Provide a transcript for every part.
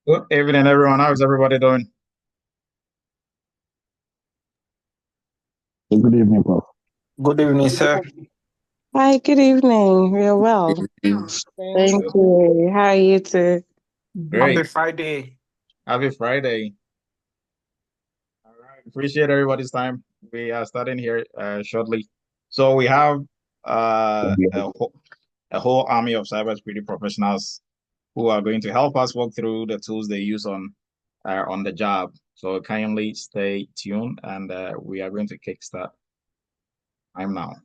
Good evening, everyone. How's everybody doing? Good evening, Prof. Good evening, sir. Hi, good evening. Real well. Thank Thank you. you. How are you too? Happy Great. Friday. Happy Friday. All right. Appreciate everybody's time. We are starting here shortly. So we have uh, a, whole, a whole army of cybersecurity professionals who are going to help us walk through the tools they use on the job. So kindly stay tuned, and we are going to kickstart time now.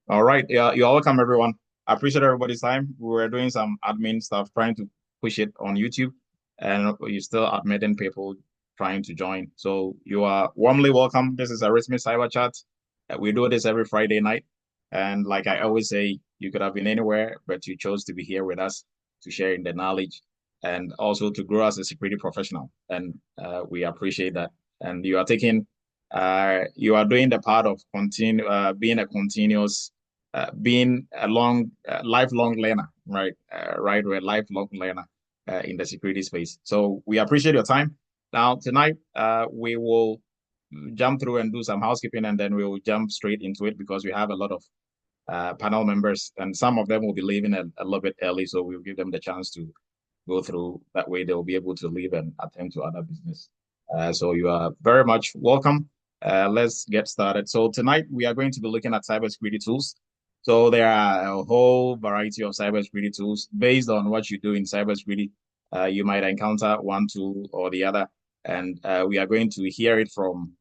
All right. Yeah, you're welcome, everyone. I appreciate everybody's time. We were doing some admin stuff, trying to push it on YouTube, and you're still admitting people trying to join. So you are warmly welcome. This is Eretmis Cyber Chat. We do this every Friday night. And like I always say, you could have been anywhere, but you chose to be here with us to share in the knowledge and also to grow as a security professional. And we appreciate that. And you are doing the part of being a continuous being a lifelong learner, right? Right, we're a lifelong learner in the security space. So we appreciate your time. Now tonight, we will jump through and do some housekeeping, and then we will jump straight into it because we have a lot of panel members, and some of them will be leaving a little bit early, so we'll give them the chance to go through. That way, they'll be able to leave and attend to other business. So you are very much welcome. Let's get started. So tonight we are going to be looking at cybersecurity tools. So there are a whole variety of cybersecurity tools based on what you do in cybersecurity. You might encounter one tool or the other, and we are going to hear it from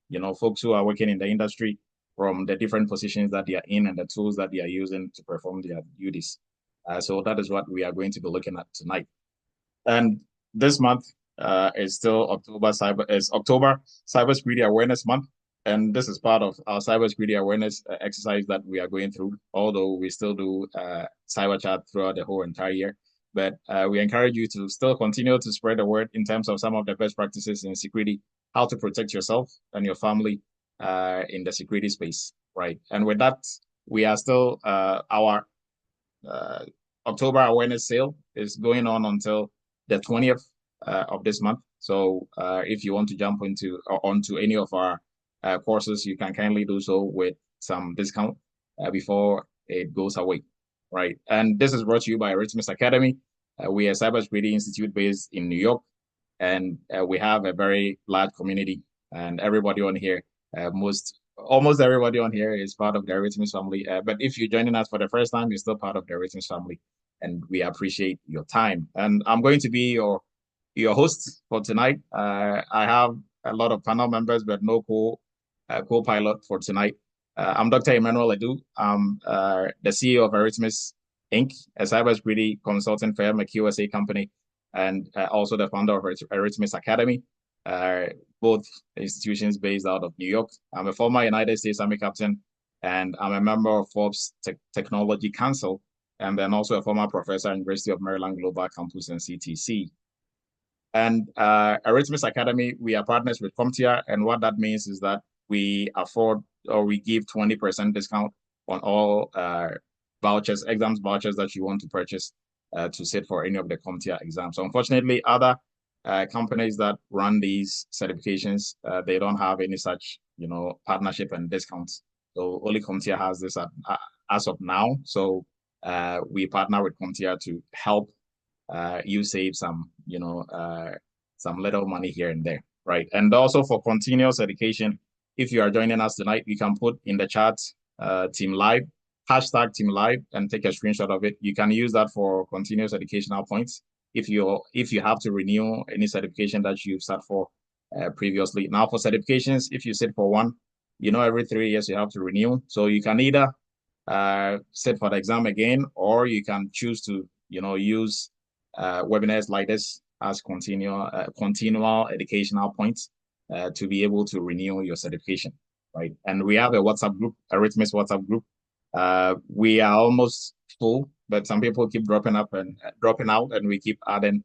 folks who are working in the industry, from the different positions that they are in and the tools that they are using to perform their duties. So that is what we are going to be looking at tonight. And this month is still October Cybersecurity Awareness Month, and this is part of our cybersecurity awareness exercise that we are going through. Although we still do cyber chat throughout the whole entire year, but we encourage you to still continue to spread the word in terms of some of the best practices in security, how to protect yourself and your family in the security space, right? And with that, we are still our uh, October awareness sale is going on until the 20th of this month. So if you want to jump into or onto any of our courses, you can kindly do so with some discount before it goes away, right? And this is brought to you by Eretmis Academy. We are a cybersecurity institute based in New York, and we have a very large community. And everybody on here, almost everybody on here is part of the Eretmis family. But if you're joining us for the first time, you're still part of the Eretmis family, and we appreciate your time. And I'm going to be your host for tonight. I have a lot of panel members, but no co-pilot for tonight. I'm Dr. Emmanuel Edu. I'm the CEO of Eretmis Inc., a cybersecurity consulting firm, a QSA company, and also the founder of Eretmis Academy, uh, both institutions based out of New York. I'm a former United States Army captain, and I'm a member of Forbes Technology Council, and then also a former professor at University of Maryland Global Campus and CTC. And Eretmis Academy, we are partners with CompTIA, and what that means is that we afford or we give 20% discount on all exams vouchers that you want to purchase to sit for any of the CompTIA exams. So unfortunately, other companies that run these certifications, they don't have any such, partnership and discounts. So only CompTIA has this as of now. So we partner with CompTIA to help you save some little money here and there, right? And also for continuous education, if you are joining us tonight, you can put in the chat Team Live, hashtag Team Live, and take a screenshot of it. You can use that for continuous educational points if you have to renew any certification that you've sat for previously. Now for certifications, if you sit for one, every 3 years you have to renew. So you can either sit for the exam again, or you can choose to use webinars like this as continual educational points to be able to renew your certification, right? And we have a WhatsApp group, a Eretmis WhatsApp group. We are almost full, but some people keep dropping up and dropping out, and we keep adding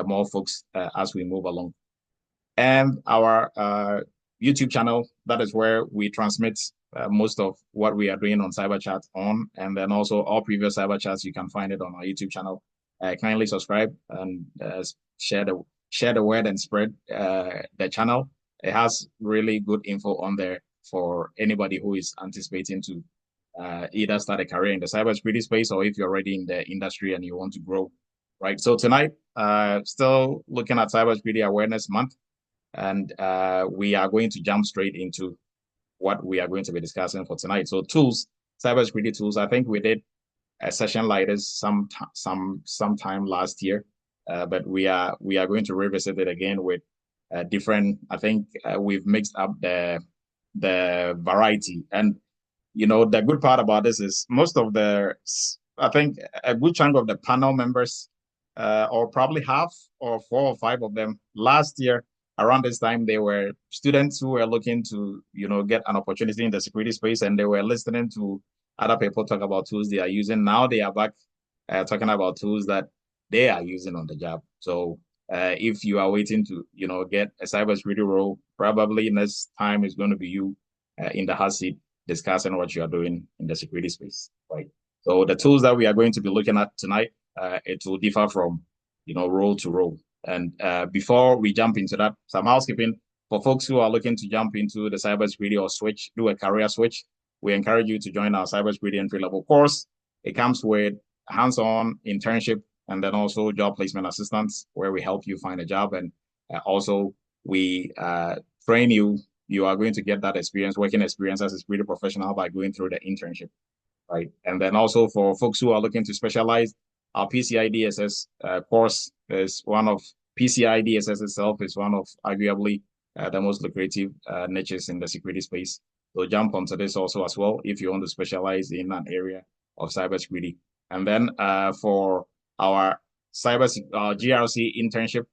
more folks as we move along. And our YouTube channel, that is where we transmit most of what we are doing on Cyber Chat on, and then also all previous Cyber Chats, you can find it on our YouTube channel. Kindly subscribe and share share the word and spread the channel. It has really good info on there for anybody who is anticipating to either start a career in the cybersecurity space, or if you're already in the industry and you want to grow, right? So tonight, still looking at Cybersecurity Awareness Month, and we are going to jump straight into what we are going to be discussing for tonight. So tools, cybersecurity tools. I think we did a session like this sometime last year, but we are going to revisit it again with different. I think we've mixed up the variety, and the good part about this is most of I think a good chunk of the panel members, or probably half or 4 or 5 of them last year around this time, they were students who were looking to, get an opportunity in the security space, and they were listening to other people talk about tools they are using. Now they are back talking about tools that they are using on the job. So if you are waiting to, get a cybersecurity role, probably next time is going to be you in the hot seat discussing what you are doing in the security space, right? So the tools that we are going to be looking at tonight, it will differ from, role to role. And before we jump into that, some housekeeping for folks who are looking to jump into the cybersecurity or do a career switch. We encourage you to join our cybersecurity entry-level course. It comes with hands-on internship and then also job placement assistance, where we help you find a job, and also we train you. You are going to get that working experience as a security professional by going through the internship, right? And then also for folks who are looking to specialize, our PCI DSS course is one of PCI DSS itself is one of arguably the most lucrative niches in the security space. So jump onto this also as well if you want to specialize in an area of cybersecurity. And then for our GRC internship,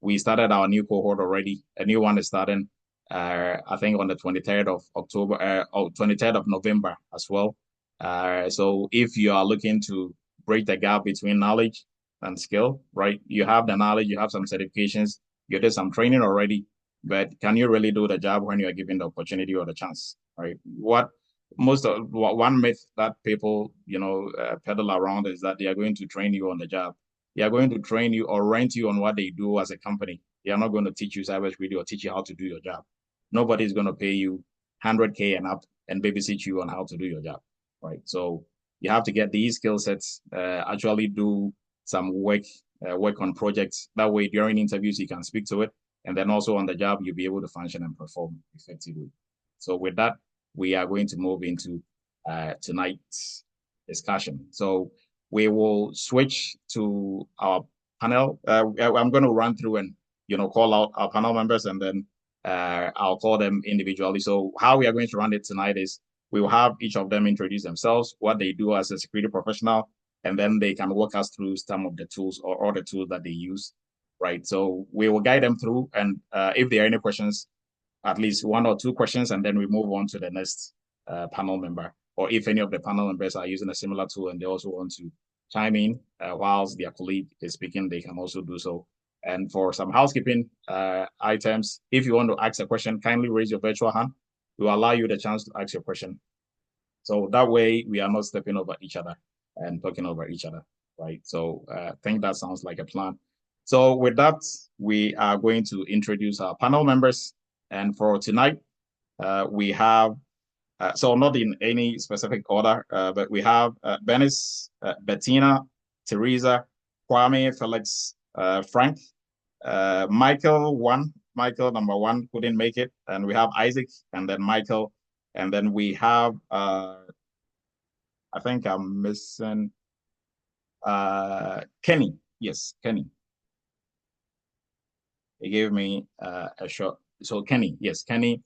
we started our new cohort already. A new one is starting, I think, on the 23rd of October, 23rd of November as well. So if you are looking to bridge the gap between knowledge and skill, right? You have the knowledge, you have some certifications, you did some training already, but can you really do the job when you are given the opportunity or the chance, right? One myth that people, peddle around is that they are going to train you on the job. They are going to train you or rent you on what they do as a company. They are not going to teach you cybersecurity or teach you how to do your job. Nobody's going to pay you 100K and up and babysit you on how to do your job, right? So you have to get these skill sets, actually do some work on projects. That way, during interviews, you can speak to it. And then also on the job, you'll be able to function and perform effectively. So with that, we are going to move into tonight's discussion. So we will switch to our panel. I'm going to run through and call out our panel members, and then I'll call them individually. So how we are going to run it tonight is we will have each of them introduce themselves, what they do as a security professional, and then they can walk us through some of the tools or all the tools that they use, right? So we will guide them through, and if there are any questions, at least 1 or 2 questions, and then we move on to the next panel member. Or if any of the panel members are using a similar tool and they also want to chime in whilst their colleague is speaking, they can also do so. And for some housekeeping items, if you want to ask a question, kindly raise your virtual hand. We will allow you the chance to ask your question. So that way we are not stepping over each other and talking over each other, right? So I think that sounds like a plan. So with that, we are going to introduce our panel members. And for tonight, we have, so not in any specific order, but we have Benis, Bettina, Teresa, Kwame, Felix, Frank, Michael number 1 couldn't make it, and we have Isaac, and then Michael, and then we have I think I'm missing Kenny. Yes, Kenny. He gave me a shot. So Kenny, yes, Kenny.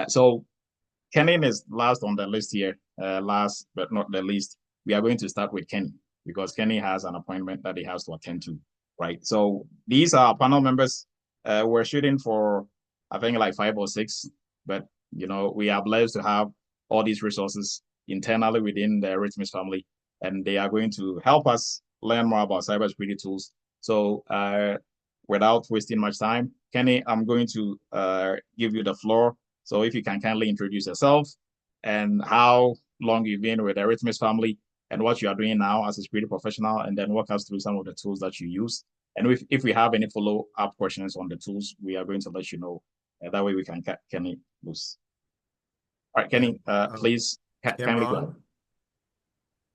So Kenny is last on the list here. Last but not the least, we are going to start with Kenny because Kenny has an appointment that he has to attend to, right? So these are panel members. We're shooting for, I think, like 5 or 6, but we are blessed to have all these resources internally within the Eretmis family, and they are going to help us learn more about cybersecurity tools. So without wasting much time, Kenny, I'm going to give you the floor. So if you can kindly introduce yourself and how long you've been with the Eretmis family and what you are doing now as a security professional, and then walk us through some of the tools that you use. And if we have any follow-up questions on the tools, we are going to let you know. That way we can Kenny loose. All right, Yeah. Kenny, please Camera kindly go on? ahead.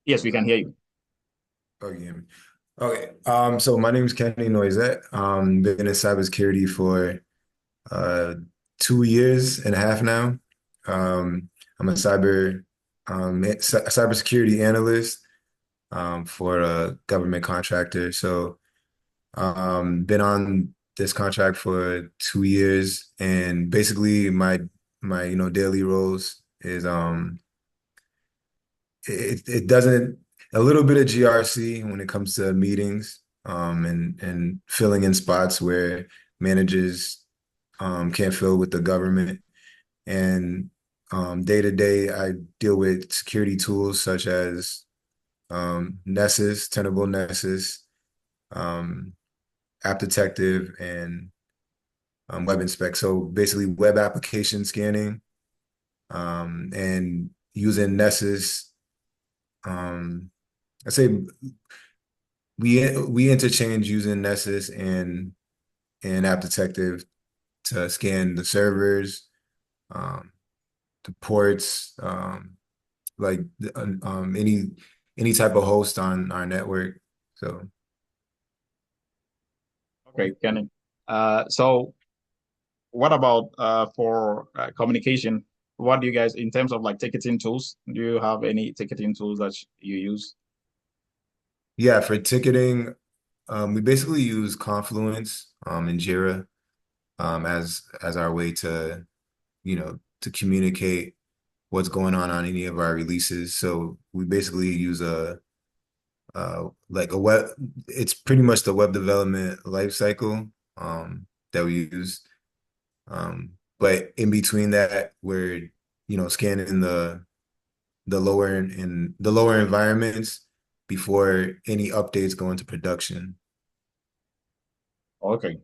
Yes, we can hear you. Okay. Okay. So my name is Kenny Noisette. Been in cybersecurity for uh 2 years and a half now. I'm a cybersecurity analyst for a government contractor. So been on this contract for 2 years, and basically my daily roles is it doesn't a little bit of GRC when it comes to meetings, and filling in spots where managers can't fill with the government. And day to day, I deal with security tools such as Nessus, Tenable Nessus, um, App Detective, and Web Inspect. So basically, web application scanning, and using Nessus. I say we interchange using Nessus and App Detective to scan the servers, um, the ports, like any type of host on our network. So Okay, Kenny. So what about for communication? What do you guys, in terms of like ticketing tools, do you have any ticketing tools that you use? yeah, for ticketing, we basically use Confluence and Jira as our way to to communicate what's going on any of our releases. So we basically use like a web, it's pretty much the web development life cycle that we use. But in between that, we're scanning the lower environments before any updates go into production. Okay.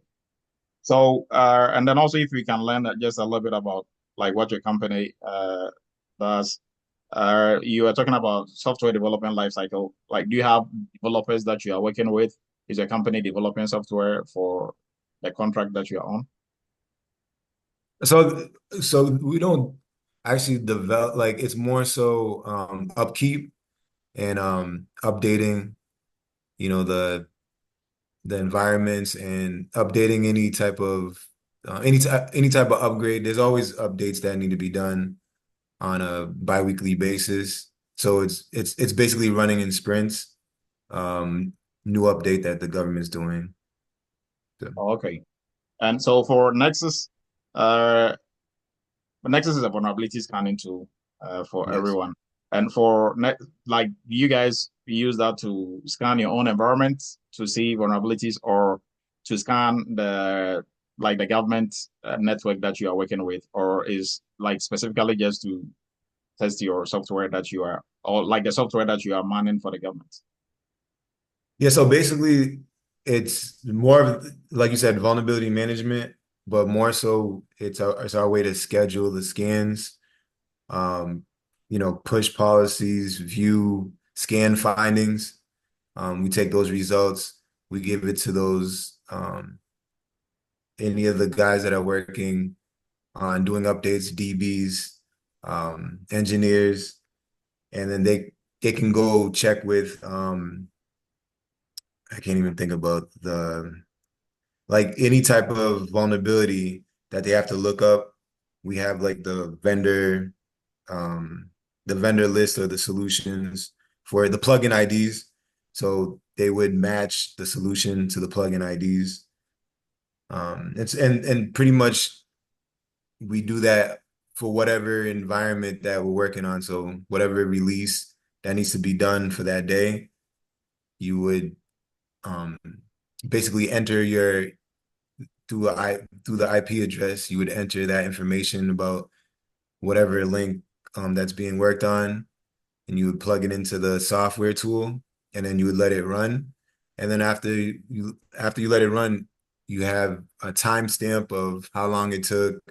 So, and then also if we can learn just a little bit about like what your company does. You are talking about software development lifecycle. Like, do you have developers that you are working with? Is your company developing software for the contract that you're on? So so we don't actually develop, like it's more so upkeep and updating, the environments, and updating any type of upgrade. There's always updates that need to be done on a biweekly basis. So it's basically running in sprints. Um, New update that the government's doing. So, Okay. And so for Nexus, uh, Nexus is a vulnerability scanning tool for yes. everyone. And for like, do you guys use that to scan your own environment to see vulnerabilities, or to scan the government network that you are working with, or is like specifically just to test your software that you are, or like the software that you are manning for the government? Yeah, so basically it's more of, like you said, vulnerability management, but more so it's our way to schedule the scans, um, push policies, view scan findings. We take those results, we give it to those any of the guys that are working on doing updates, DBs, engineers, and then they can go check with I can't even think about like any type of vulnerability that they have to look up. We have like um, the vendor list or the solutions for the plugin IDs. So they would match the solution to the plugin IDs. And pretty much we do that for whatever environment that we're working on. So whatever release that needs to be done for that day, you would um, basically enter your through the IP address. You would enter that information about whatever link that's being worked on, and you would plug it into the software tool, and then you would let it run. And then after you let it run, you have a timestamp of how long it took,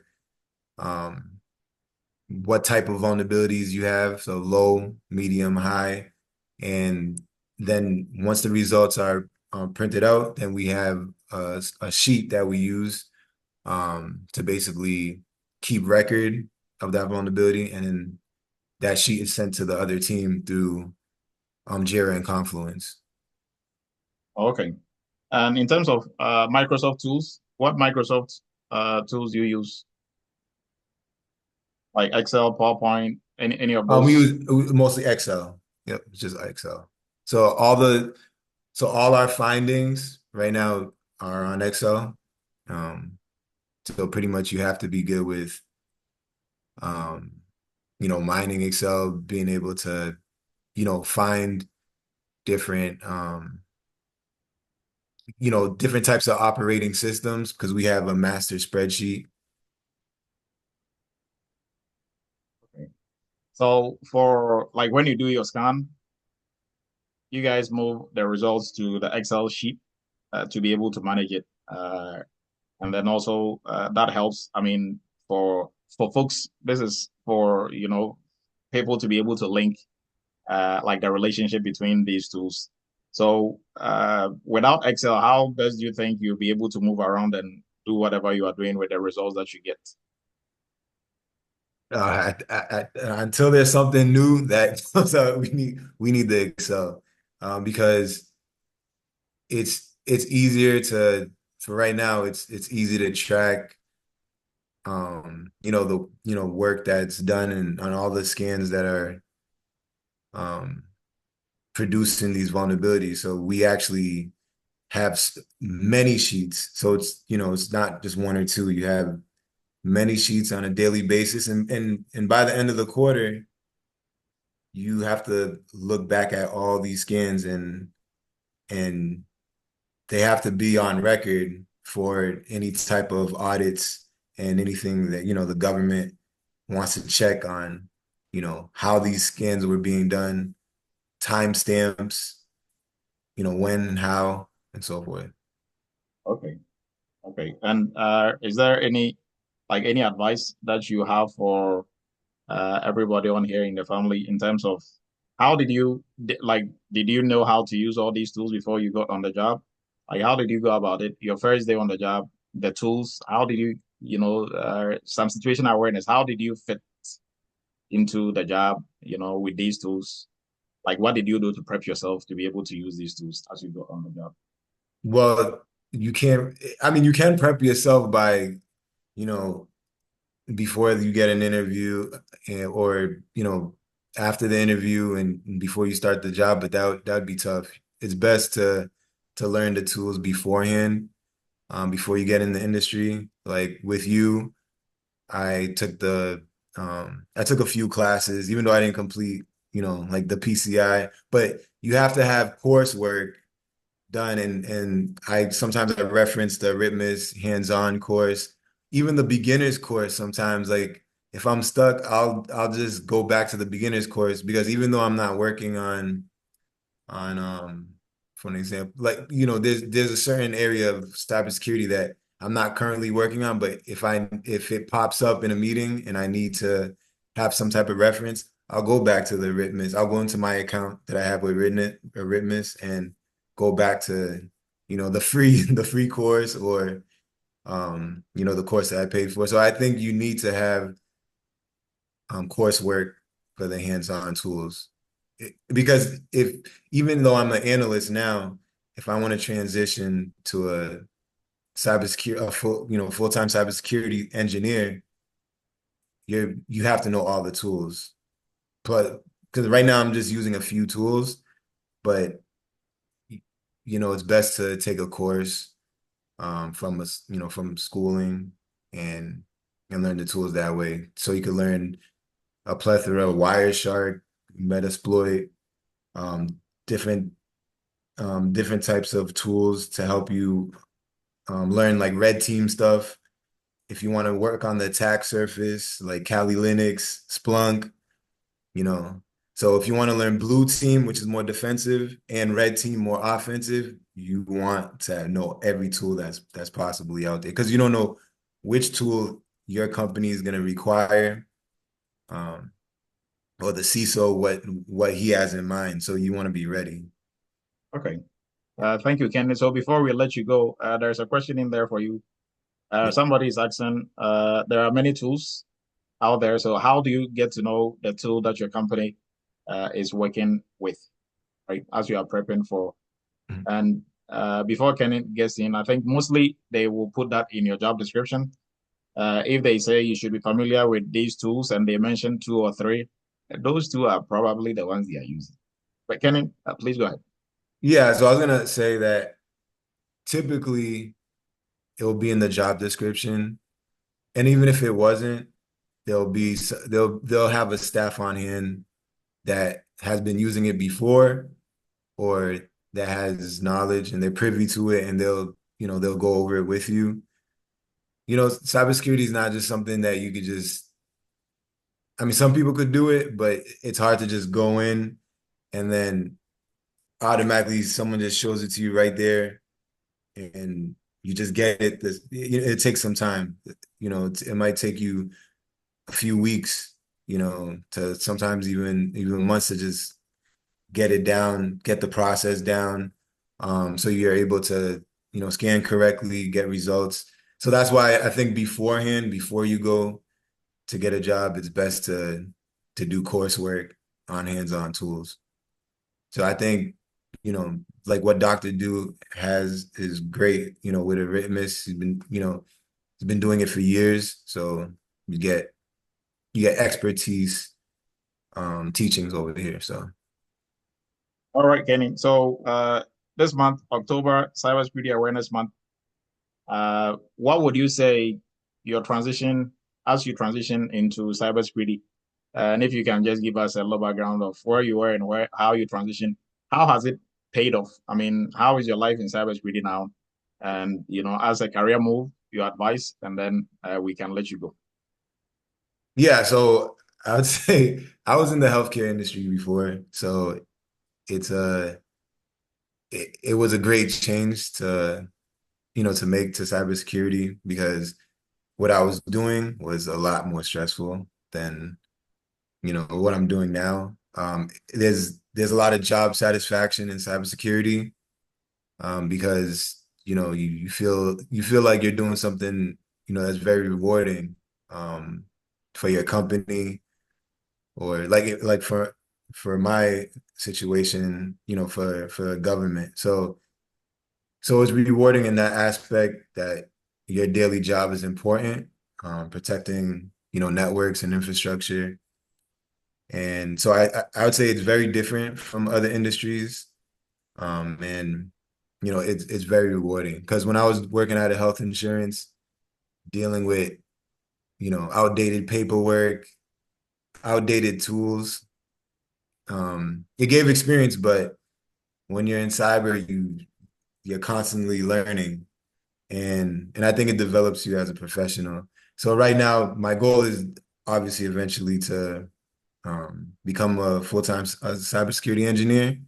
um, what type of vulnerabilities you have, so low, medium, high. And then once the results printed out. Then we have a sheet that we use to basically keep record of that vulnerability, and then that sheet is sent to the other team through Jira and Confluence. Okay. And in terms of Microsoft tools, what Microsoft tools do you use? Like Excel, PowerPoint, any of We those? use mostly Excel. Yep, it's just Excel. So all our findings right now are on Excel. Um, so pretty much you have to be good with um, mining Excel, being able to, find different different types of operating systems because we have a master spreadsheet. Okay. So for like when you do your scan, you guys move the results to the Excel sheet to be able to manage it. And then also that helps. I mean, for folks, this is for people to be able to link like the relationship between these tools. So without Excel, how best do you think you'll be able to move around and do whatever you are doing with the results that you get? Until there's something new that so we need the Excel because it's easier to for right now it's easy to track the work that's done and on all the scans that are um producing these vulnerabilities. So we actually have many sheets. So it's not just one or two. You have many sheets on a daily basis, and by the end of the quarter, you have to look back at all these scans and they have to be on record for any type of audits and anything that the government wants to check on, how these scans were being done, timestamps, when and how, and so forth. Okay, okay. And is there any advice that you have for everybody on here in the family in terms of how did you know how to use all these tools before you got on the job? Like how did you go about it? Your first day on the job, the tools, how did you, some situation awareness, how did you fit into the job, with these tools? Like what did you do to prep yourself to be able to use these tools as you got on the job? Well, you can prep yourself by, you know, before you get an interview or, after the interview and before you start the job, but that would be tough. It's best to learn the tools beforehand, before you get in the industry. Like with you, I took a few classes, even though I didn't complete, like the PCI, but you have to have coursework done and I reference the Eretmis hands-on course, even the beginners course sometimes like if I'm stuck, I'll just go back to the beginners course because even though I'm not working on for an example, like there's a certain area of cybersecurity that I'm not currently working on, but if it pops up in a meeting and I need to have some type of reference, I'll go back to the Eretmis. I'll go into my account that I have with Eretmis and go back to the free the free course or the course that I paid for. So I think you need to have coursework for the hands-on tools. Because if even though I'm an analyst now, if I want to transition to a cybersecurity, full-time cybersecurity engineer, you have to know all the tools. But because right now I'm just using a few tools, but it's best to take a course from schooling and learn the tools that way. So you can learn a plethora of Wireshark, Metasploit, um, different different types of tools to help you learn like red team stuff. If you want to work on the attack surface, like Kali Linux, Splunk, you know. So if you want to learn blue team, which is more defensive, and red team more offensive, you want to know every tool that's possibly out there because you don't know which tool your company is going to require, um, or the CISO what he has in mind. So you want to be ready. Okay. Thank you, Kenny. So before we let you go, there's a question in there for you. Yeah. Somebody is asking, there are many tools out there. So how do you get to know the tool that your company is working with, right? As you are prepping for. Mhm. And before Kenny gets in, I think mostly they will put that in your job description. If they say you should be familiar with these tools and they mention two or three, those two are probably the ones they are using. But Kenny, please go ahead. Yeah, so I was gonna say that typically it will be in the job description, and even if it wasn't, they'll have a staff on hand that has been using it before or that has knowledge and they're privy to it, and they'll go over it with you. Cybersecurity is not just something that you could just, I mean, some people could do it, but it's hard to just go in and then automatically someone just shows it to you right there and you just get it. It takes some time. It might take you a few weeks, to sometimes even months to just get it down, get the process down, so you're able to, scan correctly, get results. So that's why I think beforehand, before you go to get a job, it's best to do coursework on hands-on tools. So I think, like what Dr. Do has is great, with Eretmis. He's been doing it for years. So you get you get expertise teachings over here. So All right, Kenny. So this month, October, Cybersecurity Awareness Month, what would you say your transition as you transition into cybersecurity? And if you can just give us a little background of where you were and how you transitioned, how has it paid off? I mean, how is your life in cybersecurity now? And as a career move, your advice, and then we can let you go. yeah, so I would say I was in the healthcare industry before. So it's it was a great change to make to cybersecurity because what I was doing was a lot more stressful than, what I'm doing now. There's a lot of job satisfaction in cybersecurity, because, you feel like you're doing something, that's very rewarding, for your company or like for my situation, for government. So it's rewarding in that aspect that your daily job is important, protecting, networks and infrastructure. And so I would say it's very different from other industries. And it's very rewarding because when I was working at a health insurance, dealing with, outdated paperwork, outdated tools, it gave experience, but when you're in cyber, you're constantly learning, and I think it develops you as a professional. So right now, my goal is obviously eventually to become a full-time cybersecurity engineer.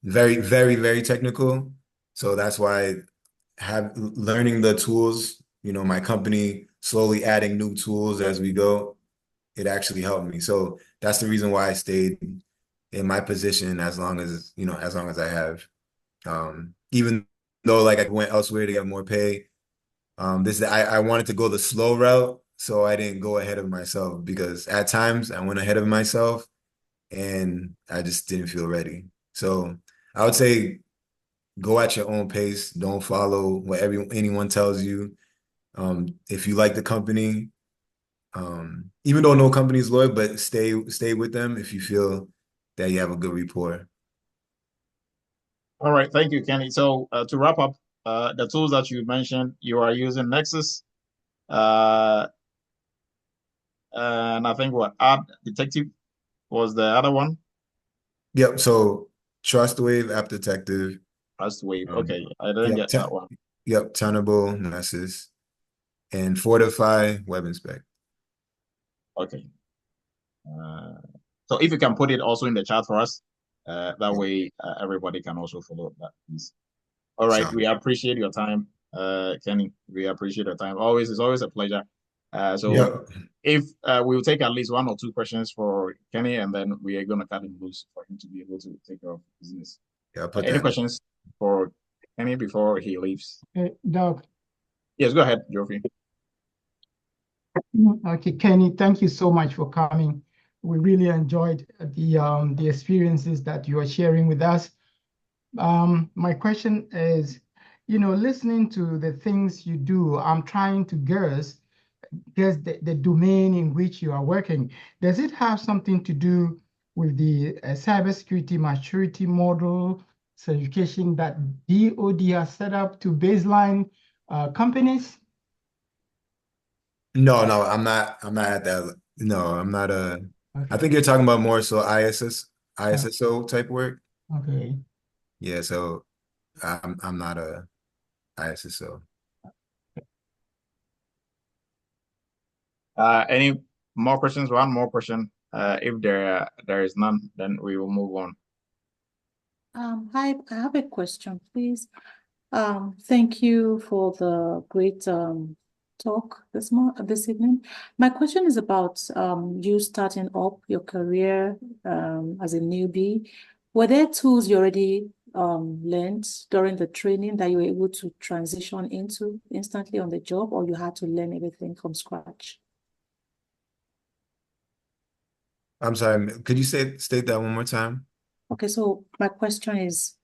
Very, very, very technical. So that's why have learning the tools, my company slowly adding new tools as we go, it actually helped me. So that's the reason why I stayed in my position as long as I have. Even though like I went elsewhere to get more pay, I wanted to go the slow route, so I didn't go ahead of myself because at times I went ahead of myself and I just didn't feel ready. So I would say go at your own pace. Don't follow what anyone tells you. If you like the company, even though no company is loyal, but stay with them if you feel that you have a good rapport. All right, thank you, Kenny. So to wrap up, the tools that you mentioned, you are using Nexus, uh, and I think what Ad Detective was the other one. Yep. So Trustwave, App Detective. Trust Wave. Um, Okay, I didn't yep. get that one. Tenable, Nessus, and Fortify, Web Inspect. Okay. So if you can put it also in the chat for us, that Yep. way everybody can also follow that, please. All right, we Sound. appreciate your time, Kenny. We appreciate your time. It's always a pleasure. So Yep. if we will take at least one or two questions for Kenny, and then we are going to cut him loose for him to be able to take care of business. Yeah, I'll put Any that. questions for Kenny before he leaves? Doug. Yes, go ahead, Geoffrey. Okay, Kenny, thank you so much for coming. We really enjoyed the experiences that you are sharing with us. My question is, listening to the things you do, I'm trying to guess the domain in which you are working. Does it have something to do with the cybersecurity maturity model certification that DoD has set up to baseline companies? No, I'm not at that. No, I'm not a. I Okay. think you're talking about more so ISSO type work. Okay. Yeah, so I'm not a ISSO. Any more questions? One more question. If there is none, then we will move on. Hi, I have a question, please. Thank you for the great talk this evening. My question is about you starting up your career as a newbie. Were there tools you already learned during the training that you were able to transition into instantly on the job, or you had to learn everything from scratch? I'm sorry, could you state that one more time? Okay, so my question is,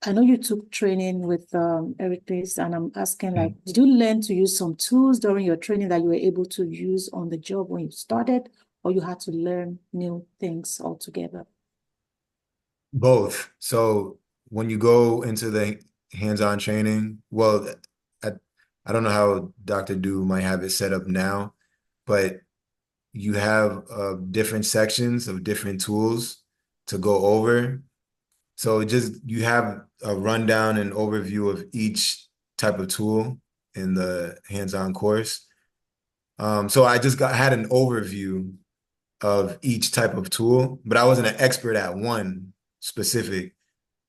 I know you took training with Eretmis, and I'm asking, like, did you learn to use some tools during your training that you were able to use on the job when you started, or you had to learn new things altogether? Both. So when you go into the hands-on training, well, I, I don't know how Dr. Du might have it set up now, but you have different sections of different tools to go over. So just you have a rundown and overview of each type of tool in the hands-on course. So I just had an overview of each type of tool, but I wasn't an expert at one specific.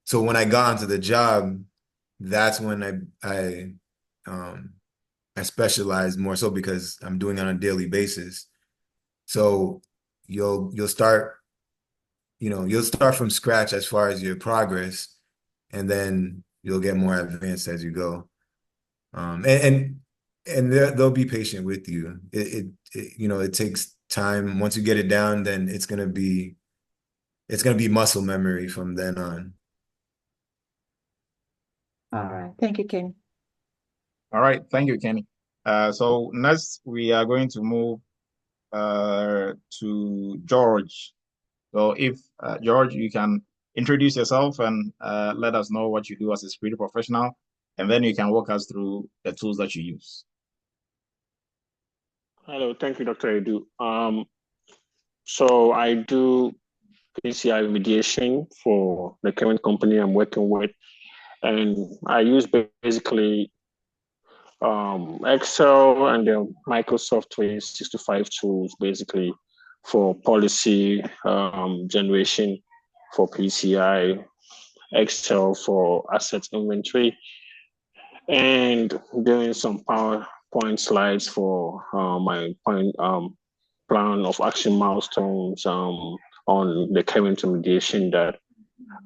So when I got onto the job, that's when um I specialized more so because I'm doing it on a daily basis. So you'll start, you'll start from scratch as far as your progress, and then you'll get more advanced as you go. And they'll be patient with you. It takes time. Once you get it down, then it's gonna be muscle memory from then on. All right. Thank you, Ken. All right, thank you, Kenny. So next we are going to move to George. So if George, you can introduce yourself and let us know what you do as a security professional, and then you can walk us through the tools that you use. Hello, thank you, Dr. Edu. So I do PCI remediation for the current company I'm working with, and I use basically Excel and the Microsoft 365 tools basically for policy generation for PCI, Excel for asset inventory, and doing some PowerPoint slides for my plan of action milestones on the current remediation that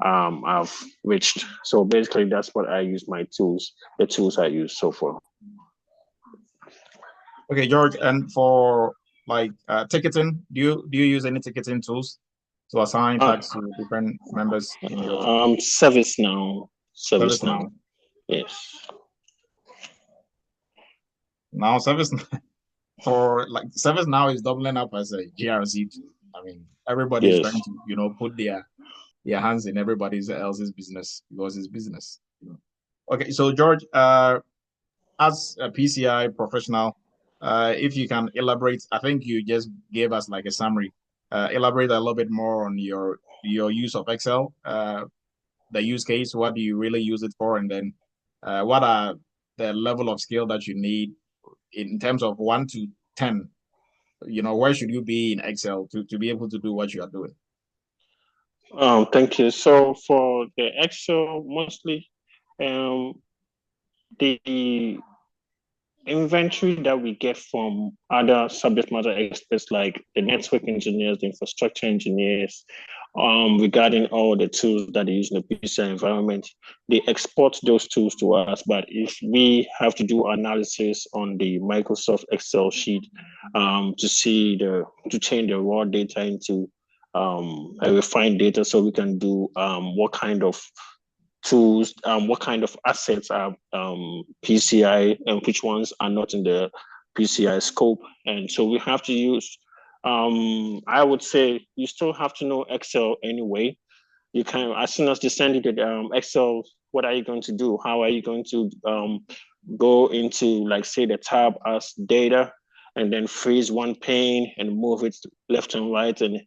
I've reached. So basically, that's what I use the tools I use so far. Okay, George, and for like ticketing, do you use any ticketing tools to assign tasks to different members in your ServiceNow. ServiceNow? Yes. Now Service for like ServiceNow is doubling up as a GRC tool. I mean, everybody is Yes. trying to put their hands in everybody else's business because it's business. Okay, so George, as a PCI professional, if you can elaborate, I think you just gave us like a summary. Elaborate a little bit more on your use of Excel, the use case. What do you really use it for, and then what are the level of skill that you need in terms of 1 to 10? Where should you be in Excel to be able to do what you are doing? Thank you. So for the Excel, mostly, the inventory that we get from other subject matter experts like the network engineers, the infrastructure engineers, regarding all the tools that they use in the PCI environment. They export those tools to us, but if we have to do analysis on the Microsoft Excel sheet to change the raw data into a refined data, so we can do what kind of tools, what kind of assets are PCI and which ones are not in the PCI scope. And so we have to use, I would say you still have to know Excel anyway. You can, as soon as you send it Excel, what are you going to do? How are you going to go into, like, say, the tab as data and then freeze one pane and move it left and right and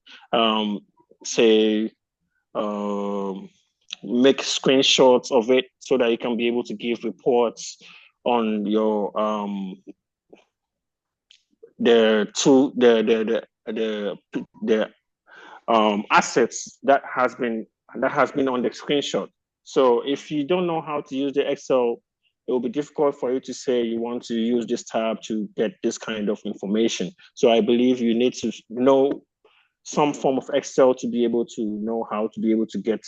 say, make screenshots of it so that you can be able to give reports on your the assets that has been on the screenshot. So if you don't know how to use the Excel, it will be difficult for you to say you want to use this tab to get this kind of information. So I believe you need to know some form of Excel to be able to know how to be able to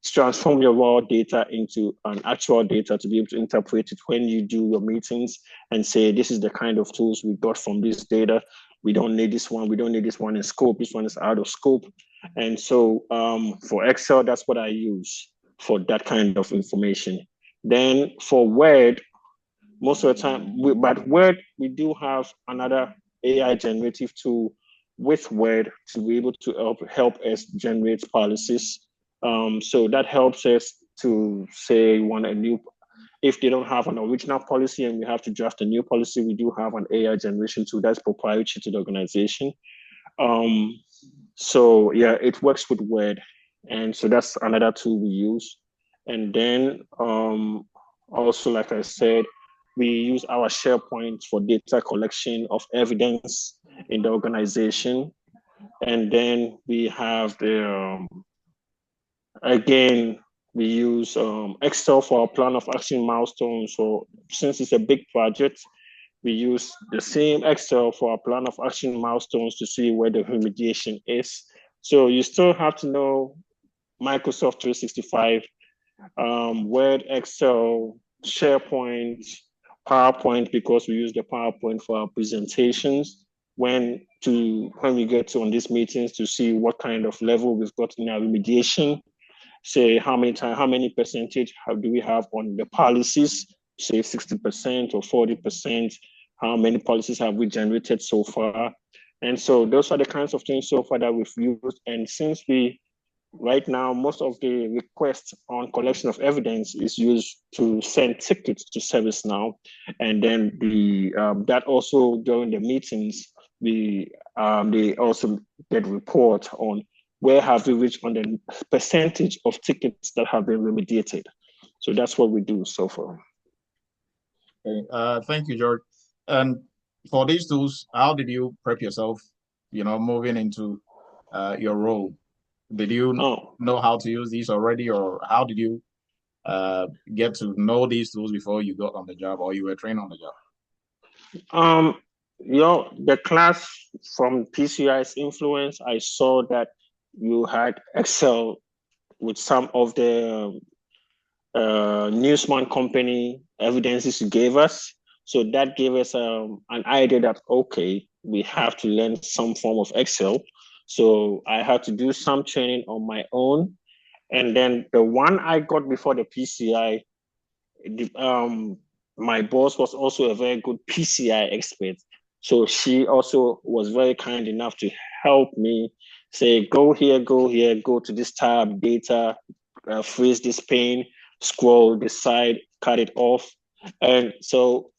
transform your raw data into an actual data, to be able to interpret it when you do your meetings and say, this is the kind of tools we got from this data. We don't need this one. We don't need this one in scope. This one is out of scope. And so for Excel, that's what I use for that kind of information. Then for Word, most of the time, but Word, we do have another AI generative tool with Word to be able to help us generate policies. So that helps us to say if they don't have an original policy and we have to draft a new policy, we do have an AI generation tool that's proprietary to the organization. So yeah, it works with Word. And so that's another tool we use. And then also, like I said, we use our SharePoint for data collection of evidence in the organization. And then we have again, we use Excel for our plan of action milestones. So since it's a big project, we use the same Excel for our plan of action milestones to see where the remediation is. So you still have to know Microsoft 365, Word, Excel, SharePoint, PowerPoint, because we use the PowerPoint for our presentations when we get to on these meetings to see what kind of level we've got in our remediation. Say how many percentage do we have on the policies, say 60% or 40%, how many policies have we generated so far? And so those are the kinds of things so far that we've used. And since right now, most of the requests on collection of evidence is used to send tickets to ServiceNow. And then that also during the meetings, they also get report on where have we reached on the percentage of tickets that have been remediated. So that's what we do so far. Okay. Thank you, George. And for these tools, how did you prep yourself, moving into your role? Did you know how to use these already, or how did you get to know these tools before you got on the job, or you were trained on the job? The class from PCI's influence, I saw that you had Excel with some of the Newsman company evidences you gave us. So that gave us an idea that, okay, we have to learn some form of Excel. So I had to do some training on my own. And then the one I got before the PCI, my boss was also a very good PCI expert. So she also was very kind enough to help me say, go here, go to this tab, data, freeze this pane, scroll this side, cut it off. And so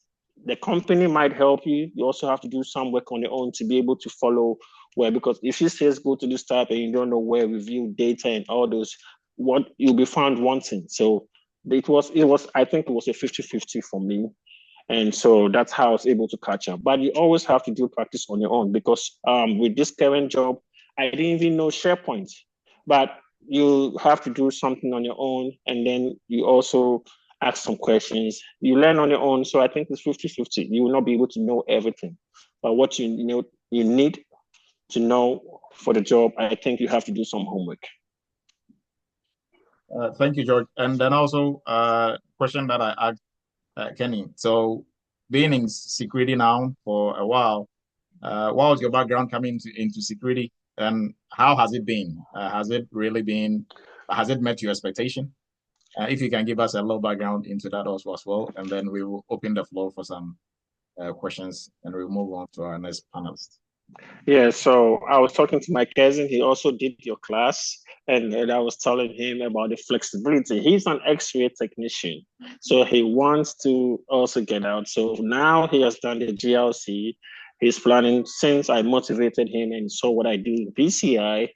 the company might help you. You also have to do some work on your own to be able to follow where, because if she says go to this tab and you don't know where review data and all those, what you'll be found wanting. So I think it was a 50-50 for me. And so that's how I was able to catch up. But you always have to do practice on your own, because with this current job, I didn't even know SharePoint. But you have to do something on your own. And then you also, ask some questions. You learn on your own. So I think it's 50-50. You will not be able to know everything. But what you need to know for the job, I think you have to do some homework. Thank you, George. And then also question that I asked Kenny. So being in security now for a while, what was your background coming into security, and how has it been? Has it met your expectation? If you can give us a little background into that also as well, and then we will open the floor for some questions, and we'll move on to our next panelist. Yeah, so I was talking to my cousin. He also did your class, and I was telling him about the flexibility. He's an X-ray technician, so he wants to also get out. So now he has done the GLC. He's planning, since I motivated him and saw what I do in PCI,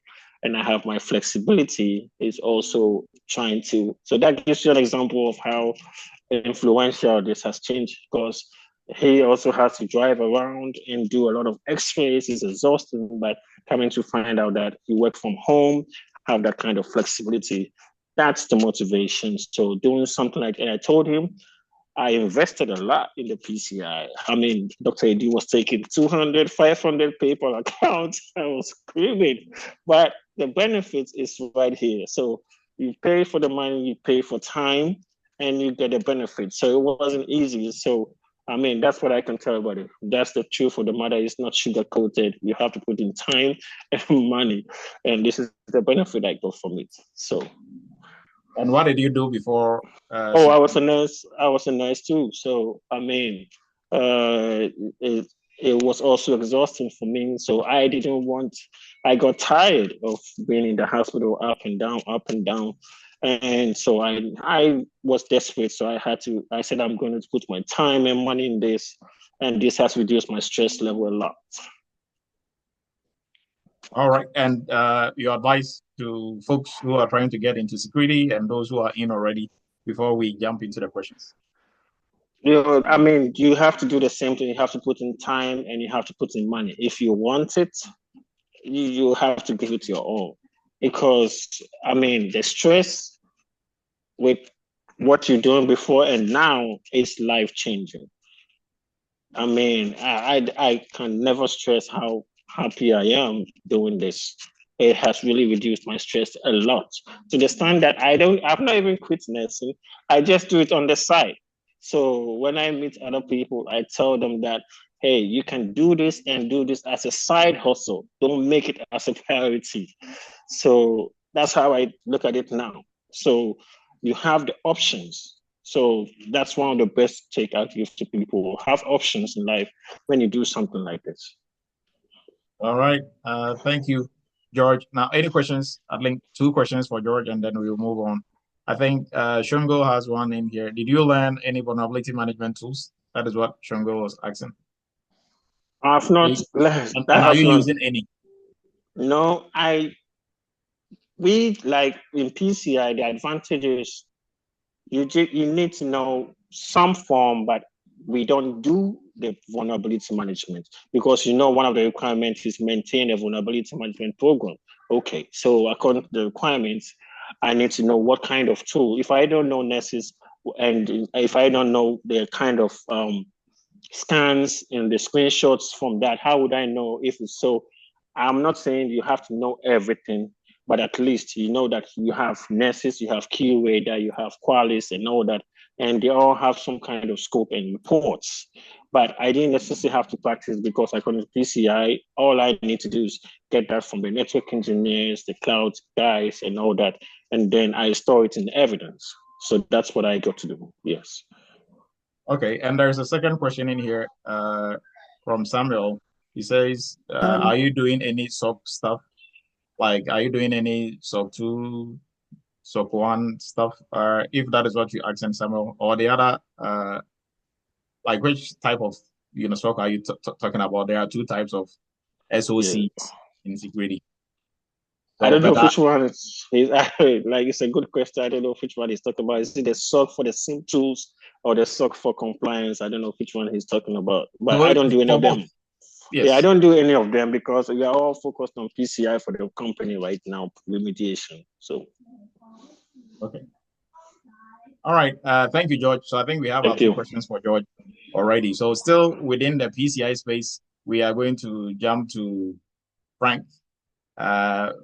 and I have my flexibility, he's also trying to. So that gives you an example of how influential this has changed, because he also has to drive around and do a lot of x-rays. It's exhausting, but coming to find out that he worked from home, have that kind of flexibility, that's the motivation. So doing something like that, I told him, I invested a lot in the PCI. I mean, Dr. Eddie was taking 200, 500 PayPal accounts. I was screaming, but the benefits is right here. So you pay for the money, you pay for time, and you get the benefits. So it wasn't easy. So I mean, that's what I can tell about it. That's the truth of the matter. It's not sugar coated. You have to put in time and money, and this is the benefit I got from it. So. And what did you do before? I was a nurse. I was a nurse too. So I mean, it was also exhausting for me. So I didn't want. I got tired of being in the hospital up and down, up and down. And so I was desperate. So I said, I'm going to put my time and money in this. And this has reduced my stress level a lot. All right. And your advice to folks who are trying to get into security and those who are in already, before we jump into the questions? I mean, you have to do the same thing. You have to put in time and you have to put in money. If you want it, you have to give it your all. Because, I mean, the stress with what you're doing before and now is life-changing. I mean, I can never stress how happy I am doing this. It has really reduced my stress a lot, to the extent that I've not even quit nursing. I just do it on the side. So when I meet other people, I tell them that, hey, you can do this and do this as a side hustle. Don't make it as a priority. So that's how I look at it now. So you have the options. So that's one of the best take I give to people. Have options in life when you do something like this. All right. Thank you, George. Now, any questions? I think 2 questions for George, and then we'll move on. I think Shungo has one in here. Did you learn any vulnerability management tools? That is what Shungo was asking. I've not learned. And are you using any? No, we like in PCI, the advantage is you need to know some form, but we don't do the vulnerability management because one of the requirements is maintain a vulnerability management program. Okay, so according to the requirements, I need to know what kind of tool. If I don't know Nessus and if I don't know the kind of scans and the screenshots from that, how would I know if it's so? I'm not saying you have to know everything, but at least you know that you have Nessus, you have QRadar, you have Qualys and all that, and they all have some kind of scope and reports. But I didn't necessarily have to practice because according to PCI, all I need to do is get that from the network engineers, the cloud guys and all that, and then I store it in evidence. So that's what I got to do, yes. Okay, and there's a second question in here from Samuel. He says, are you doing any SOC stuff? Like, are you doing any SOC 2, SOC 1 stuff? If that is what you asked, Samuel, or the other, like which type of SOC are you talking about? There are 2 types of SOCs in security. So I don't know which one is like, it's a good question. I don't know which one he's talking about. Is it the SOC for the SIM tools or the SOC for compliance? I don't know which one he's talking about, but I don't do any of them. Yes. Yeah, I don't do any of them because we are all focused on PCI for the company right now, remediation. So, okay. All right. Thank you, George. So I think we have a Thank few you. questions for George already. So still within the PCI space, we are going to jump to Frank.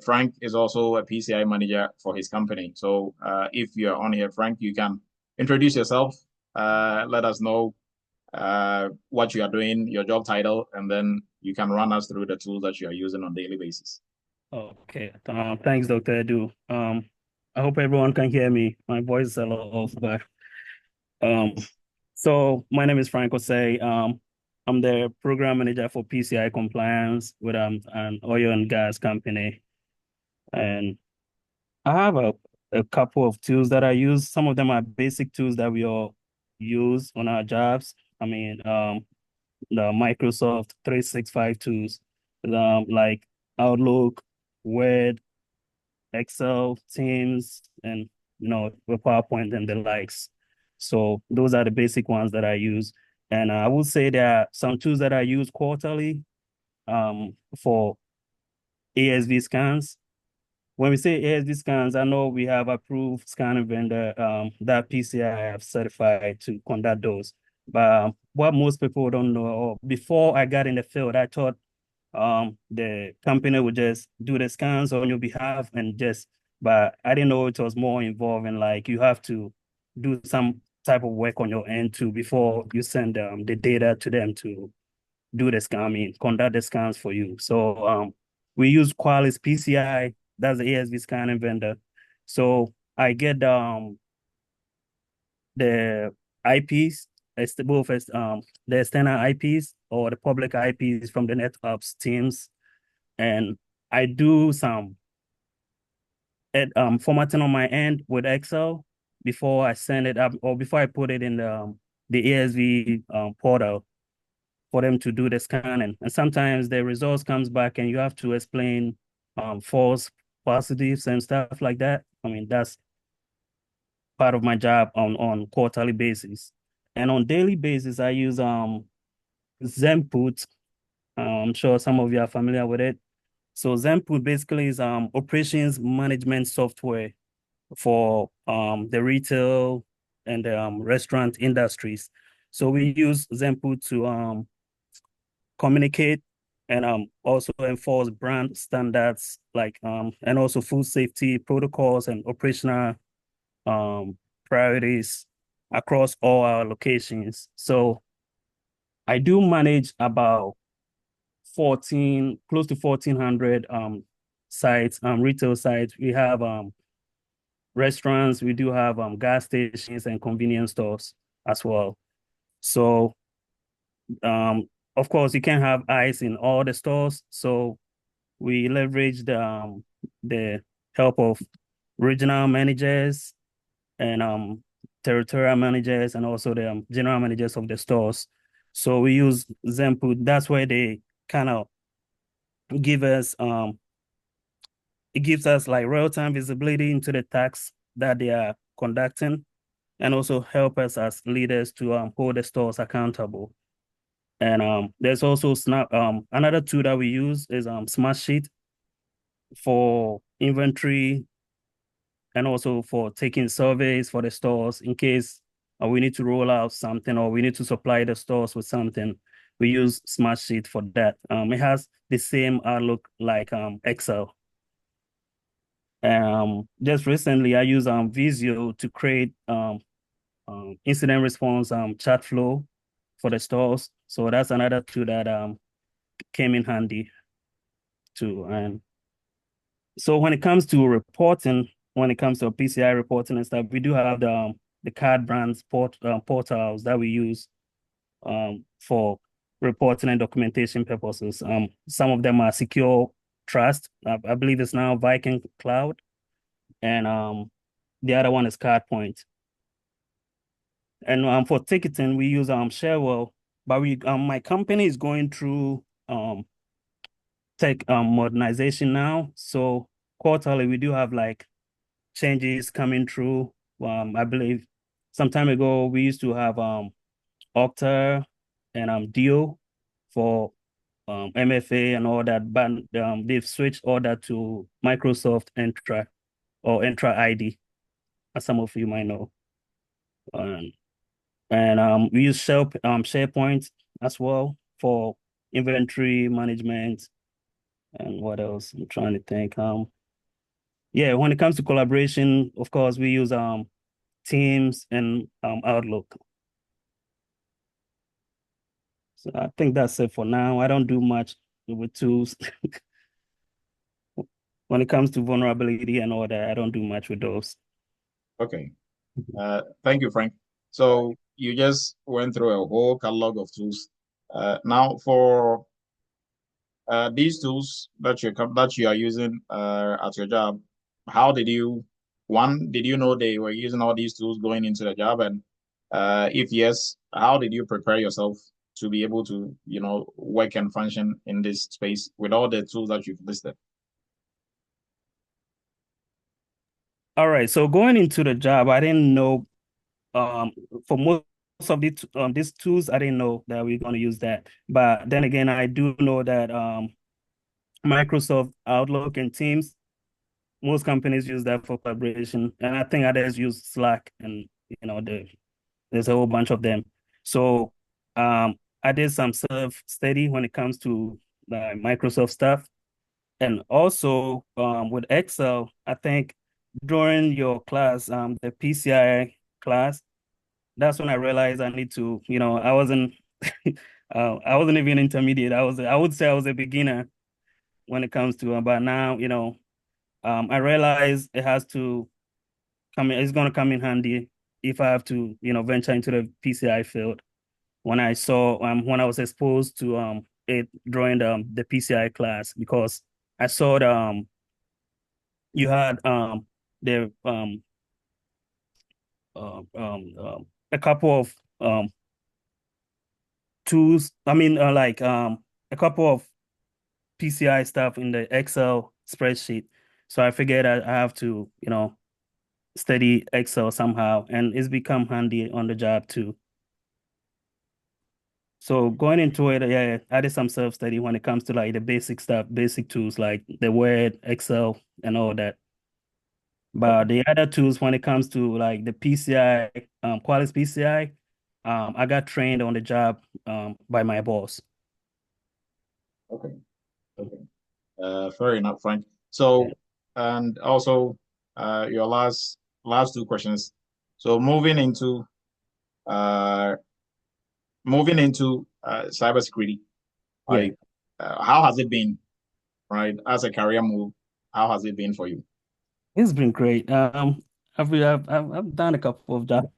Frank is also a PCI manager for his company. So if you're on here, Frank, you can introduce yourself. Let us know what you are doing, your job title, and then you can run us through the tools that you are using on a daily basis. Okay. Thanks, Dr. Edu. I hope everyone can hear me. My voice is a little off, but so my name is Frank Osei. I'm the program manager for PCI compliance with an oil and gas company. And I have a couple of tools that I use. Some of them are basic tools that we all use on our jobs. I mean, the Microsoft 365 tools, like Outlook, Word, Excel, Teams, and with PowerPoint and the likes. So those are the basic ones that I use. And I will say there are some tools that I use quarterly for ASV scans. When we say ASV scans, I know we have approved scanning vendor that PCI have certified to conduct those. But what most people don't know, or before I got in the field, I thought the company would just do the scans on your behalf but I didn't know it was more involved in like you have to do some type of work on your end too before you send the data to them to do the scan, I mean, conduct the scans for you. So we use Qualys PCI, that's the ASV scanning vendor. So I get the IPs, both as the external IPs or the public IPs from the NetOps teams, and I do some formatting on my end with Excel before I send it up or before I put it in the ASV portal for them to do the scanning. And sometimes the results comes back and you have to explain false positives and stuff like that. I mean, that's part of my job on quarterly basis. And on daily basis, I use Zenput. I'm sure some of you are familiar with it. So Zenput basically is operations management software for the retail and restaurant industries. So we use Zenput to communicate and also enforce brand standards like and also food safety protocols and operational priorities across all our locations. So I do manage about 14, close to 1,400 sites, retail sites. We have restaurants, we do have gas stations and convenience stores as well. So of course you can't have ice in all the stores. So we leverage the help of regional managers and territorial managers and also the general managers of the stores. So we use Zenput. That's where they kind of give us it gives us like real-time visibility into the tasks that they are conducting and also help us as leaders to hold the stores accountable. And there's also Snap. Another tool that we use is Smartsheet for inventory and also for taking surveys for the stores in case we need to roll out something or we need to supply the stores with something. We use Smartsheet for that. It has the same outlook like Excel. Just recently, I used Visio to create incident response chat flow for the stores. So that's another tool that came in handy too. And so when it comes to reporting, when it comes to PCI reporting and stuff, we do have the card brands portals that we use for reporting and documentation purposes. Some of them are Secure Trust. I believe it's now Viking Cloud. And the other one is CardPoint. And for ticketing, we use Sharewell, but my company is going through tech modernization now. So quarterly, we do have like changes coming through. I believe some time ago we used to have Okta and Dio for MFA and all that, but they've switched all that to Microsoft Entra or Entra ID, as some of you might know. We use SharePoint as well for inventory management. And what else? I'm trying to think. Yeah, when it comes to collaboration, of course, we use Teams and Outlook. So I think that's it for now. I don't do much with tools. When it comes to vulnerability and all that, I don't do much with those. Okay. Thank you, Frank. So you just went through a whole catalog of tools. Now for these tools that you are using at your job, how did you know they were using all these tools going into the job? And if yes, how did you prepare yourself to be able to, work and function in this space with all the tools that you've listed? All right. So going into the job, I didn't know for most of these tools, I didn't know that we are going to use that. But then again, I do know that Microsoft Outlook and Teams, most companies use that for collaboration, and I think others use Slack, and there's a whole bunch of them. So I did some self study when it comes to the Microsoft stuff, and also with Excel. I think during your class, the PCI class, that's when I realized I need to, I wasn't I wasn't even intermediate. I would say I was a beginner when it comes to, but now, I realize it has to it's going to come in handy if I have to, venture into the PCI field. When I was exposed to it during the PCI class, because I saw you had the a couple of tools. I mean, like a couple of PCI stuff in the Excel spreadsheet. So I figured I have to, study Excel somehow, and it's become handy on the job too. So going into it, yeah, I did some self-study when it comes to like the basic stuff, basic tools like the Word, Excel, and all that. But the other tools, when it comes to like the PCI, Qualys PCI, I got trained on the job by my boss. Okay. Okay. Fair enough, Frank. So, and also, your last two questions. So uh, moving into cybersecurity, Yeah, like, how has it been, right? As a career move, how has it been for you? it's been great. I've done a couple of jobs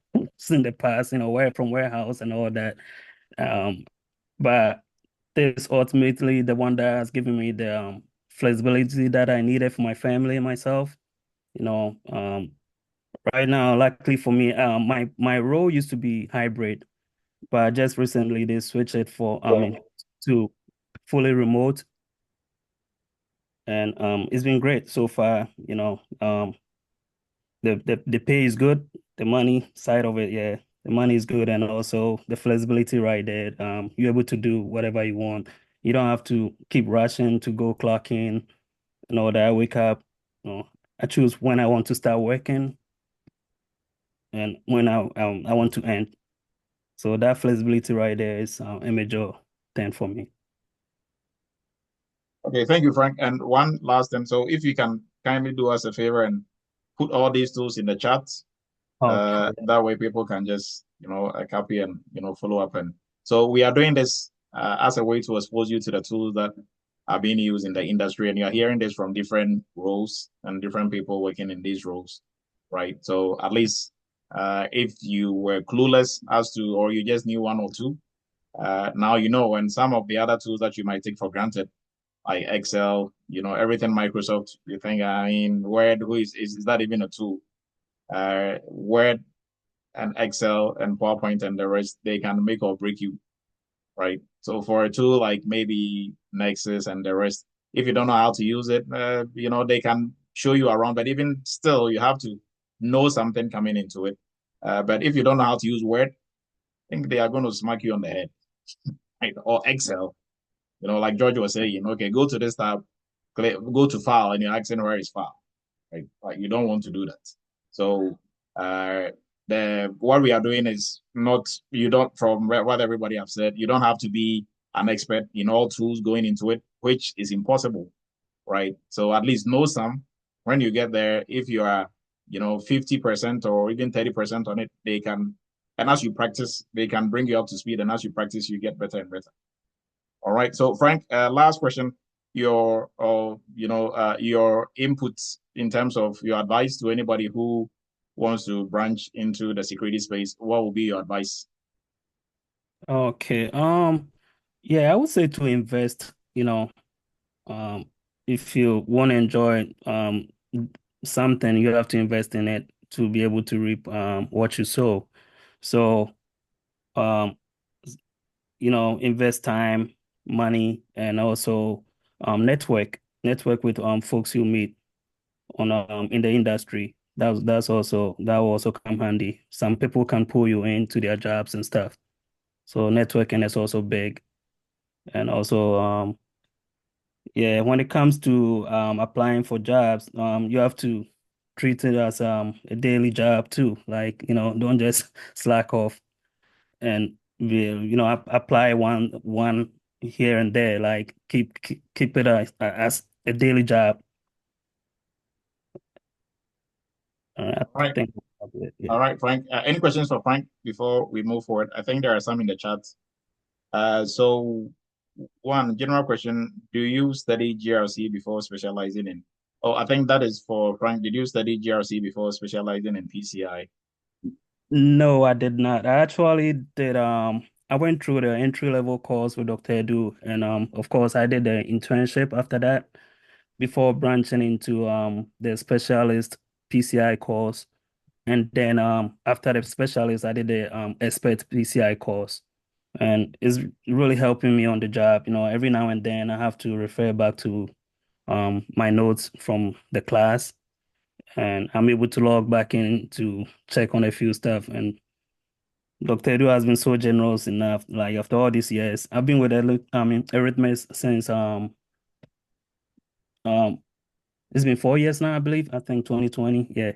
in the past, where from warehouse and all that. Um, but this ultimately the one that has given me the flexibility that I needed for my family and myself. You know, um, right now, luckily for me, my role used to be hybrid, but just recently they switched it to fully remote, and it's been great so far. The pay is good, the money side of it, yeah, the money is good, and also the flexibility right there. You're able to do whatever you want. You don't have to keep rushing to go clock in and all that. I wake up, I choose when I want to start working and when I want to end. So that flexibility right there is a major thing for me. Okay, thank you, Frank. And one last thing. So, if you can kindly do us a favor and put all these tools in the chat, Okay. that way people can just, copy and, follow up. And so we are doing this as a way to expose you to the tools that are being used in the industry. And you're hearing this from different roles and different people working in these roles, right? So at least if you were clueless as to, or you just knew one or two, now you know. And some of the other tools that you might take for granted, like Excel, everything Microsoft, you think, I mean, Word, is that even a tool? Word and Excel and PowerPoint and the rest, they can make or break you, right? So for a tool like maybe Nexus and the rest, if you don't know how to use it, they can show you around, but even still, you have to know something coming into it. But if you don't know how to use Word, I think they are going to smack you on the head, right? Or Excel, like George was saying, okay, go to this tab, go to file, and you're asking where is file, right? Like you don't want to do that. So, what we are doing is not, you don't, from what everybody have said, you don't have to be an expert in all tools going into it, which is impossible, right? So at least know some. When you get there, if you are, 50% or even 30% on it, they can, and as you practice, they can bring you up to speed. And as you practice, you get better and better. All right. So Frank, last question. Your inputs in terms of your advice to anybody who wants to branch into the security space. What will be your advice? Okay. Yeah, I would say to invest, um, if you want to enjoy something, you have to invest in it to be able to reap what you sow. So, um, invest time, money, and also network with folks you meet on in the industry. That will also come handy. Some people can pull you into their jobs and stuff. So networking is also big. And also, yeah, when it comes to applying for jobs, you have to treat it as a daily job too. Like, don't just slack off and apply one here and there. Like keep it as a daily job. I All right. think that's it. Yeah. All right, Frank. Any questions for Frank before we move forward? I think there are some in the chat. So one general question: do you study GRC before specializing in? Oh, I think that is for Frank. Did you study GRC before specializing in PCI? No, I did not. I actually did I went through the entry level course with Dr. Edu, and of course I did the internship after that before branching into the specialist PCI course. And then after the specialist I did the expert PCI course. And it's really helping me on the job. Every now and then I have to refer back to my notes from the class, and I'm able to log back in to check on a few stuff. And Dr. Edu has been so generous enough. Like after all these years, I've been with Eretmis since um it's been 4 years now, I believe. I think 2020. Yeah.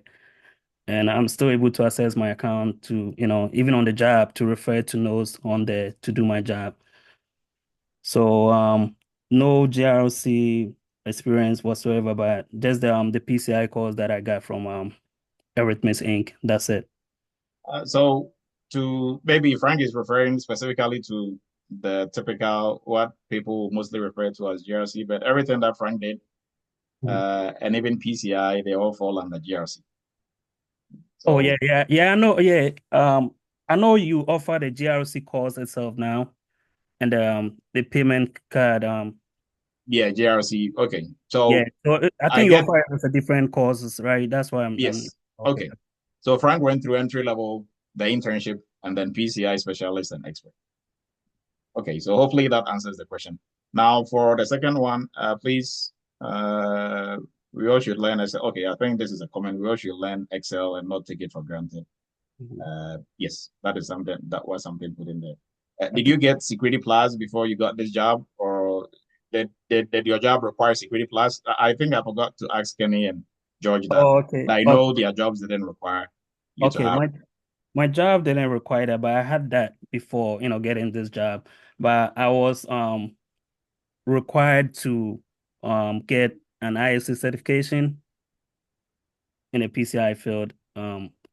And I'm still able to access my account to, even on the job, to refer to notes on there to do my job. So no GRC experience whatsoever, but just the PCI course that I got from Eretmis Inc. That's it. So to maybe Frank is referring specifically to the typical what people mostly refer to as GRC, but everything that Frank did, and even PCI, they all fall under GRC. Oh So yeah, I know. Yeah, I know you offer the GRC course itself now, and the payment card. yeah, GRC. Okay. Yeah. So So I I think you get, offer it as a different courses, right? That's why I'm yes. okay. Okay. So Frank went through entry level, the internship, and then PCI specialist and expert. Okay, so hopefully that answers the question. Now for the second one, please, we all should learn. I said, okay, I think this is a comment. We all should learn Excel and not take it for granted. Yes, that is something, that was something put in there. Did you get Security Plus before you got this job, or did your job require Security Plus? I think I forgot to ask Kenny and George that. Oh, okay. I know their jobs didn't require you to Okay. have. My job didn't require that, but I had that before, getting this job. But I was required to get an ISC certification in a PCI field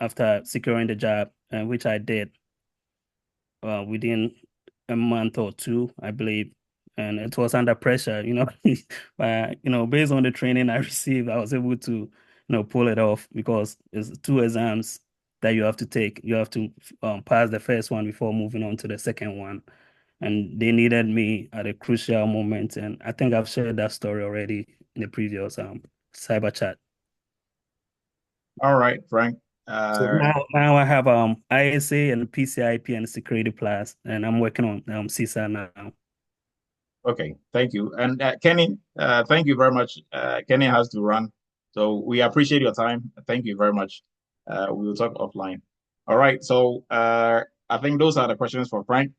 after securing the job, which I did within a month or two, I believe. And it was under pressure, but based on the training I received, I was able to, pull it off because it's two exams that you have to take. You have to pass the first one before moving on to the second one. And they needed me at a crucial moment. And I think I've shared that story already in the previous cyber chat. All right, Frank. So now I have ISA and PCIP and Security Plus, and I'm working on CISA now. Okay, thank you. And Kenny, thank you very much. Kenny has to run, so we appreciate your time. Thank you very much. We will talk offline. All right, so I think those are the questions for Frank.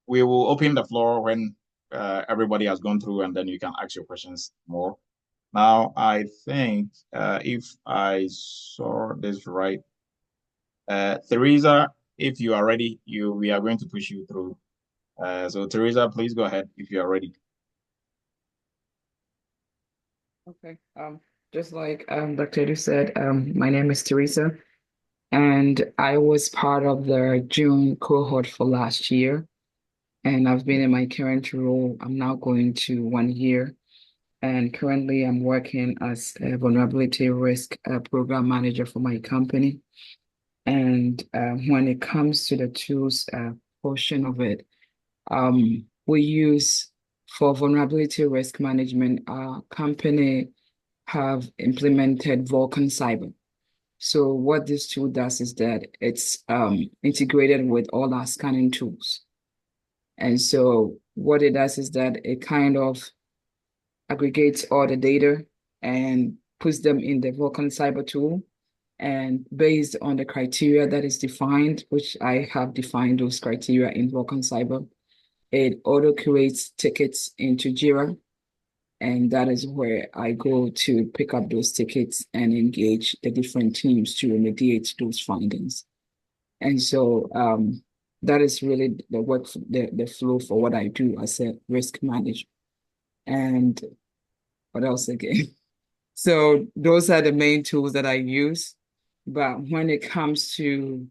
We will open the floor when everybody has gone through, and then you can ask your questions more. Now, I think if I saw this right, Teresa, if you are ready, we are going to push you through. So Teresa, please go ahead if you are ready. Okay. Just like Dr. Edu said, my name is Teresa, and I was part of the June cohort for last year, and I've been in my current role. I'm now going to 1 year, and currently I'm working as a vulnerability risk program manager for my company. And when it comes to the tools portion of it, we use for vulnerability risk management, our company have implemented Vulcan Cyber. So what this tool does is that it's integrated with all our scanning tools. And so what it does is that it kind of aggregates all the data and puts them in the Vulcan Cyber tool. And based on the criteria that is defined, which I have defined those criteria in Vulcan Cyber, it auto creates tickets into Jira. And that is where I go to pick up those tickets and engage the different teams to remediate those findings. And so that is really the work, the flow for what I do as a risk manager. And what else again? So those are the main tools that I use. But when it comes to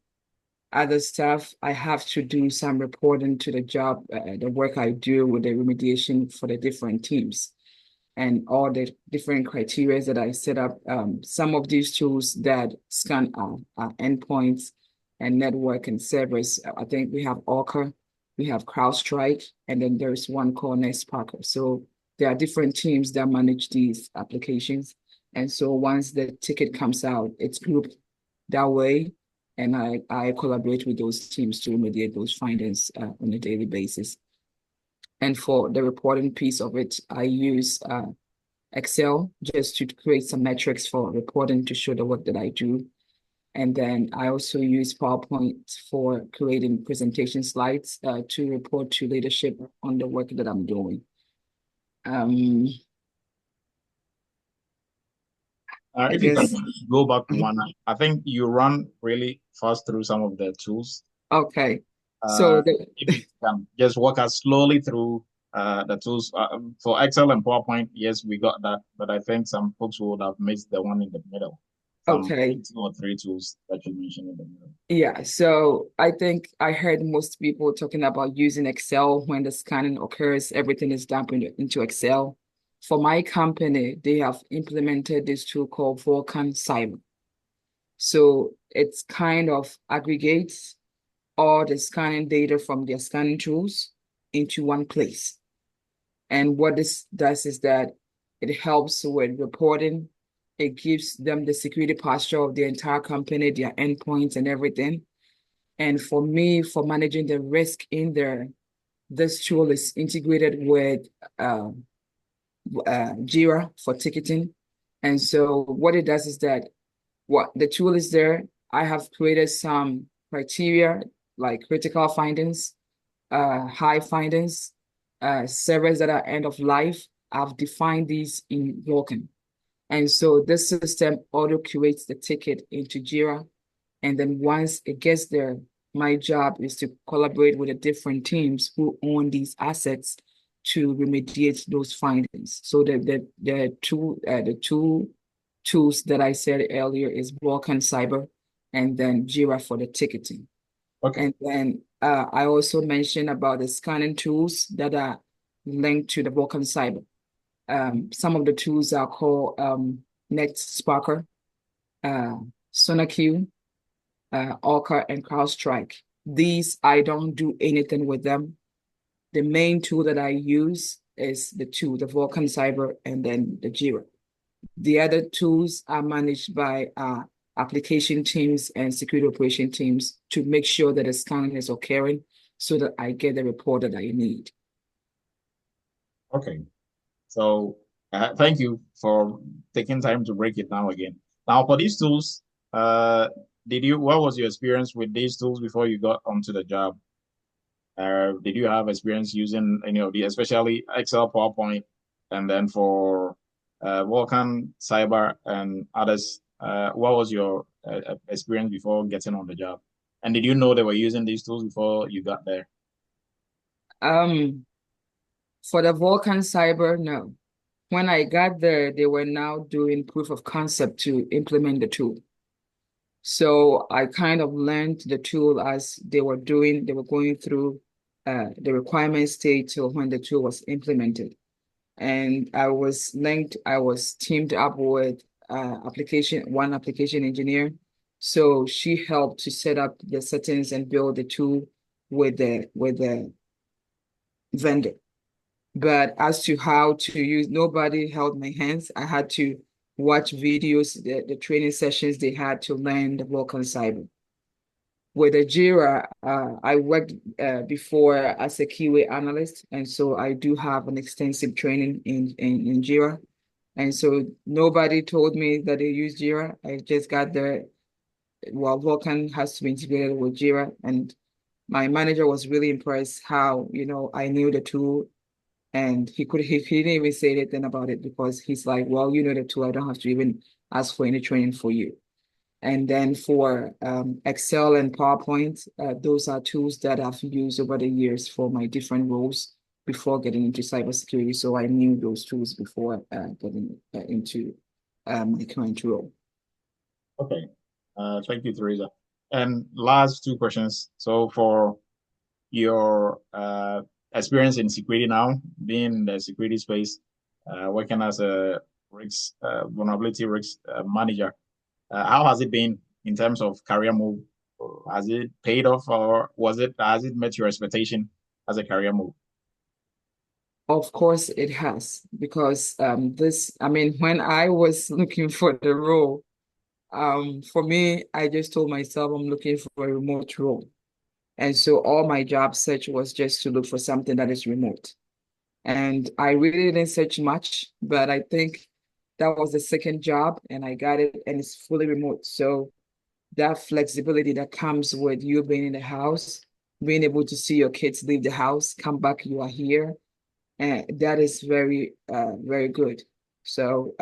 other stuff, I have to do some reporting to the job, the work I do with the remediation for the different teams and all the different criteria that I set up. Some of these tools that scan our endpoints and network and servers, I think we have Orca, we have CrowdStrike, and then there's one called NextParker. So there are different teams that manage these applications. And so once the ticket comes out, it's grouped that way. And I collaborate with those teams to remediate those findings on a daily basis. And for the reporting piece of it, I use Excel just to create some metrics for reporting to show the work that I do. And then I also use PowerPoint for creating presentation slides to report to leadership on the work that I'm doing. If you can go back one, I think you run really fast through some of the tools. Okay. So if you can just walk us slowly through the tools for Excel and PowerPoint, yes, we got that, but I think some folks would have missed the one in the middle. Okay. 2 or 3 tools that you mentioned in the middle. Yeah, so I think I heard most people talking about using Excel when the scanning occurs, everything is dumped into Excel. For my company, they have implemented this tool called Vulcan Cyber. So it's kind of aggregates all the scanning data from their scanning tools into one place. And what this does is that it helps with reporting. It gives them the security posture of the entire company, their endpoints and everything. And for me, for managing the risk in there, this tool is integrated with Jira for ticketing. And so what it does is that what the tool is there, I have created some criteria like critical findings, high findings, servers that are end of life. I've defined these in Vulkan. And so this system auto curates the ticket into Jira. And then once it gets there, my job is to collaborate with the different teams who own these assets to remediate those findings. So the two tools that I said earlier is Vulkan Cyber and then Jira for the ticketing. Okay. And then I also mentioned about the scanning tools that are linked to the Vulkan Cyber. Some of the tools are called NetSparker, SonarQube, Orca, and CrowdStrike. These, I don't do anything with them. The main tool that I use is the Vulkan Cyber and then the Jira. The other tools are managed by application teams and security operation teams to make sure that the scanning is occurring so that I get the report that I need. Okay. So thank you for taking time to break it down again. Now for these tools, what was your experience with these tools before you got onto the job? Did you have experience using any of these, especially Excel, PowerPoint, and then for Vulkan, Cyber, and others? What was your experience before getting on the job? And did you know they were using these tools before you got there? For the Vulcan Cyber, no. When I got there, they were now doing proof of concept to implement the tool. So I kind of learned the tool as they were going through the requirement stage till when the tool was implemented. And I was teamed up with one application engineer. So she helped to set up the settings and build the tool with the vendor. But as to how to use, nobody held my hands. I had to watch videos, the training sessions they had to learn the Vulcan Cyber. With the Jira, I worked before as a QA analyst, and so I do have an extensive training in Jira. And so nobody told me that they use Jira. I just got there. Well, Vulcan has to be integrated with Jira, and my manager was really impressed how, I knew the tool, and he didn't even say anything about it because he's like, well, you know the tool, I don't have to even ask for any training for you. And then for Excel and PowerPoint, those are tools that I've used over the years for my different roles before getting into cybersecurity. So I knew those tools before getting into the current role. Okay. Thank you, Teresa. And last two questions. So for your experience in security now, being in the security space, working as a vulnerability risk manager, how has it been in terms of career move? Has it paid off, or has it met your expectation as a career move? Of course it has, because when I was looking for the role, for me, I just told myself I'm looking for a remote role. And so all my job search was just to look for something that is remote. And I really didn't search much, but I think that was the second job and I got it and it's fully remote. So that flexibility that comes with you being in the house, being able to see your kids leave the house, come back, you are here. And that is very, very good. So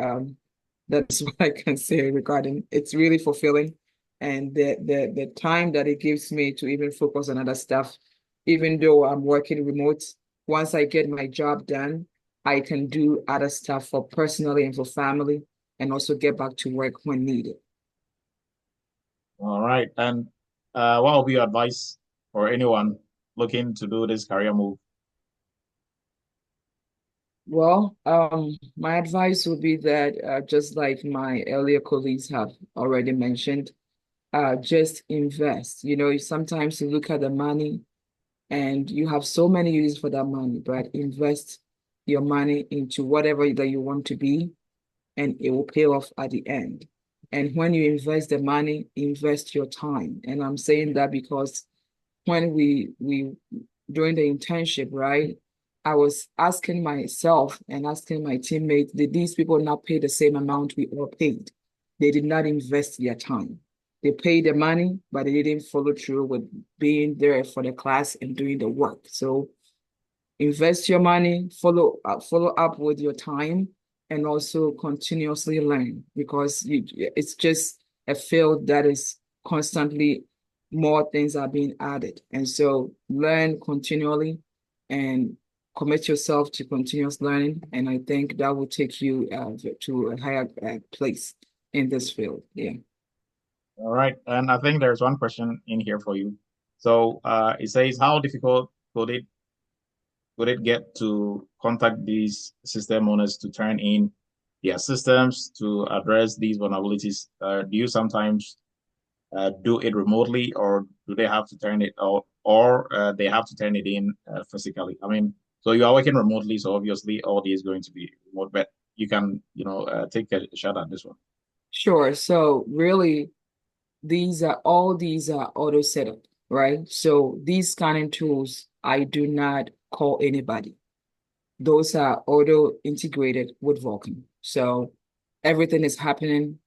that's what I can say regarding it's really fulfilling. And the time that it gives me to even focus on other stuff, even though I'm working remote, once I get my job done, I can do other stuff for personally and for family, and also get back to work when needed. All right. And what will be your advice for anyone looking to do this career move? Well, my advice would be that just like my earlier colleagues have already mentioned, just invest. Sometimes you look at the money and you have so many uses for that money, but invest your money into whatever that you want to be, and it will pay off at the end. And when you invest the money, invest your time. And I'm saying that because when we during the internship, right, I was asking myself and asking my teammates, did these people not pay the same amount we all paid? They did not invest their time. They paid the money, but they didn't follow through with being there for the class and doing the work. So invest your money, follow up with your time, and also continuously learn, because it's just a field that is constantly more things are being added. And so learn continually and commit yourself to continuous learning. And I think that will take you to a higher place in this field. Yeah. All right. And I think there's one question in here for you. So it says, how difficult would it get to contact these system owners to turn in their systems to address these vulnerabilities? Do you sometimes do it remotely, or do they have to turn it out, or they have to turn it in physically? I mean, so you are working remotely, so obviously all is going to be remote, but you can, take a shot at this one. Sure. So really, these are auto setup, right? So these scanning tools, I do not call anybody. Those are auto integrated with Vulkan. So everything is happening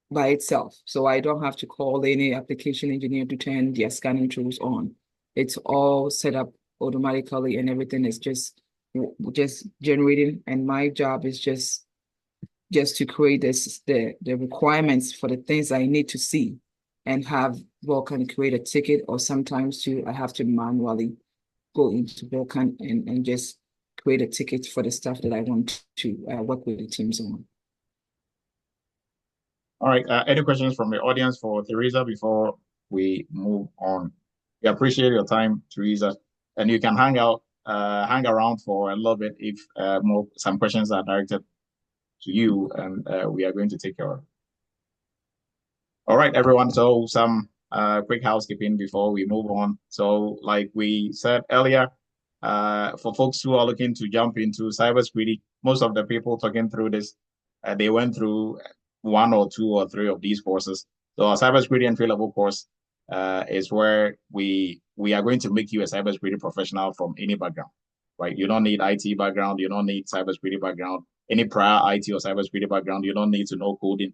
by itself. So I don't have to call any application engineer to turn their scanning tools on. It's all set up automatically and everything is just generating. And my job is just just to create the requirements for the things I need to see and have Vulcan create a ticket, or sometimes I have to manually go into Vulcan and just create a ticket for the stuff that I want to work with the teams on. All right. Any questions from the audience for Teresa before we move on? We appreciate your time, Teresa, and you can hang around for a little bit if some questions are directed to you, and we are going to take care of it. All right, everyone. So some quick housekeeping before we move on. So like we said earlier, for folks who are looking to jump into cybersecurity, most of the people talking through this, they went through 1 or 2 or 3 of these courses. So our cybersecurity entry-level course is where we are going to make you a cybersecurity professional from any background, right? You don't need IT background, you don't need cybersecurity background, any prior IT or cybersecurity background, you don't need to know coding.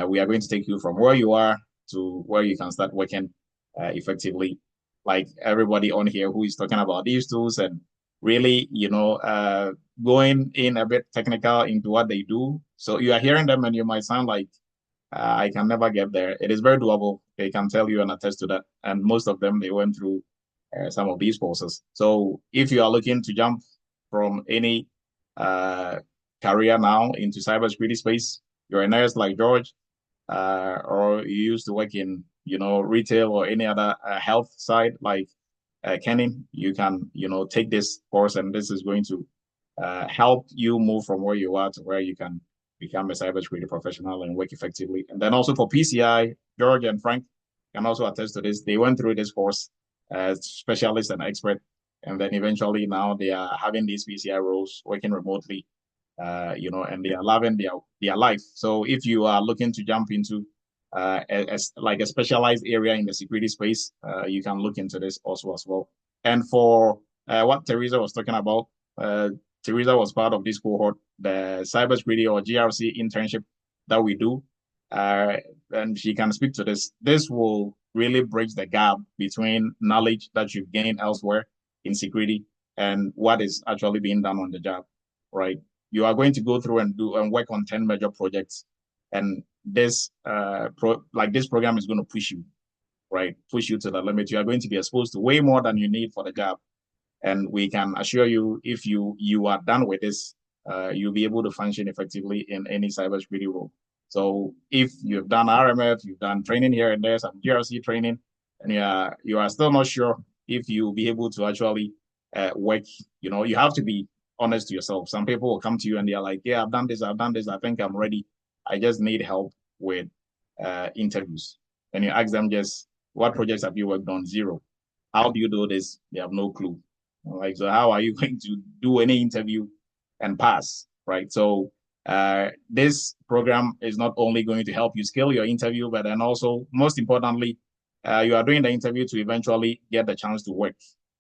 We are going to take you from where you are to where you can start working effectively. Like everybody on here who is talking about these tools and really, going in a bit technical into what they do. So you are hearing them and you might sound like, I can never get there. It is very doable. They can tell you and attest to that. And most of them, they went through some of these courses. So if you are looking to jump from any career now into cybersecurity space, you're a nurse like George, or you used to work in, retail or any other health side like Kenny, you can, take this course, and this is going to help you move from where you are to where you can become a cybersecurity professional and work effectively. And then also for PCI, George and Frank can also attest to this. They went through this course as specialists and expert, and then eventually now they are having these PCI roles, working remotely, and they are loving their life. So if you are looking to jump into like a specialized area in the security space, you can look into this also as well. And for what Teresa was talking about, Teresa was part of this cohort, the cybersecurity or GRC internship that we do, and she can speak to this. This will really bridge the gap between knowledge that you've gained elsewhere in security and what is actually being done on the job, right? You are going to go through and work on 10 major projects, and this this program is going to push you, right? Push you to the limit. You are going to be exposed to way more than you need for the job. And we can assure you, if you are done with this, you'll be able to function effectively in any cybersecurity role. So if you've done RMF, you've done training here and there, some GRC training, and you are still not sure if you'll be able to actually work, you have to be honest to yourself. Some people will come to you and they're like, yeah, I've done this, I think I'm ready. I just need help with interviews. And you ask them just, what projects have you worked on? 0. How do you do this? They have no clue. Like, so how are you going to do any interview and pass, right? So this program is not only going to help you scale your interview, but then also, most importantly, you are doing the interview to eventually get the chance to work.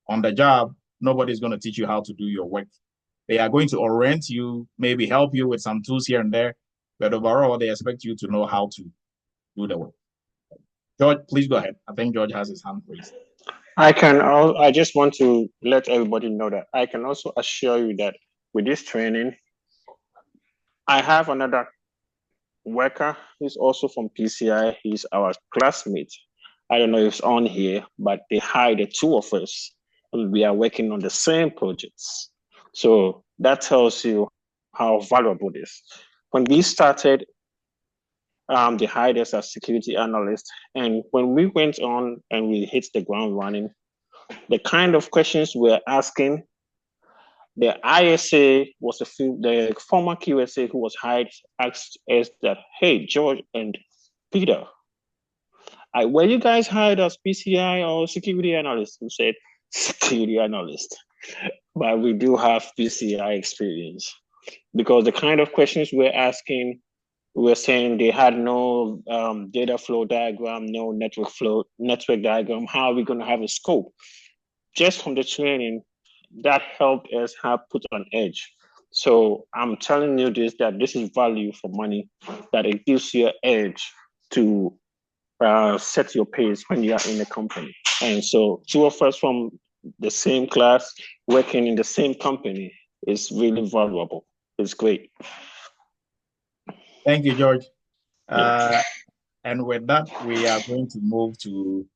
On the job, nobody's going to teach you how to do your work. They are going to orient you, maybe help you with some tools here and there, but overall, they expect you to know how to do the work. George, please go ahead. I think George has his hand raised. I just want to let everybody know that I can also assure you that with this training, I have another worker who's also from PCI. He's our classmate. I don't know if it's on here, but they hired the 2 of us, and we are working on the same projects. So that tells you how valuable it is. When we started, they hired us as security analysts. And when we went on and we hit the ground running, the kind of questions we're asking, the ISA was the former QSA who was hired asked us that, hey, George and Peter, were you guys hired as PCI or security analysts? We said, security analyst. But we do have PCI experience, because the kind of questions we're asking, we're saying they had no data flow diagram, no network diagram. How are we going to have a scope? Just from the training, that helped us have put on edge. So I'm telling you that this is value for money, that it gives you an edge to set your pace when you are in a company. And so 2 of us from the same class working in the same company is really valuable. It's great. Thank you, George. And with that, we are going to move to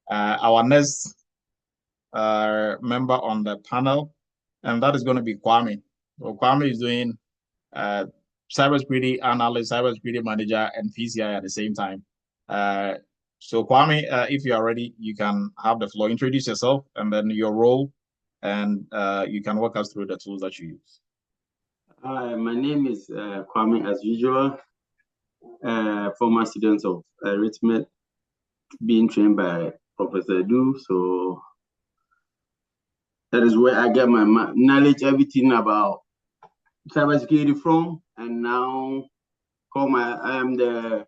our next member on the panel, and that is going to be Kwame. So Kwame is doing cybersecurity analyst, cybersecurity manager, and PCI at the same time. So Kwame, if you are ready, you can have the floor. Introduce yourself and then your role, and you can walk us through the tools that you use. Hi, my name is Kwame, as usual, former student of Eretmis, being trained by Professor Du. So that is where I get my knowledge, everything about cybersecurity from. And now I am the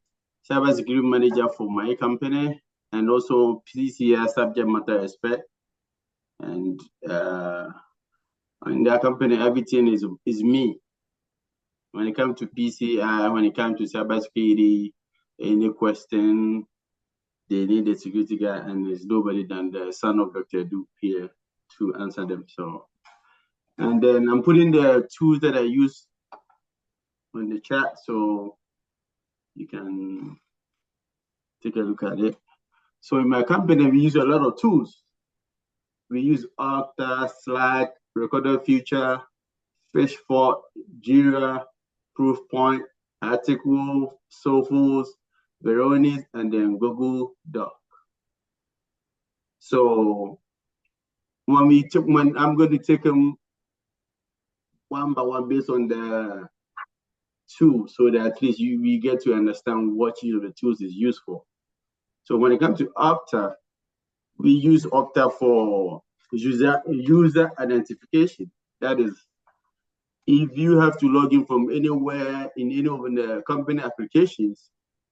cybersecurity manager for my company and also PCI subject matter expert. And in that company, everything is me. When it comes to PCI, when it comes to cybersecurity, any question, they need a security guy, and there's nobody than the son of Dr. Duke here to answer them. So, and then I'm putting the tools that I use on the chat, so you can take a look at it. So in my company, we use a lot of tools. We use Okta, Slack, Recorder Future, Fishfort, Jira, Proofpoint, Article, Sophos, Veronis, and then Google Doc. So when I'm going to take them one by one based on the tool, so that at least we get to understand what each of the tools is used for. So when it comes to Okta, we use Okta for user identification. That is, if you have to log in from anywhere in any of the company applications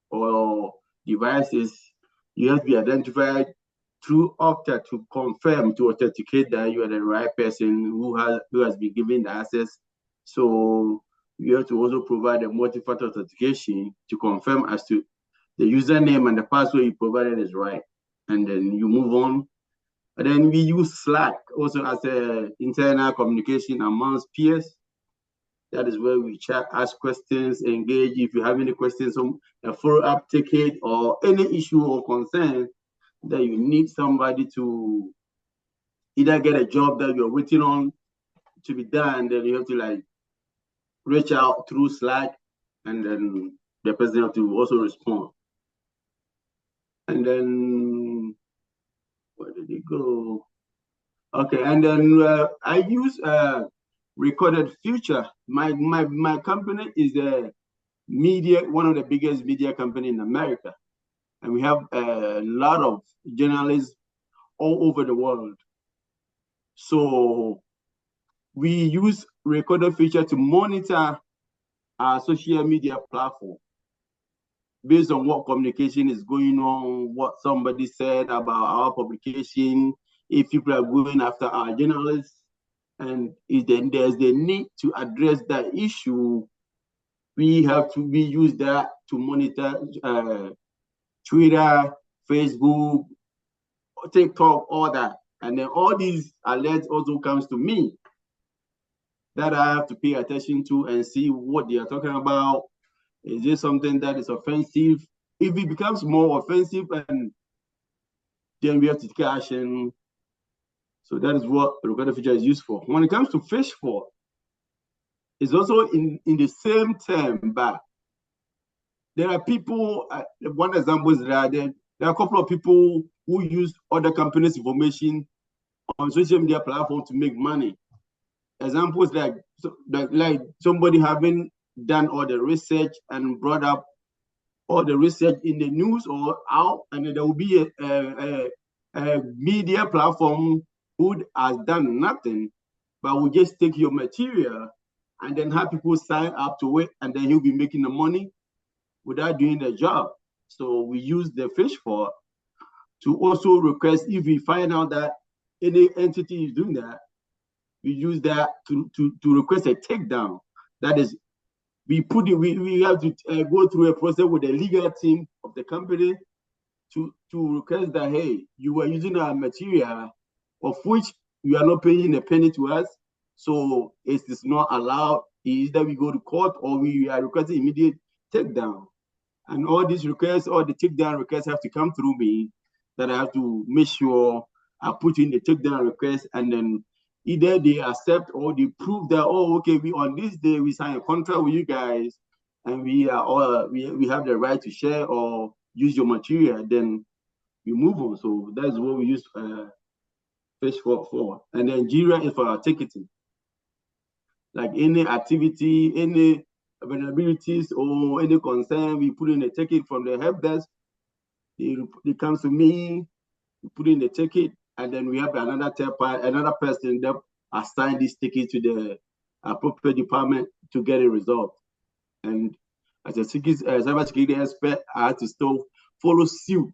or devices, you have to be identified through Okta to confirm, to authenticate that you are the right person who has been given the access. So you have to also provide a multi-factor authentication to confirm as to the username and the password you provided is right. And then you move on. And then we use Slack also as an internal communication amongst peers. That is where we chat, ask questions, engage. If you have any questions, a follow-up ticket or any issue or concern that you need somebody to either get a job that you're waiting on to be done, then you have to reach out through Slack, and then the person have to also respond. And then where did it go? Okay, and then I use Recorded Future. My company is one of the biggest media company in America, and we have a lot of journalists all over the world. So we use Recorded Feature to monitor our social media platform based on what communication is going on, what somebody said about our publication, if people are going after our journalists, and if then there's the need to address that issue, we use that to monitor Twitter, Facebook, TikTok, all that. And then all these alerts also comes to me that I have to pay attention to and see what they are talking about. Is this something that is offensive? If it becomes more offensive, and then we have to take action. So that is what Recorded Feature is used for. When it comes to Fishfort, it's also in the same term, but there are people, one example is that there are a couple of people who use other companies' information on social media platforms to make money. Examples like somebody having done all the research and brought up all the research in the news or out, and there will be a media platform who has done nothing, but will just take your material and then have people sign up to it, and then he'll be making the money without doing the job. So we use the Fishfort to also request, if we find out that any entity is doing that, we use that to request a takedown. That is, we have to go through a process with the legal team of the company to request that, hey, you are using our material of which you are not paying a penny to us, so it is not allowed. Either we go to court or we are requesting immediate takedown. And all these requests, all the takedown requests have to come through me, that I have to make sure I put in the takedown request, and then either they accept or they prove that, oh, okay, we on this day we sign a contract with you guys, and we are all we have the right to share or use your material. Then we move on. So that's what we use Fish for. And then Jira is for our ticketing. Like any activity, any vulnerabilities or any concern, we put in a ticket from the help desk. They come to me, we put in the ticket, and then we have another another person that assign this ticket to the appropriate department to get it resolved. And as a cybersecurity expert, I have to still follow suit.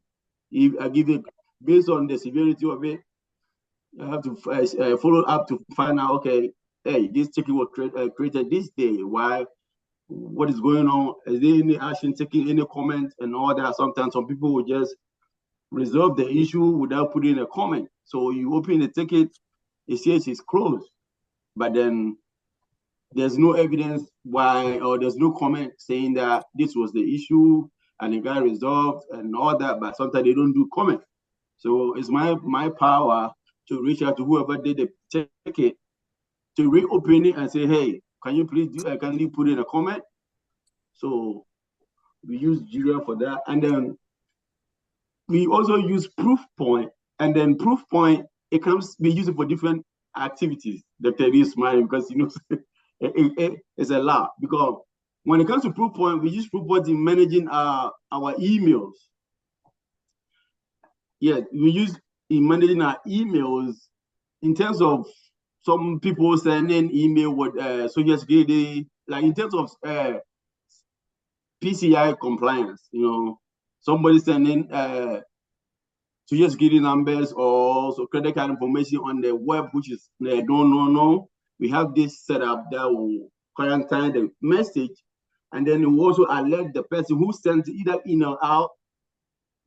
If I give it based on the severity of it, I have to follow up to find out, okay, hey, this ticket was created this day. Why? What is going on? Is there any action taken, any comment and all that? Sometimes some people will just resolve the issue without putting a comment. So you open the ticket, it says it's closed, but then there's no evidence why, or there's no comment saying that this was the issue and it got resolved and all that, but sometimes they don't do comment. So it's my power to reach out to whoever did the ticket to reopen it and say, hey, can you please can you put in a comment? So we use Jira for that. And then we also use Proofpoint. And then Proofpoint, we use it for different activities. Dr. Lee is smiling because you know it's a lot. Because when it comes to Proofpoint, we use Proofpoint in managing our emails. Yeah, we use in managing our emails in terms of some people sending email with Social Security, like in terms of PCI compliance, you know, somebody sending Social Security numbers or so credit card information on the web, which is they don't know. We have this set up that will quarantine the message, and then it will also alert the person who sent either in or out.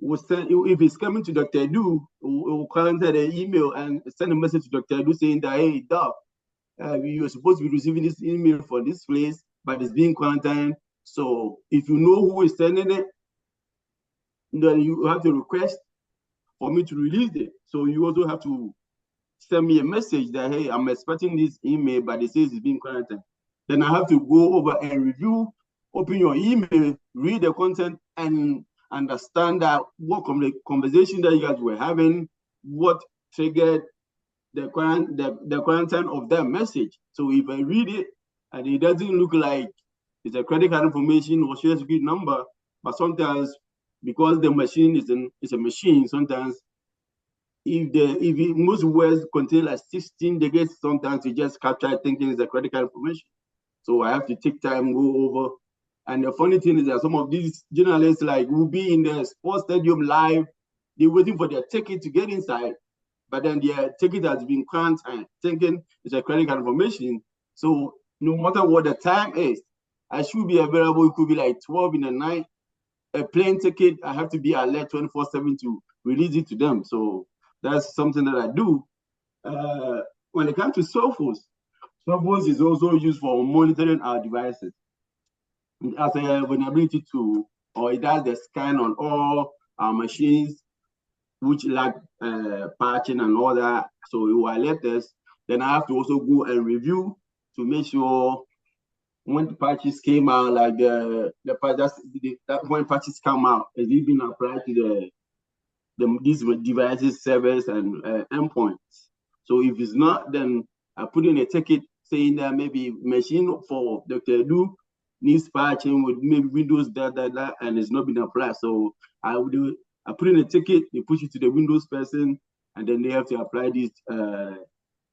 Will send, if it's coming to Dr. Edu, it will quarantine the email and send a message to Dr. Edu saying that, hey, Doc, you're supposed to be receiving this email for this place, but it's being quarantined. So if you know who is sending it, then you have to request for me to release it. So you also have to send me a message that, hey, I'm expecting this email, but it says it's being quarantined. Then I have to go over and review, open your email, read the content, and understand that what conversation that you guys were having, what triggered the quarantine of that message. So if I read it and it doesn't look like it's a credit card information or social security number, but sometimes because the machine is a machine, sometimes if most words contain like 16 digits, sometimes you just capture thinking it's a credit card information. So I have to take time, go over. And the funny thing is that some of these journalists like will be in the sports stadium live, they're waiting for their ticket to get inside, but then their ticket has been quarantined, thinking it's a credit card information. So no matter what the time is, I should be available. It could be like 12 in the night. A plane ticket, I have to be alert 24/7 to release it to them. So that's something that I do. When it comes to Sophos, Sophos is also used for monitoring our devices as a vulnerability tool, or it does the scan on all our machines which lack patching and all that. So it will alert us. Then I have to also go and review to make sure when the patches came out, like when patches come out, is it being applied to these devices, servers, and endpoints. So if it's not, then I put in a ticket saying that maybe machine for Dr. Edu needs patching with maybe Windows and it's not been applied. So I put in a ticket, they push it to the Windows person, and then they have to apply these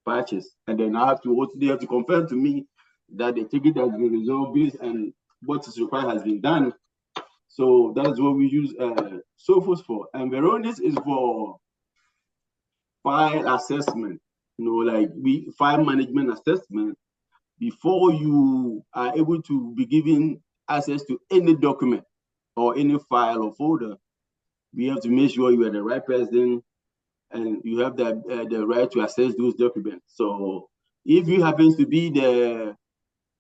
patches. And then they have to confirm to me that the ticket has been resolved based and what is required has been done. So that's what we use Sophos for. And Veronis is for file assessment, you know, like file management assessment. Before you are able to be given access to any document or any file or folder, we have to make sure you are the right person and you have the right to access those documents. So if you happen to be the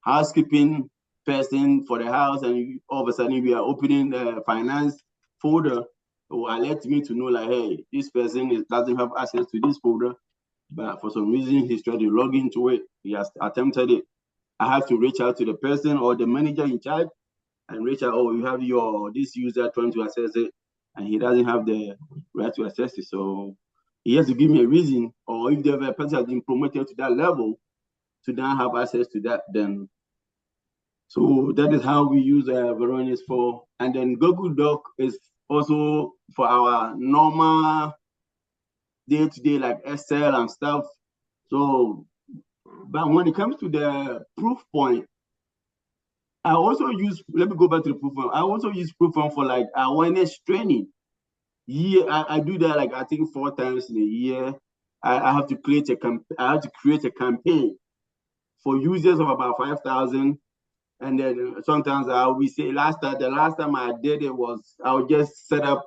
housekeeping person for the house, and all of a sudden we are opening the finance folder, will alert me to know like, hey, this person doesn't have access to this folder, but for some reason he's trying to log into it. He has attempted it. I have to reach out to the person or the manager in charge and reach out, oh, you have this user trying to access it, and he doesn't have the right to access it. So he has to give me a reason, or if the other person has been promoted to that level to now have access to that, then. So that is how we use Veronis for. And then Google Doc is also for our normal day-to-day, like Excel and stuff. So, but when it comes to the proof point, I also use, let me go back to the proof point. I also use proof point for like awareness training. I do that like I think 4 times in a year. I have to create a campaign for users of about 5,000. And then sometimes I will say the last time I did it was I would just set up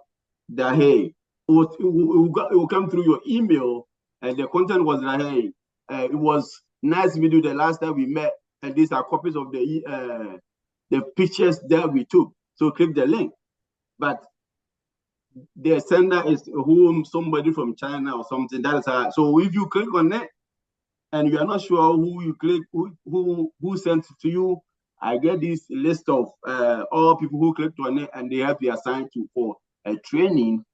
that, hey, it will come through your email, and the content was like, hey, it was nice video the last time we met, and these are copies of the pictures that we took. So click the link. But the sender is somebody from China or something. That is how. So if you click on it and you are not sure who you click, who sent it to you, I get this list of all people who clicked on it, and they have to be assigned for a training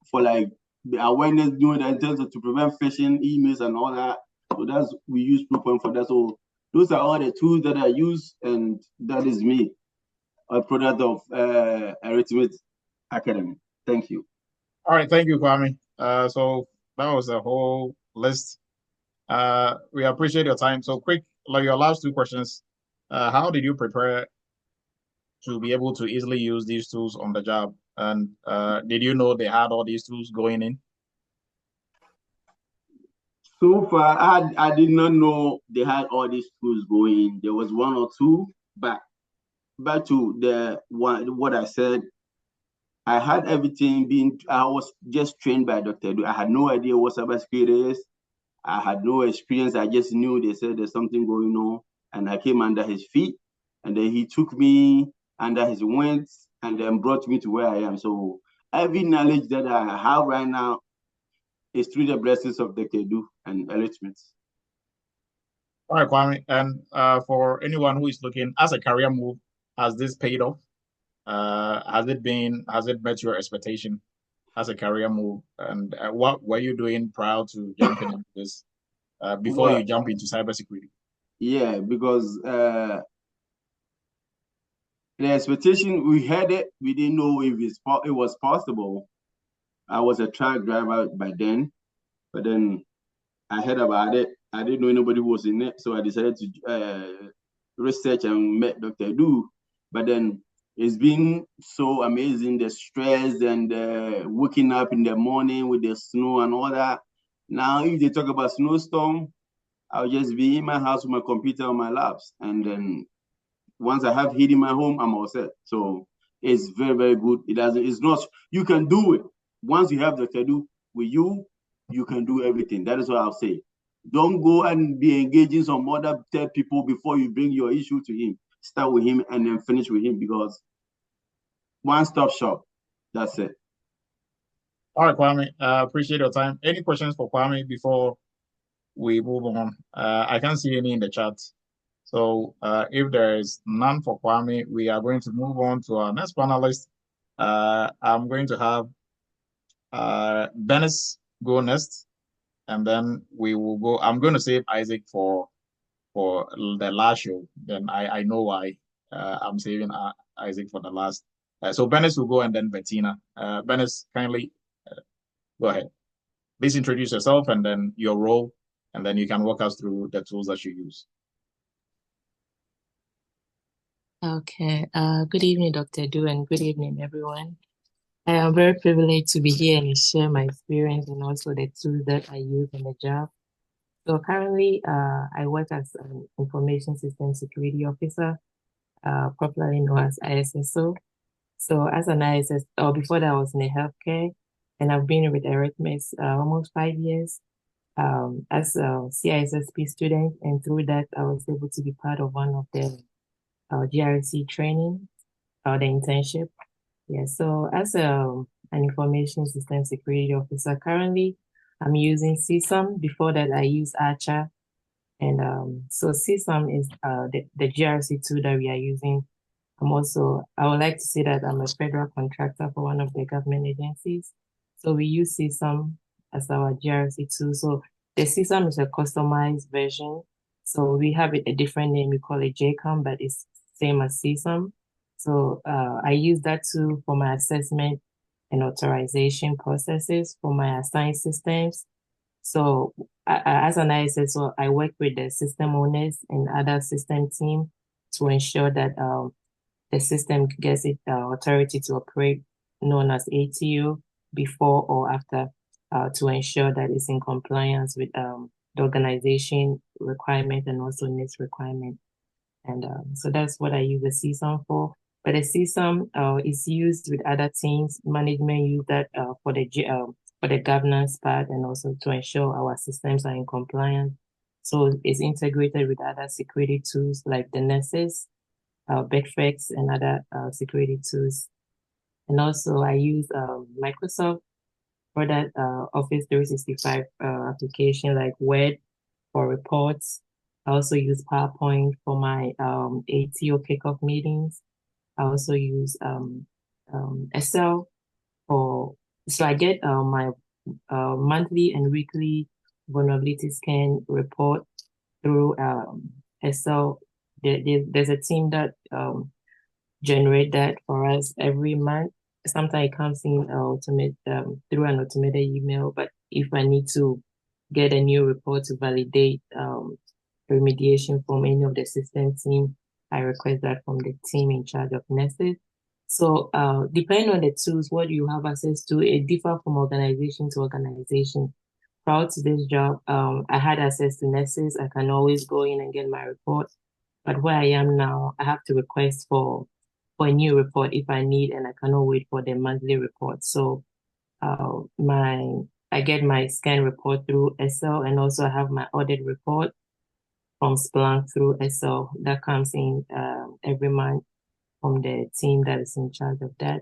for like the awareness doing that in terms of to prevent phishing emails and all that. So we use Proofpoint for that. So those are all the tools that I use, and that is me, a product of Eretmis Academy. Thank you. All right, thank you, Kwame. So that was a whole list. We appreciate your time. So quick, like your last 2 questions. How did you prepare to be able to easily use these tools on the job? And did you know they had all these tools going in? So far, I did not know they had all these tools going. There was 1 or 2, but back to what I said, I had everything I was just trained by Dr. Du. I had no idea what cybersecurity is. I had no experience. I just knew they said there's something going on, and I came under his feet, and then he took me under his wings and then brought me to where I am. So every knowledge that I have right now is through the blessings of Dr. Du and Eretmis. All right, Kwame. And for anyone who is looking as a career move, has this paid off? Has it met your expectation as a career move? And what were you doing prior to jumping into this, before you jump into cybersecurity? Yeah, because the expectation, we had it, we didn't know if it was possible. I was a truck driver by then, but then I heard about it. I didn't know anybody who was in it, so I decided to research and met Dr. Du. But then it's been so amazing, the stress and waking up in the morning with the snow and all that. Now, if they talk about snowstorm, I'll just be in my house with my computer on my laps. And then once I have heat in my home, I'm all set. So it's very, very good. It's not, you can do it. Once you have Dr. Du with you, you can do everything. That is what I'll say. Don't go and be engaging some other people before you bring your issue to him. Start with him and then finish with him, because one-stop shop. That's it. All right, Kwame. Appreciate your time. Any questions for Kwame before we move on? I can't see any in the chat. So if there is none for Kwame, we are going to move on to our next panelist. I'm going to have Dennis go next, and then we will go. I'm going to save Isaac for the last show. Then I know why I'm saving Isaac for the last. So Dennis will go, and then Bettina. Dennis, kindly go ahead. Please introduce yourself and then your role, and then you can walk us through the tools that you use. Okay. Good evening, Dr. Du, and good evening, everyone. I am very privileged to be here and share my experience and also the tools that I use in the job. So currently, I work as an information system security officer, popularly known as ISSO. So as an ISS, or before that, I was in the healthcare, and I've been with Eretmis almost 5 years as a CISSP student, and through that, I was able to be part of one of the GRC training or the internship. Yeah, so as an information system security officer, currently I'm using CSAM. Before that, I used Archer. And so CSAM is the GRC tool that we are using. I would like to say that I'm a federal contractor for one of the government agencies. So we use CSAM as our GRC tool. So the CSAM is a customized version. So we have a different name. We call it JCOM, but it's same as CSAM. So I use that tool for my assessment and authorization processes for my assigned systems. So as an ISSO, I work with the system owners and other system team to ensure that the system gets its authority to operate, known as ATO, before or after, to ensure that it's in compliance with the organization requirement and also NIST requirement. And so that's what I use the CSAM for. But the CSAM is used with other teams. Management use that for the governance part and also to ensure our systems are in compliance. So it's integrated with other security tools like the Nessus, Bedflex, and other security tools. And also I use Microsoft for that Office 365 application like Word for reports. I also use PowerPoint for my ATO kickoff meetings. I also use Excel so I get my monthly and weekly vulnerability scan report through Excel. There's a team that generate that for us every month. Sometimes it comes in through an automated email, but if I need to get a new report to validate remediation from any of the system team, I request that from the team in charge of Nessus. So depending on the tools, what you have access to, it differs from organization to organization. Prior to this job, I had access to Nessus. I can always go in and get my report. But where I am now, I have to request for a new report if I need, and I cannot wait for the monthly report. So I get my scan report through Excel, and also I have my audit report from Splunk through Excel that comes in every month from the team that is in charge of that.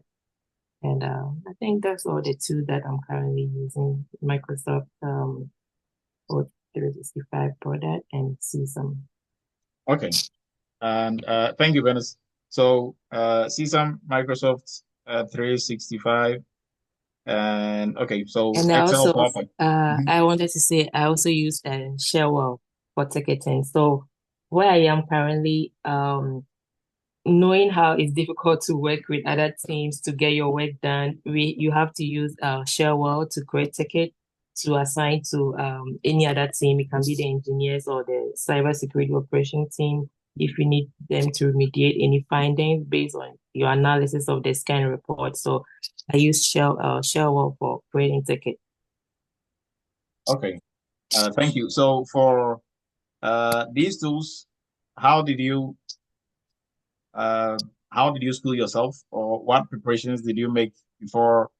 And I think that's all the two that I'm currently using: Microsoft 365 product and CSAM. Okay. And thank you, Venice. So CSAM, Microsoft 365, and okay, so And I Excel, also PowerPoint. I wanted to say I also use Sharewell for ticketing. So where I am currently, knowing how it's difficult to work with other teams to get your work done, you have to use Sharewell to create ticket to assign to any other team. It can be the engineers or the cybersecurity operation team if you need them to remediate any findings based on your analysis of the scan report. So I use Sharewell for creating ticket. Okay. Thank you. So for these tools, how did you school yourself, or what preparations did you make before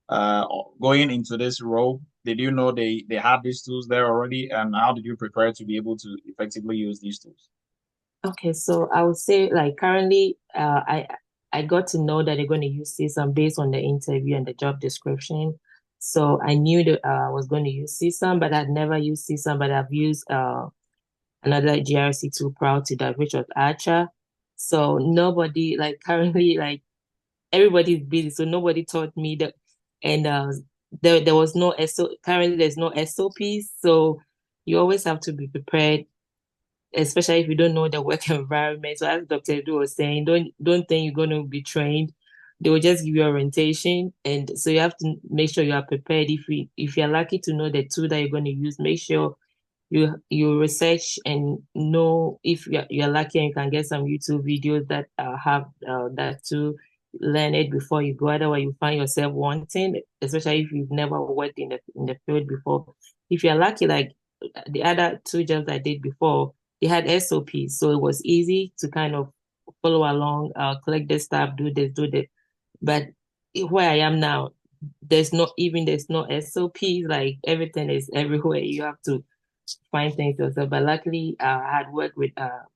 going into this role? Did you know they had these tools there already, and how did you prepare to be able to effectively use these tools? Okay, so I would say like currently, I got to know that they're going to use CSAM based on the interview and the job description. So I knew that I was going to use CSAM, but I'd never used CSAM, but I've used another GRC tool prior to that, which was Archer. So nobody like currently like everybody's busy, so nobody taught me that, and there was no currently there's no SOPs, so you always have to be prepared, especially if you don't know the work environment. So as Dr. Edu was saying, don't think you're going to be trained. They will just give you orientation, and so you have to make sure you are prepared. If you're lucky to know the tool that you're going to use, make sure you research and know. If you're lucky and you can get some YouTube videos that have that tool, learn it before you go. Otherwise, you find yourself wanting, especially if you've never worked in the field before. If you're lucky, like the other two jobs I did before, they had SOPs, so it was easy to kind of follow along, collect this stuff, do this, do that. But where I am now, there's no SOPs. Like everything is everywhere. You have to find things yourself. But luckily, I had worked with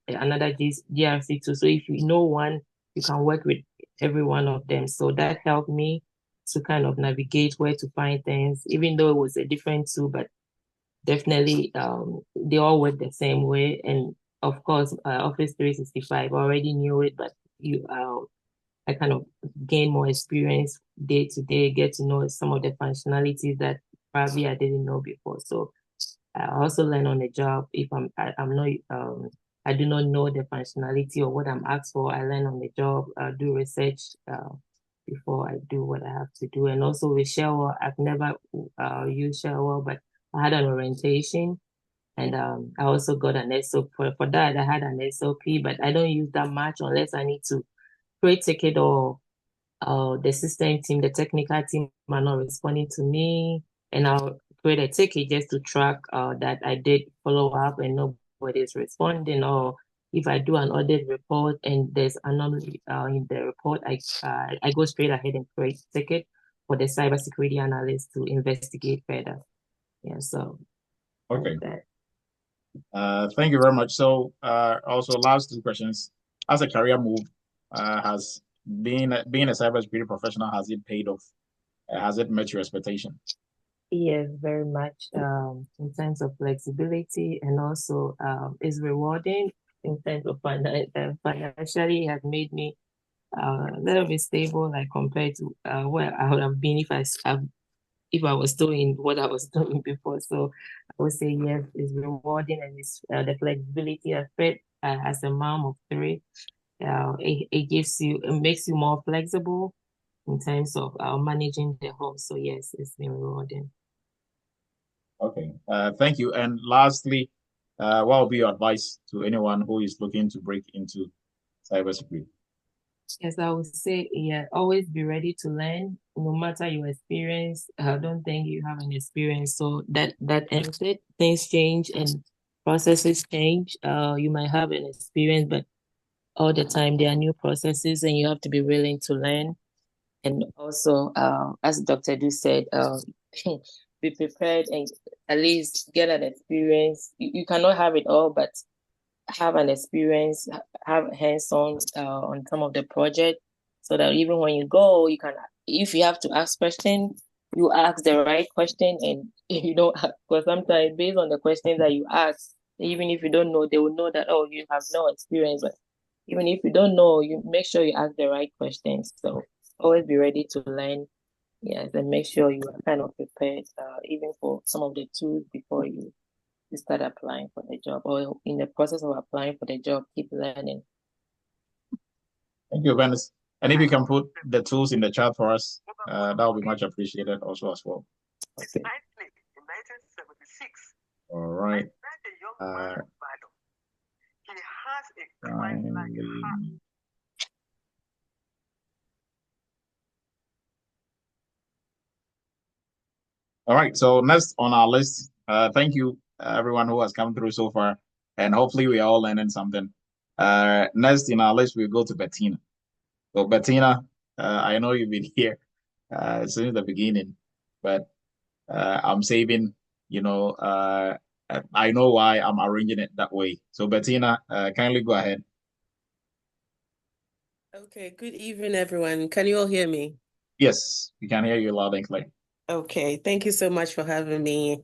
another GRC too. So if you know one, you can work with every one of them. So that helped me to kind of navigate where to find things, even though it was a different tool, but definitely they all work the same way. And of course, Office 365, I already knew it, but I kind of gain more experience day to day, get to know some of the functionalities that probably I didn't know before. So I also learn on the job. If I'm not I do not know the functionality or what I'm asked for, I learn on the job, do research before I do what I have to do. And also with Shell, I've never used Shell, but I had an orientation, and I also got an SOP. For that, I had an SOP, but I don't use that much unless I need to create ticket or the system team, the technical team are not responding to me, and I'll create a ticket just to track that I did follow up and nobody's responding. Or if I do an audit report and there's anomaly in the report, I go straight ahead and create a ticket for the cybersecurity analyst to investigate further. Yeah, so Okay. that. Thank you very much. So, also last two questions. As a career move, has being a cybersecurity professional, has it paid off? Has it met your expectation? Yes, very much in terms of flexibility, and also is rewarding in terms of financially. It has made me a little bit stable, like compared to where I would have been if I was doing what I was doing before. So I would say yes, it's rewarding, and it's the flexibility aspect. As a mom of three, it makes you more flexible in terms of managing the home. So yes, it's been rewarding. Okay. Thank you. And lastly, what will be your advice to anyone who is looking to break into cybersecurity? Yes, I would say, yeah, always be ready to learn, no matter your experience. I don't think you have an experience, so that ends it. Things change and processes change. You might have an experience, but all the time there are new processes, and you have to be willing to learn. And also, as Dr. Du said, be prepared and at least get an experience. You cannot have it all, but have an experience, have hands-on on some of the project, so that even when you go, you can, if you have to ask questions, you ask the right question, and you don't, because sometimes based on the questions that you ask, even if you don't know, they will know that, oh, you have no experience. But even if you don't know, you make sure you ask the right questions. So always be ready to learn. Yes, and make sure you are kind of prepared, even for some of the tools before you start applying for the job, or in the process of applying for the job, keep learning. Thank you, Venice. And if you can put the tools in the chat for us, that will be much appreciated also as well. Okay. All right. All right. So next on our list, thank you everyone who has come through so far, and hopefully we are all learning something. Next in our list, we'll go to Bettina. So Bettina, I know you've been here since the beginning, but I'm saving, I know why I'm arranging it that way. So Bettina, kindly go ahead. Okay, good evening, everyone. Can you all hear me? Yes, we can hear you loud and clear. Okay, thank you so much for having me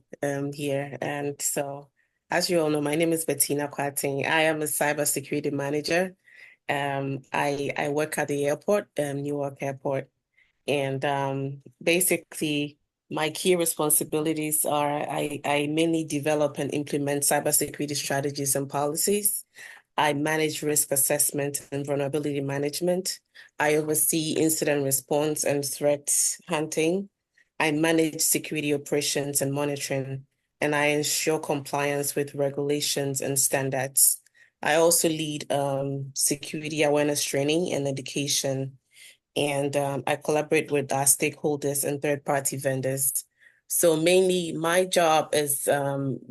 here. And so, as you all know, my name is Bettina Kwating. I am a cybersecurity manager. I work at the airport, Newark Airport. And basically, my key responsibilities are I mainly develop and implement cybersecurity strategies and policies. I manage risk assessment and vulnerability management. I oversee incident response and threat hunting. I manage security operations and monitoring, and I ensure compliance with regulations and standards. I also lead security awareness training and education, and I collaborate with our stakeholders and third-party vendors. So mainly my job is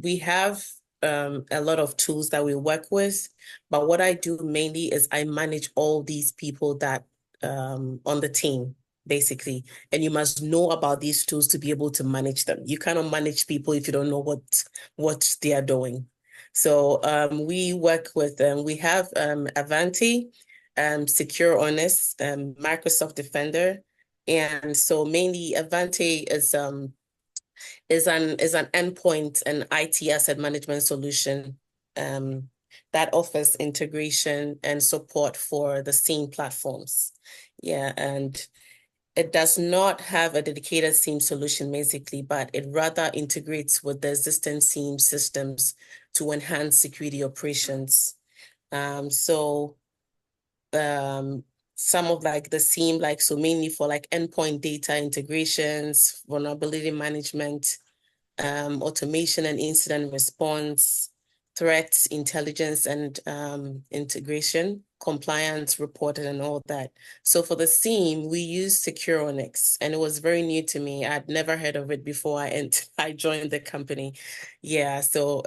we have a lot of tools that we work with, but what I do mainly is I manage all these people that on the team. basically. And you must know about these tools to be able to manage them. You cannot manage people if you don't know what they are doing. So we work with, we have Avanti, Secure Honest, Microsoft Defender. And so mainly Avanti is an endpoint and IT asset management solution that offers integration and support for the SIEM platforms. Yeah, and it does not have a dedicated SIEM solution, basically, but it rather integrates with the existing SIEM systems to enhance security operations. So some of like the SIEM, like, so mainly for like endpoint data integrations, vulnerability management, automation and incident response, threats, intelligence, and integration, compliance, reported, and all that. So for the SIEM, we use Secure Onyx, and it was very new to me. I'd never heard of it before I joined the company. Yeah, so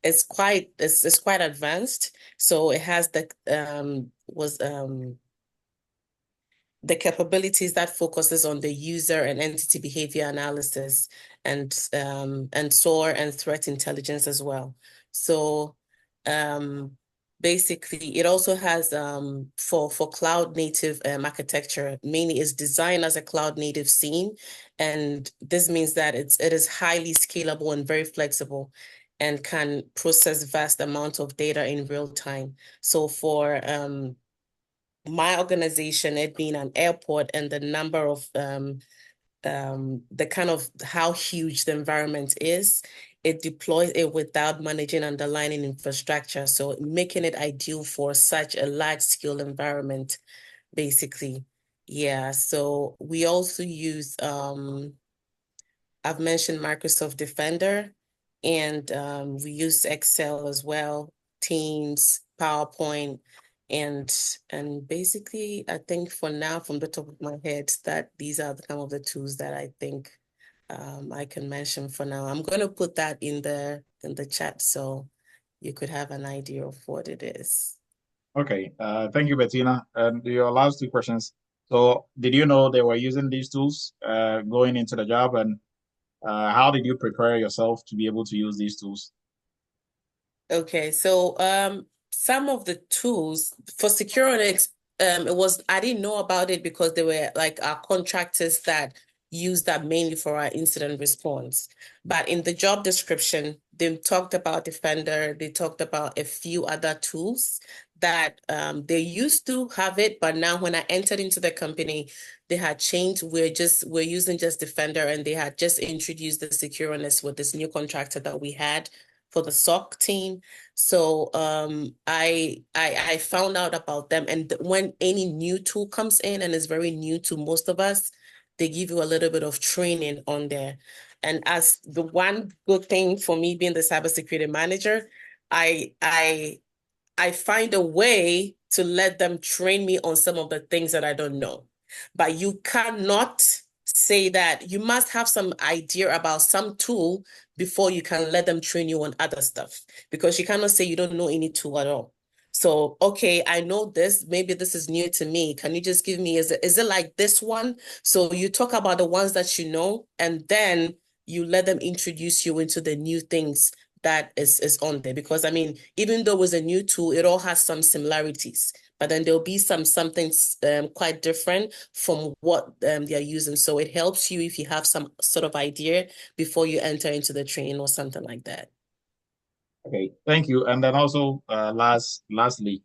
it's quite advanced. So it has the capabilities that focuses on the user and entity behavior analysis and SOAR and threat intelligence as well. So basically, it also has for cloud native architecture, mainly is designed as a cloud native SIEM, and this means that it is highly scalable and very flexible, and can process vast amounts of data in real time. So for my organization, it being an airport, and the number of the kind of how huge the environment is, it deploys it without managing underlying infrastructure, so making it ideal for such a large scale environment, basically. Yeah, so we also use I've mentioned Microsoft Defender, and we use Excel as well, Teams, PowerPoint, and basically, I think for now, from the top of my head, that these are some of the tools that I think I can mention for now. I'm going to put that in the chat so you could have an idea of what it is. Okay, thank you, Bettina. And your last two questions. So, did you know they were using these tools going into the job, and how did you prepare yourself to be able to use these tools? Okay, so some of the tools for Security, I didn't know about it because they were like our contractors that use that mainly for our incident response. But in the job description, they talked about Defender, they talked about a few other tools that they used to have it, but now when I entered into the company, they had changed. We're using just Defender, and they had just introduced the Secureness with this new contractor that we had for the SOC team. So I found out about them, and when any new tool comes in and is very new to most of us, they give you a little bit of training on there. And as the one good thing for me being the cybersecurity manager, I find a way to let them train me on some of the things that I don't know. But you cannot say that. You must have some idea about some tool before you can let them train you on other stuff, because you cannot say you don't know any tool at all. So, okay, I know this, maybe this is new to me. Can you just give me, is it like this one? So you talk about the ones that you know, and then you let them introduce you into the new things that is on there. Because I mean, even though it was a new tool, it all has some similarities, but then there'll be something quite different from what they're using. So it helps you if you have some sort of idea before you enter into the training or something like that. Okay, thank you. And then also, lastly,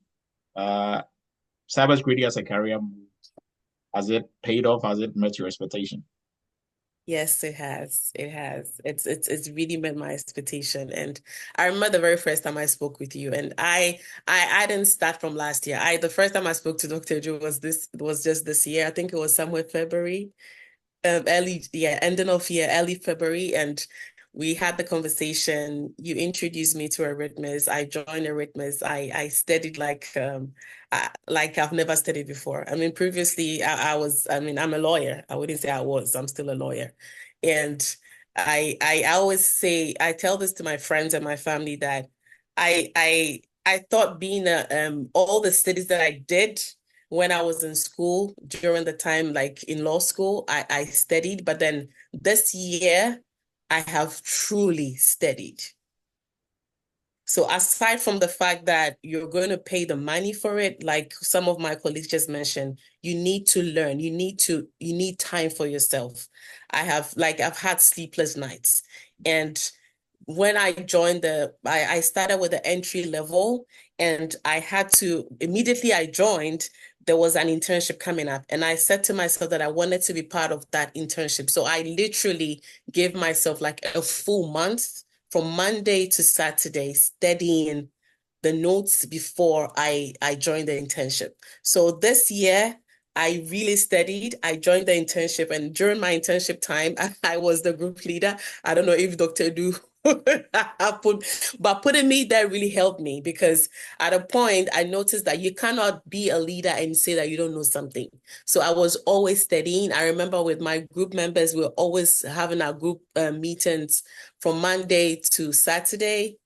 cybersecurity as a career move, has it paid off? Has it met your expectation? Yes, it has. It has. It's really met my expectation. And I remember the very first time I spoke with you, and I didn't start from last year. The first time I spoke to Dr. Joe was just this year. I think it was somewhere February. Ending of year, early February, and we had the conversation. You introduced me to Eretmis. I joined Eretmis. I studied like I've never studied before. I mean, previously I'm a lawyer. I wouldn't say I was. I'm still a lawyer, and I always say, I tell this to my friends and my family, that I thought being all the studies that I did when I was in school during the time, like in law school, I studied, but then this year I have truly studied. So aside from the fact that you're going to pay the money for it, like some of my colleagues just mentioned, you need to learn. You need time for yourself. I've had sleepless nights. And when I joined I started with the entry level, and I had to, immediately I joined, there was an internship coming up, and I said to myself that I wanted to be part of that internship. So I literally gave myself like a full month from Monday to Saturday studying the notes before I joined the internship. So this year, I really studied. I joined the internship, and during my internship time, I was the group leader. I don't know if Dr. Du but putting me there really helped me, because at a point I noticed that you cannot be a leader and say that you don't know something. So I was always studying. I remember with my group members, we were always having our group meetings from Monday to Friday,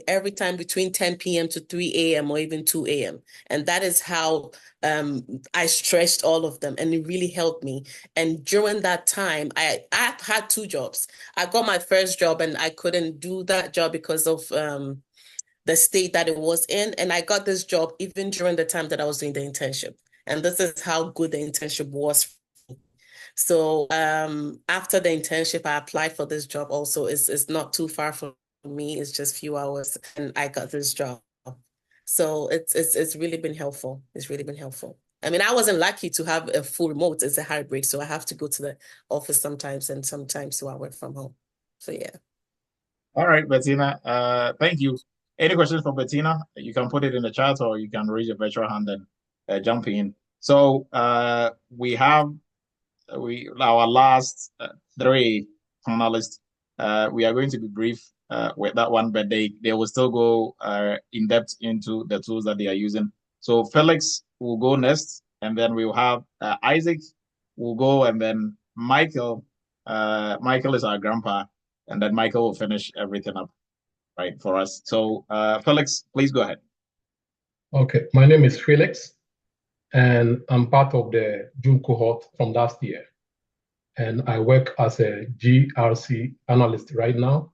every time between 10 p.m. to 3 a.m. or even 2 a.m. And that is how I stretched all of them, and it really helped me. And during that time, I had two jobs. I got my first job, and I couldn't do that job because of the state that it was in. And I got this job even during the time that I was doing the internship. And this is how good the internship was. So after the internship, I applied for this job also. It's not too far from me. It's just a few hours, and I got this job. So it's really been helpful. It's really been helpful. I mean, I wasn't lucky to have a full remote. It's a hybrid, so I have to go to the office sometimes, and sometimes I work from home. So yeah. All right, Bettina. Thank you. Any questions for Bettina? You can put it in the chat, or you can raise your virtual hand and jump in. So we have our last three panelists. We are going to be brief with that one, but they will still go in depth into the tools that they are using. So Felix will go next, and then we will have Isaac will go, and then Michael. Michael is our grandpa, and then Michael will finish everything up, right, for us. So Felix, please go ahead. Okay, my name is Felix, and I'm part of the June cohort from last year. And I work as a GRC analyst right now.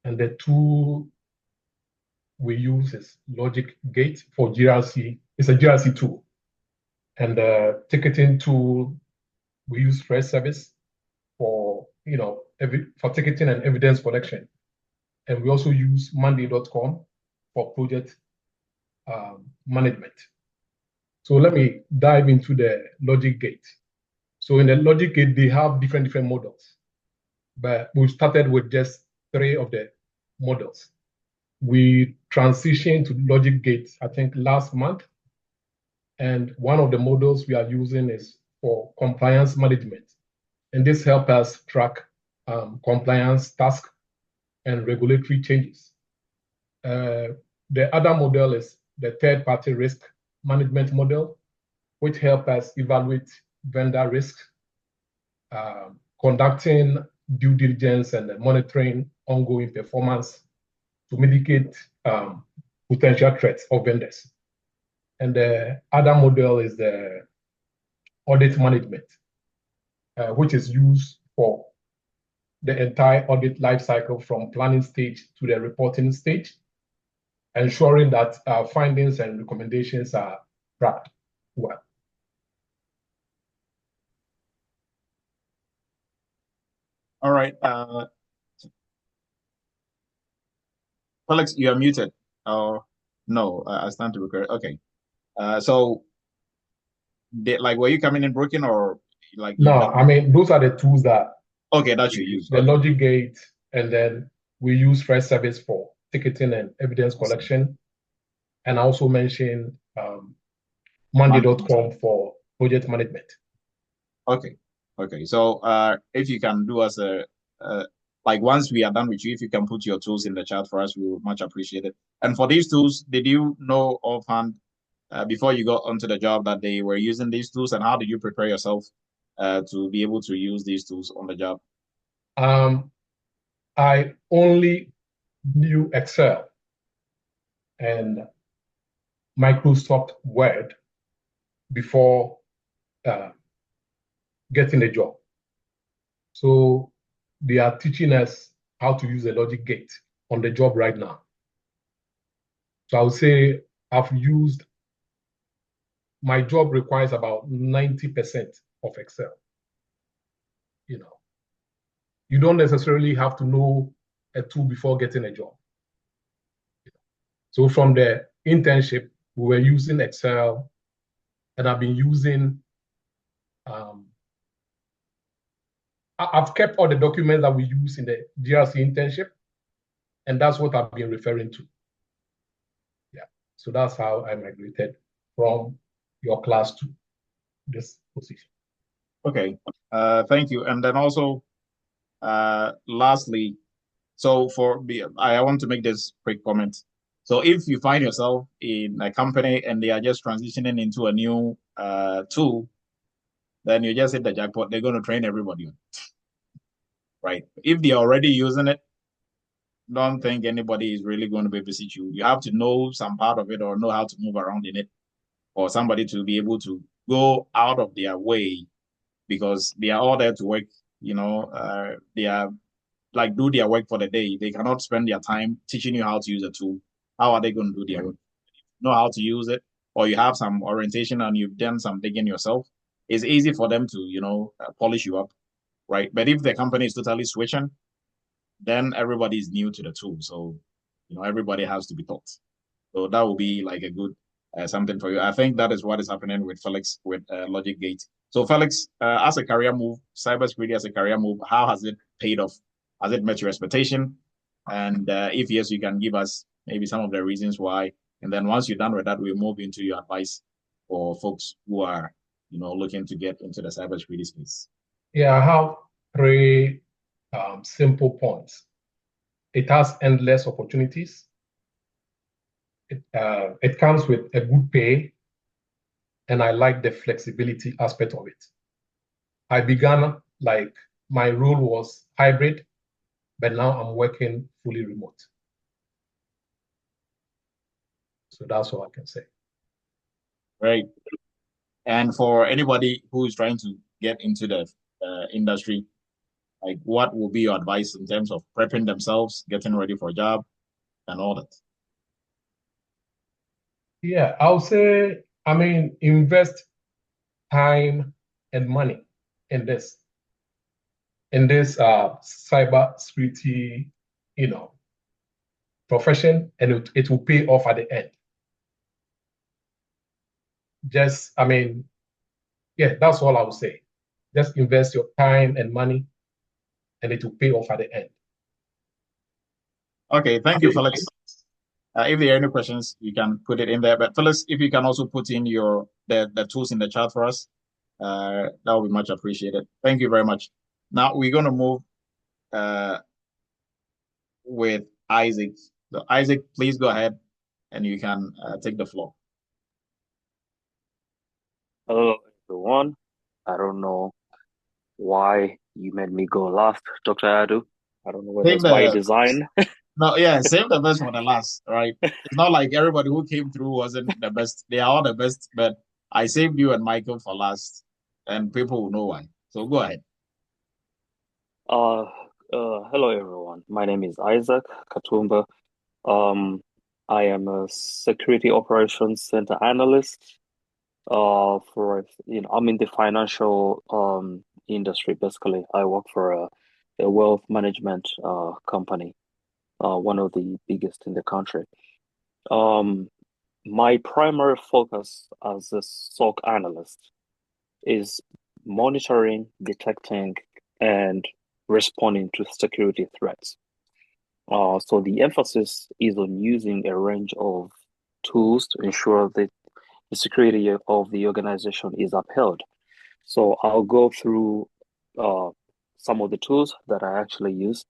And the tool we use is Logic Gate for GRC. It's a GRC tool. And the ticketing tool, we use Fresh Service for, for ticketing and evidence collection. And we also use Monday.com for project management. So let me dive into the Logic Gate. So in the Logic Gate, they have different models, but we started with just 3 of the models. We transitioned to Logic Gate, I think, last month. And one of the models we are using is for compliance management. And this helps us track compliance tasks and regulatory changes. The other model is the third-party risk management model, which helps us evaluate vendor risk, conducting due diligence and monitoring ongoing performance to mitigate potential threats of vendors. And the other model is the audit management, which is used for the entire audit lifecycle from planning stage to the reporting stage, ensuring that findings and recommendations are tracked well. All right. Felix, you are muted. Oh, no, I stand to record. Okay. So, were you coming in broken, or like? No, I mean, those are the tools that. Okay, that you use. The Logic Gate, and then we use Fresh Service for ticketing and evidence collection. And I also mentioned Monday.com for project management. Okay. So if you can do us once we are done with you, if you can put your tools in the chat for us, we would much appreciate it. And for these tools, did you know offhand before you got onto the job that they were using these tools, and how did you prepare yourself to be able to use these tools on the job? I only knew Excel, and Microsoft Word before getting a job. So they are teaching us how to use a logic gate on the job right now. So I would say my job requires about 90% of Excel. You don't necessarily have to know a tool before getting a job. So from the internship, we were using Excel, and I've been using, I've kept all the documents that we use in the GRC internship, and that's what I've been referring to. Yeah, so that's how I migrated from your class to this position. Okay, thank you. And then also, lastly, I want to make this quick comment. So if you find yourself in a company and they are just transitioning into a new tool, then you just hit the jackpot. They're going to train everybody on it, right? If they're already using it, don't think anybody is really going to babysit you. You have to know some part of it or know how to move around in it, or somebody to be able to go out of their way, because they are all there to work. They are like do their work for the day. They cannot spend their time teaching you how to use a tool. How are they going to do their work? Know how to use it, or you have some orientation and you've done some digging yourself. It's easy for them to polish you up, right? But if the company is totally switching, then everybody is new to the tool, so everybody has to be taught. So that will be like a good something for you. I think that is what is happening with Felix with Logic Gate. So Felix, as a career move, cybersecurity as a career move, how has it paid off? Has it met your expectation? And if yes, you can give us maybe some of the reasons why. And then once you're done with that, we'll move into your advice for folks who are looking to get into the cybersecurity space. Yeah, I have three simple points. It has endless opportunities. It comes with a good pay, and I like the flexibility aspect of it. I began like my role was hybrid, but now I'm working fully remote. So that's all I can say. Right. And for anybody who is trying to get into the industry, like what will be your advice in terms of prepping themselves, getting ready for a job, and all that? Yeah, I'll say, invest time and money in this cyber security, profession, and it will pay off at the end. That's all I would say. Just invest your time and money, and it will pay off at the end. Okay, thank you, Felix. If there are any questions, you can put it in there. But Felix, if you can also put in the tools in the chat for us, that will be much appreciated. Thank you very much. Now we're going to move with Isaac. So Isaac, please go ahead and you can take the floor. Hello, everyone. I don't know why you made me go last, Dr. Adu. I don't know whether it's by design. No, yeah, save the best for the last, right? It's not like everybody who came through wasn't the best. They are all the best, but I saved you and Michael for last, and people will know why. So go ahead. Hello, everyone. My name is Isaac Katumba. I am a security operations center analyst. I'm in the financial industry. Basically, I work for a wealth management company, one of the biggest in the country. My primary focus as a SOC analyst is monitoring, detecting, and responding to security threats. So the emphasis is on using a range of tools to ensure that the security of the organization is upheld. So I'll go through some of the tools that I actually use,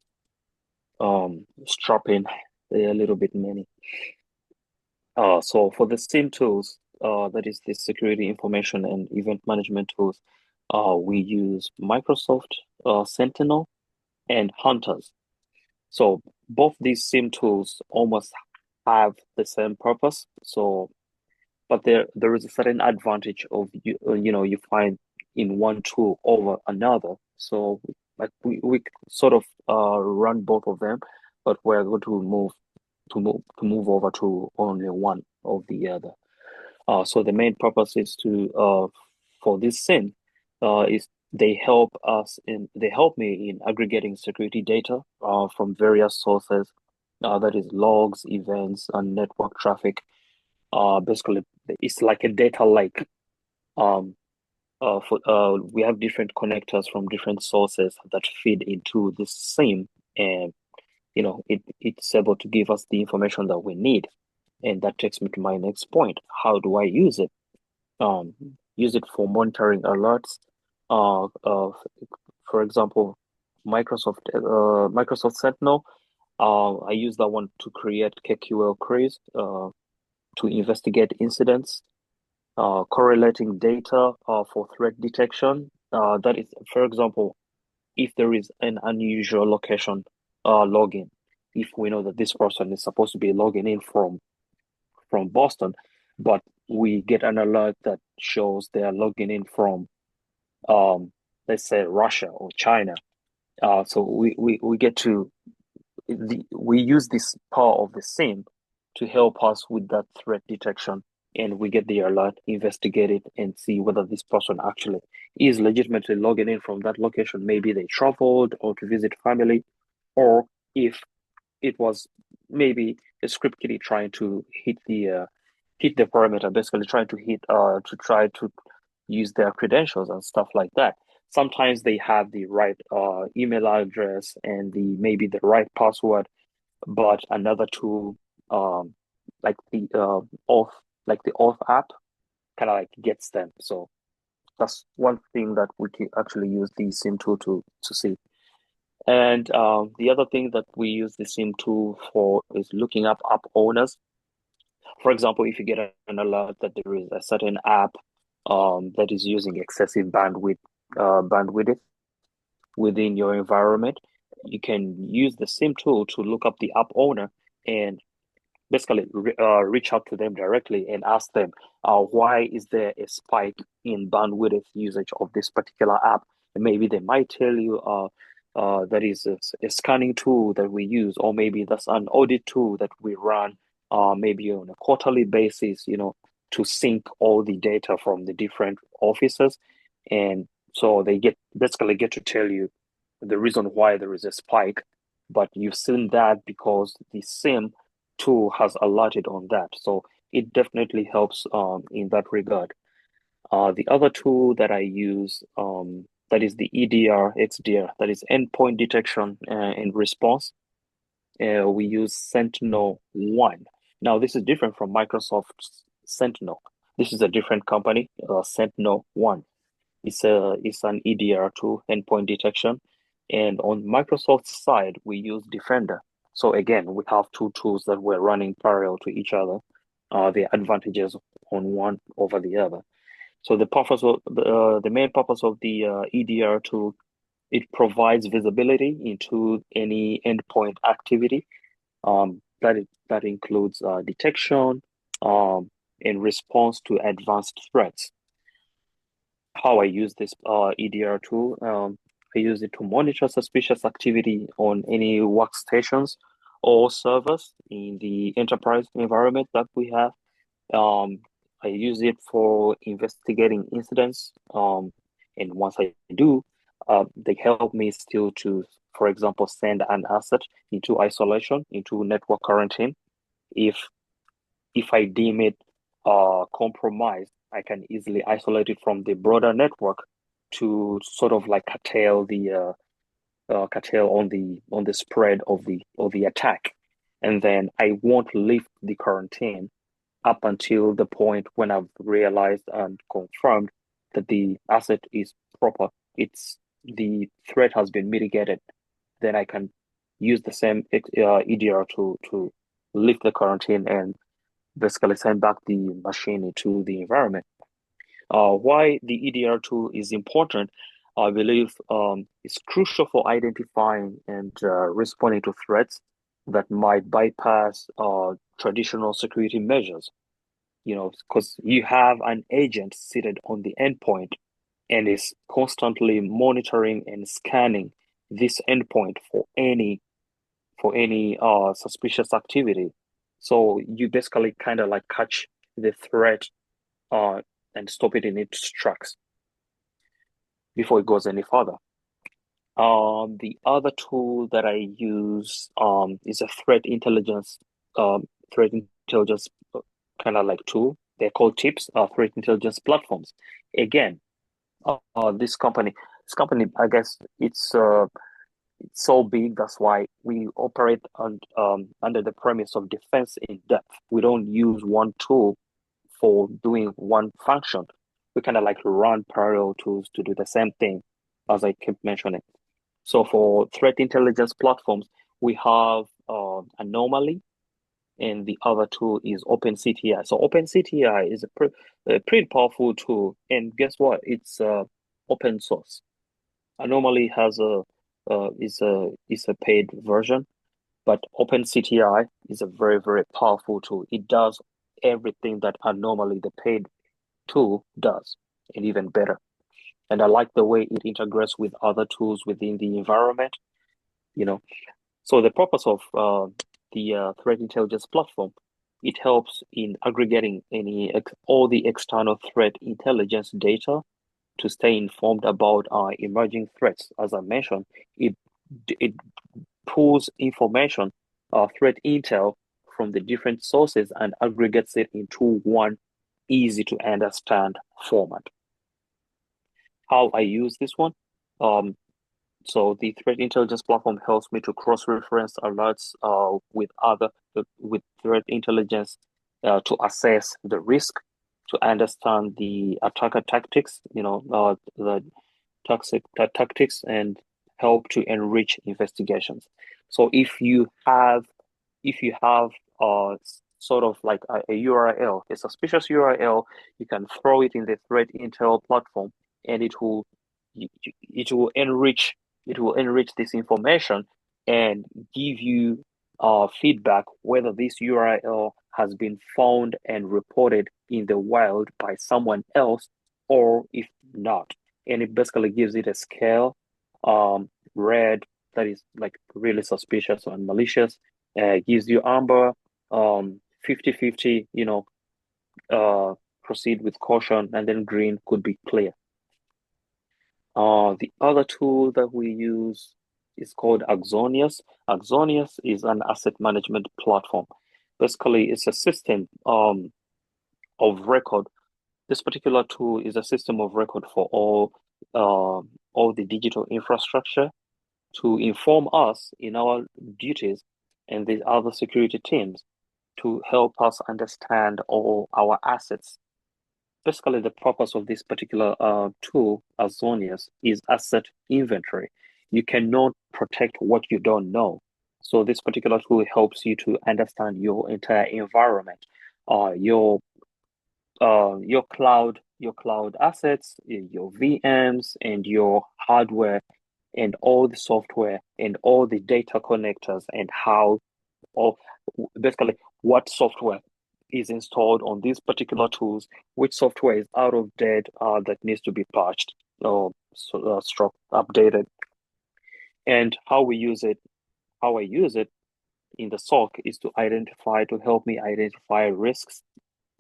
strapping a little bit many. So for the SIEM tools, that is the security information and event management tools, we use Microsoft Sentinel and Hunters. So both these SIEM tools almost have the same purpose. So but there is a certain advantage of you find in one tool over another. So like we sort of run both of them, but we're going to move over to only one of the other. So the main purpose is to for this SIM is they help me in aggregating security data from various sources, that is logs, events, and network traffic. Basically, it's like a data lake. We have different connectors from different sources that feed into this SIM, and it's able to give us the information that we need. And that takes me to my next point. How do I use it? Use it for monitoring alerts. For example, Microsoft Sentinel. I use that one to create KQL queries to investigate incidents, correlating data for threat detection. That is, for example, if there is an unusual location login, if we know that this person is supposed to be logging in from Boston, but we get an alert that shows they are logging in from, let's say, Russia or China. So we get to we use this power of the SIM to help us with that threat detection, and we get the alert, investigate it, and see whether this person actually is legitimately logging in from that location. Maybe they traveled or to visit family, or if it was maybe a script kiddie trying to hit the perimeter, basically trying to try to use their credentials and stuff like that. Sometimes they have the right email address and maybe the right password, but another tool, like the Auth app, kind of like gets them. So that's one thing that we can actually use the SIM tool to see. And the other thing that we use the SIM tool for is looking up app owners. For example, if you get an alert that there is a certain app that is using excessive bandwidth within your environment, you can use the SIM tool to look up the app owner and basically reach out to them directly and ask them, why is there a spike in bandwidth usage of this particular app? And maybe they might tell you that is a scanning tool that we use, or maybe that's an audit tool that we run maybe on a quarterly basis, to sync all the data from the different offices. And so they basically get to tell you the reason why there is a spike, but you've seen that because the SIM tool has alerted on that. So it definitely helps in that regard. The other tool that I use, that is the EDR, XDR, that is endpoint detection and response. We use Sentinel-1. Now, this is different from Microsoft's Sentinel. This is a different company, Sentinel-1. It's an EDR tool, endpoint detection. And on Microsoft's side, we use Defender. So again, we have two tools that we're running parallel to each other. The advantages on one over the other. So the main purpose of the EDR tool, it provides visibility into any endpoint activity. That includes detection and response to advanced threats. How I use this EDR tool, I use it to monitor suspicious activity on any workstations or servers in the enterprise environment that we have. I use it for investigating incidents. And once I do, they help me still to, for example, send an asset into isolation, into network quarantine. If I deem it compromised, I can easily isolate it from the broader network to sort of like curtail on the spread of the attack, and then I won't lift the quarantine up until the point when I've realized and confirmed that the asset is proper. The threat has been mitigated. Then I can use the same EDR to lift the quarantine and basically send back the machine into the environment. Why the EDR tool is important, I believe, it's crucial for identifying and responding to threats that might bypass traditional security measures. because you have an agent seated on the endpoint and is constantly monitoring and scanning this endpoint for any suspicious activity. So you basically kind of like catch the threat and stop it in its tracks before it goes any further. The other tool that I use is a threat intelligence kind of like tool. They're called TIPS, threat intelligence platforms. Again, this company, I guess it's so big. That's why we operate under the premise of defense in depth. We don't use one tool for doing one function. We kind of like run parallel tools to do the same thing, as I keep mentioning. So for threat intelligence platforms, we have Anomaly, and the other tool is OpenCTI. So OpenCTI is a pretty powerful tool, and guess what? It's open source. Anomaly is a paid version, but OpenCTI is a very, very powerful tool. It does everything that Anomaly, the paid tool, does, and even better. And I like the way it integrates with other tools within the environment. So the purpose of the threat intelligence platform, it helps in aggregating all the external threat intelligence data to stay informed about emerging threats. As I mentioned, it pulls information, threat intel from the different sources and aggregates it into one easy to understand format. How I use this one? So the threat intelligence platform helps me to cross-reference alerts with threat intelligence to assess the risk, to understand the attacker tactics, the tactics, and help to enrich investigations. So if you have sort of like a URL, a suspicious URL, you can throw it in the threat intel platform, and it will enrich this information and give you feedback whether this URL has been found and reported in the wild by someone else or if not. And it basically gives it a scale, red, that is like really suspicious and malicious. Gives you amber, 50-50, proceed with caution, and then green could be clear. The other tool that we use is called Axonius. Axonius is an asset management platform. Basically, it's a system of record. This particular tool is a system of record for all the digital infrastructure to inform us in our duties and the other security teams to help us understand all our assets. Basically, the purpose of this particular tool, Azonius, is asset inventory. You cannot protect what you don't know. So this particular tool helps you to understand your entire environment, your cloud assets, your VMs, and your hardware, and all the software, and all the data connectors, and basically what software is installed on these particular tools, which software is out of date that needs to be patched or updated, and how I use it in the SOC is to help me identify risks,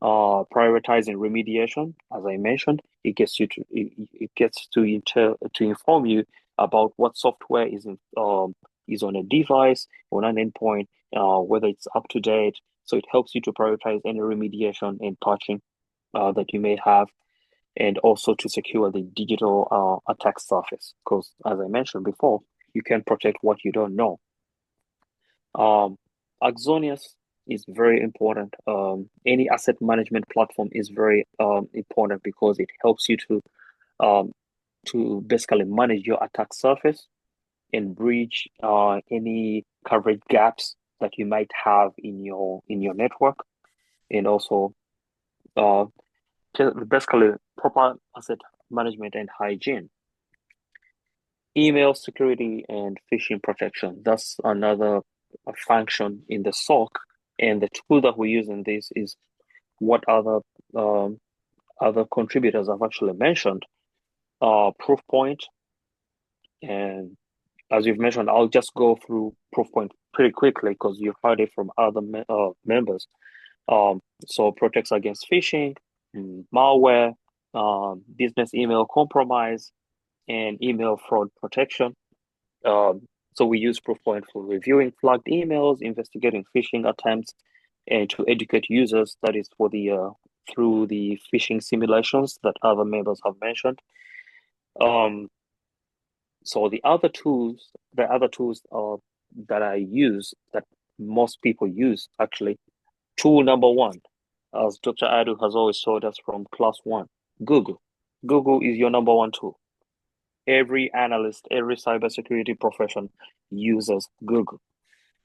prioritizing remediation. As I mentioned, it gets to inform you about what software is on a device, on an endpoint, whether it's up to date. So it helps you to prioritize any remediation and patching that you may have, and also to secure the digital attack surface. Because as I mentioned before, you can protect what you don't know. Axonius is very important. Any asset management platform is very important because it helps you to basically manage your attack surface and bridge any coverage gaps that you might have in your network, and also basically proper asset management and hygiene. Email security and phishing protection. That's another function in the SOC, and the tool that we use in this is what other contributors have actually mentioned. Proofpoint, and as you've mentioned, I'll just go through Proofpoint pretty quickly because you've heard it from other members. So protects against phishing, malware, business email compromise, and email fraud protection. So we use Proofpoint for reviewing flagged emails, investigating phishing attempts, and to educate users. That is for the through the phishing simulations that other members have mentioned. So the other tools that I use, that most people use actually, tool number one, as Dr. Adu has always told us from class one, Google. Google is your number one tool. Every analyst, every cybersecurity profession uses Google.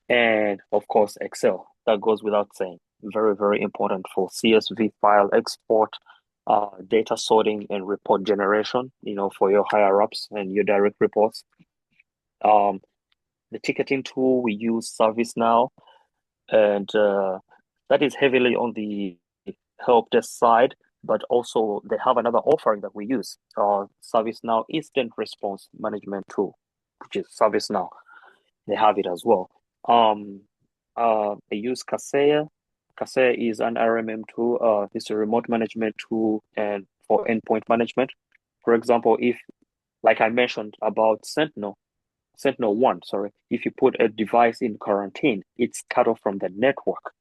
And of course, Excel. That goes without saying. Very, very important for CSV file export, data sorting, and report generation, for your higher ups and your direct reports. The ticketing tool, we use ServiceNow, and that is heavily on the help desk side, but also they have another offering that we use, ServiceNow Instant Response Management Tool, which is ServiceNow. They have it as well. I use Kaseya. Kaseya is an RMM tool. It's a remote management tool and for endpoint management. For example, if, like I mentioned about Sentinel-1, sorry, if you put a device in quarantine, it's cut off from the network.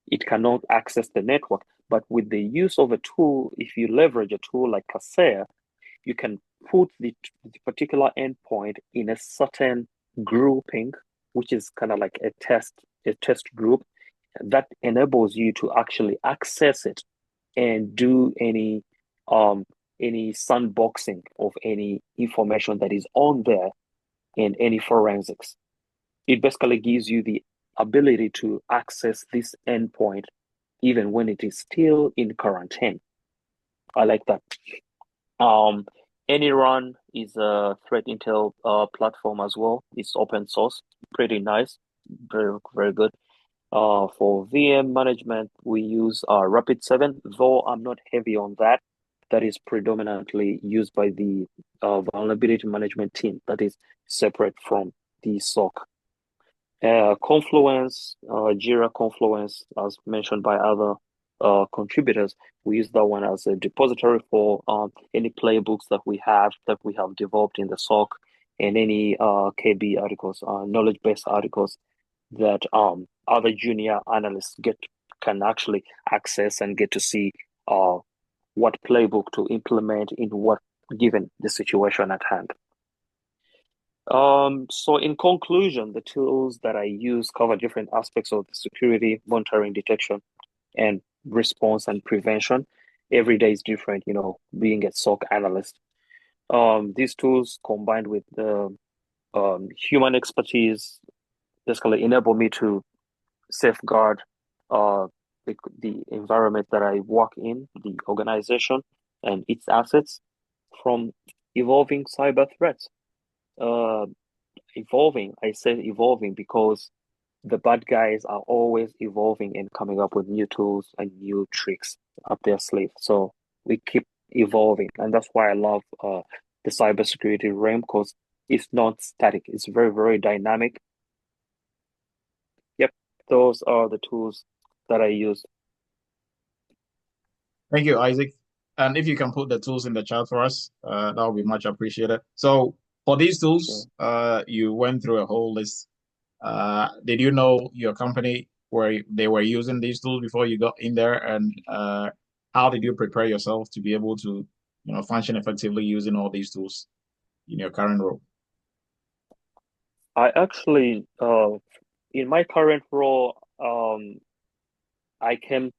It cannot access the network. But with the use of a tool, if you leverage a tool like Kaseya, you can put the particular endpoint in a certain grouping, which is kind of like a test group that enables you to actually access it and do any sandboxing of any information that is on there and any forensics. It basically gives you the ability to access this endpoint even when it is still in quarantine. I like that. AnyRun is a threat intel platform as well. It's open source, pretty nice, very, very good. For VM management, we use Rapid7, though I'm not heavy on that. That is predominantly used by the vulnerability management team that is separate from the SOC. Confluence, Jira Confluence, as mentioned by other contributors, we use that one as a depository for any playbooks that we have developed in the SOC, and any KB articles, knowledge-based articles that other junior analysts can actually access and get to see what playbook to implement in what given the situation at hand. So in conclusion, the tools that I use cover different aspects of the security, monitoring, detection, and response and prevention. Every day is different, being a SOC analyst. These tools combined with the human expertise basically enable me to safeguard the environment that I work in, the organization and its assets from evolving cyber threats. I say evolving because the bad guys are always evolving and coming up with new tools and new tricks up their sleeve. So we keep evolving, and that's why I love the cybersecurity realm, because it's not static. It's very, very dynamic. Yep, those are the tools that I use. Thank you, Isaac. And if you can put the tools in the chat for us, that would be much appreciated. So for these tools, you went through a whole list. Did you know your company where they were using these tools before you got in there? And how did you prepare yourself to be able to, function effectively using all these tools in your current role? I actually, in my current role, I came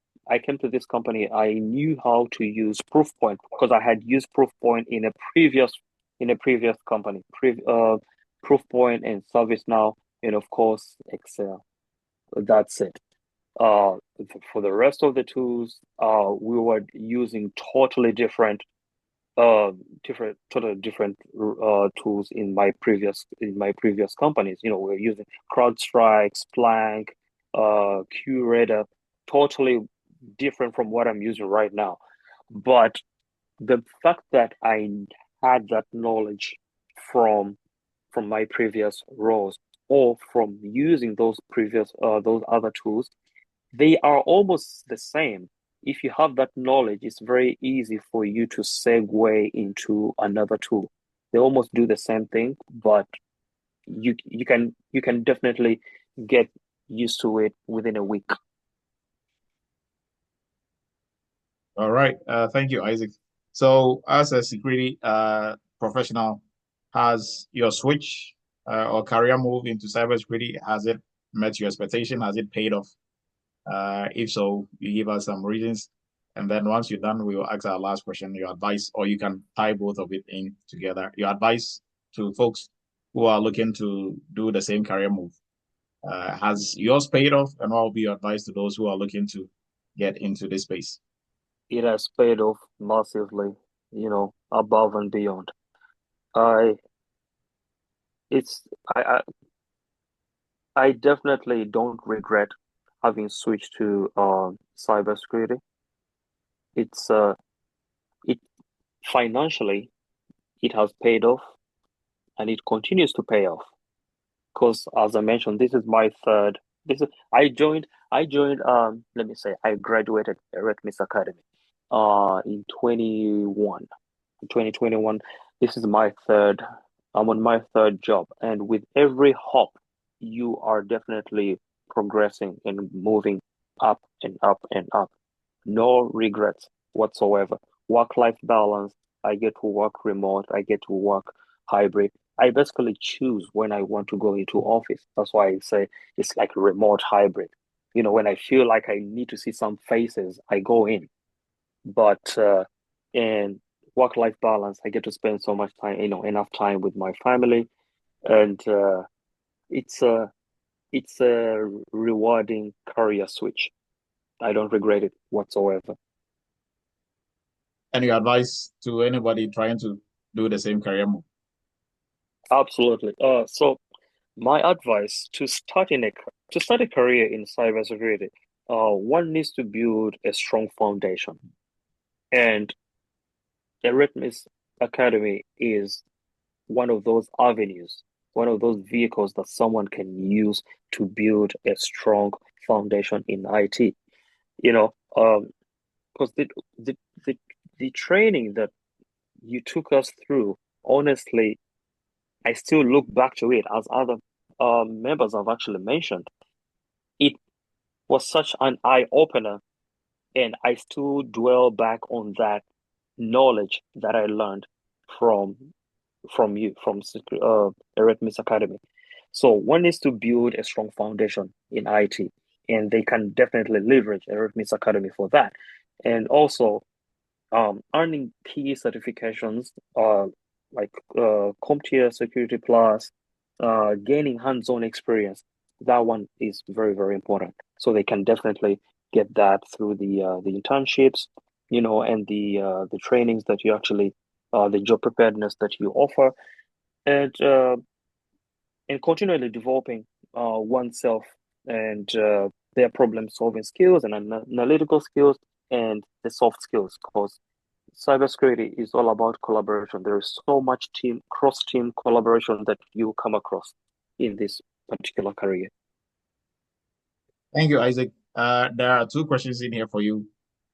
to this company. I knew how to use Proofpoint because I had used Proofpoint in a previous company. Proofpoint and ServiceNow, and of course Excel. That's it. For the rest of the tools, we were using totally different tools in my previous companies. We're using CrowdStrike, Splunk, QRadar, totally different from what I'm using right now. But the fact that I had that knowledge from my previous roles or from using those other tools, they are almost the same. If you have that knowledge, it's very easy for you to segue into another tool. They almost do the same thing, but you can definitely get used to it within a week. All right. Thank you, Isaac. So, as a security professional, has your switch or career move into cybersecurity, has it met your expectation? Has it paid off? If so, you give us some reasons. And then once you're done, we will ask our last question, your advice, or you can tie both of it in together. Your advice to folks who are looking to do the same career move. Has yours paid off? And what will be your advice to those who are looking to get into this space? It has paid off massively, above and beyond. I it's I definitely don't regret having switched to cybersecurity. It's it financially it has paid off and it continues to pay off. Because as I mentioned, this is my third. Let me say I graduated Eretmis Academy in 2021. This is my third. I'm on my third job, and with every hop, you are definitely progressing and moving up and up and up. No regrets whatsoever. Work-life balance. I get to work remote. I get to work hybrid. I basically choose when I want to go into office. That's why I say it's like a remote hybrid. When I feel like I need to see some faces, I go in. But in work-life balance, I get to spend so much time, enough time with my family, and it's a rewarding career switch. I don't regret it whatsoever. And your advice to anybody trying to do the same career move? Absolutely. So my advice to start a career in cybersecurity, one needs to build a strong foundation, and Eretmis Academy is one of those avenues, one of those vehicles that someone can use to build a strong foundation in IT. Because the training that you took us through, honestly, I still look back to it as other members have actually mentioned. It was such an eye opener, and I still dwell back on that knowledge that I learned from you from Eretmis Academy. So one needs to build a strong foundation in IT, and they can definitely leverage Eretmis Academy for that. And also, earning key certifications, like CompTIA Security Plus, gaining hands-on experience. That one is very, very important. So they can definitely get that through the internships, and the trainings that you actually, the job preparedness that you offer, and continually developing oneself and their problem-solving skills and analytical skills and the soft skills, because cybersecurity is all about collaboration. There is so much cross-team collaboration that you come across in this particular career. Thank you, Isaac. There are two questions in here for you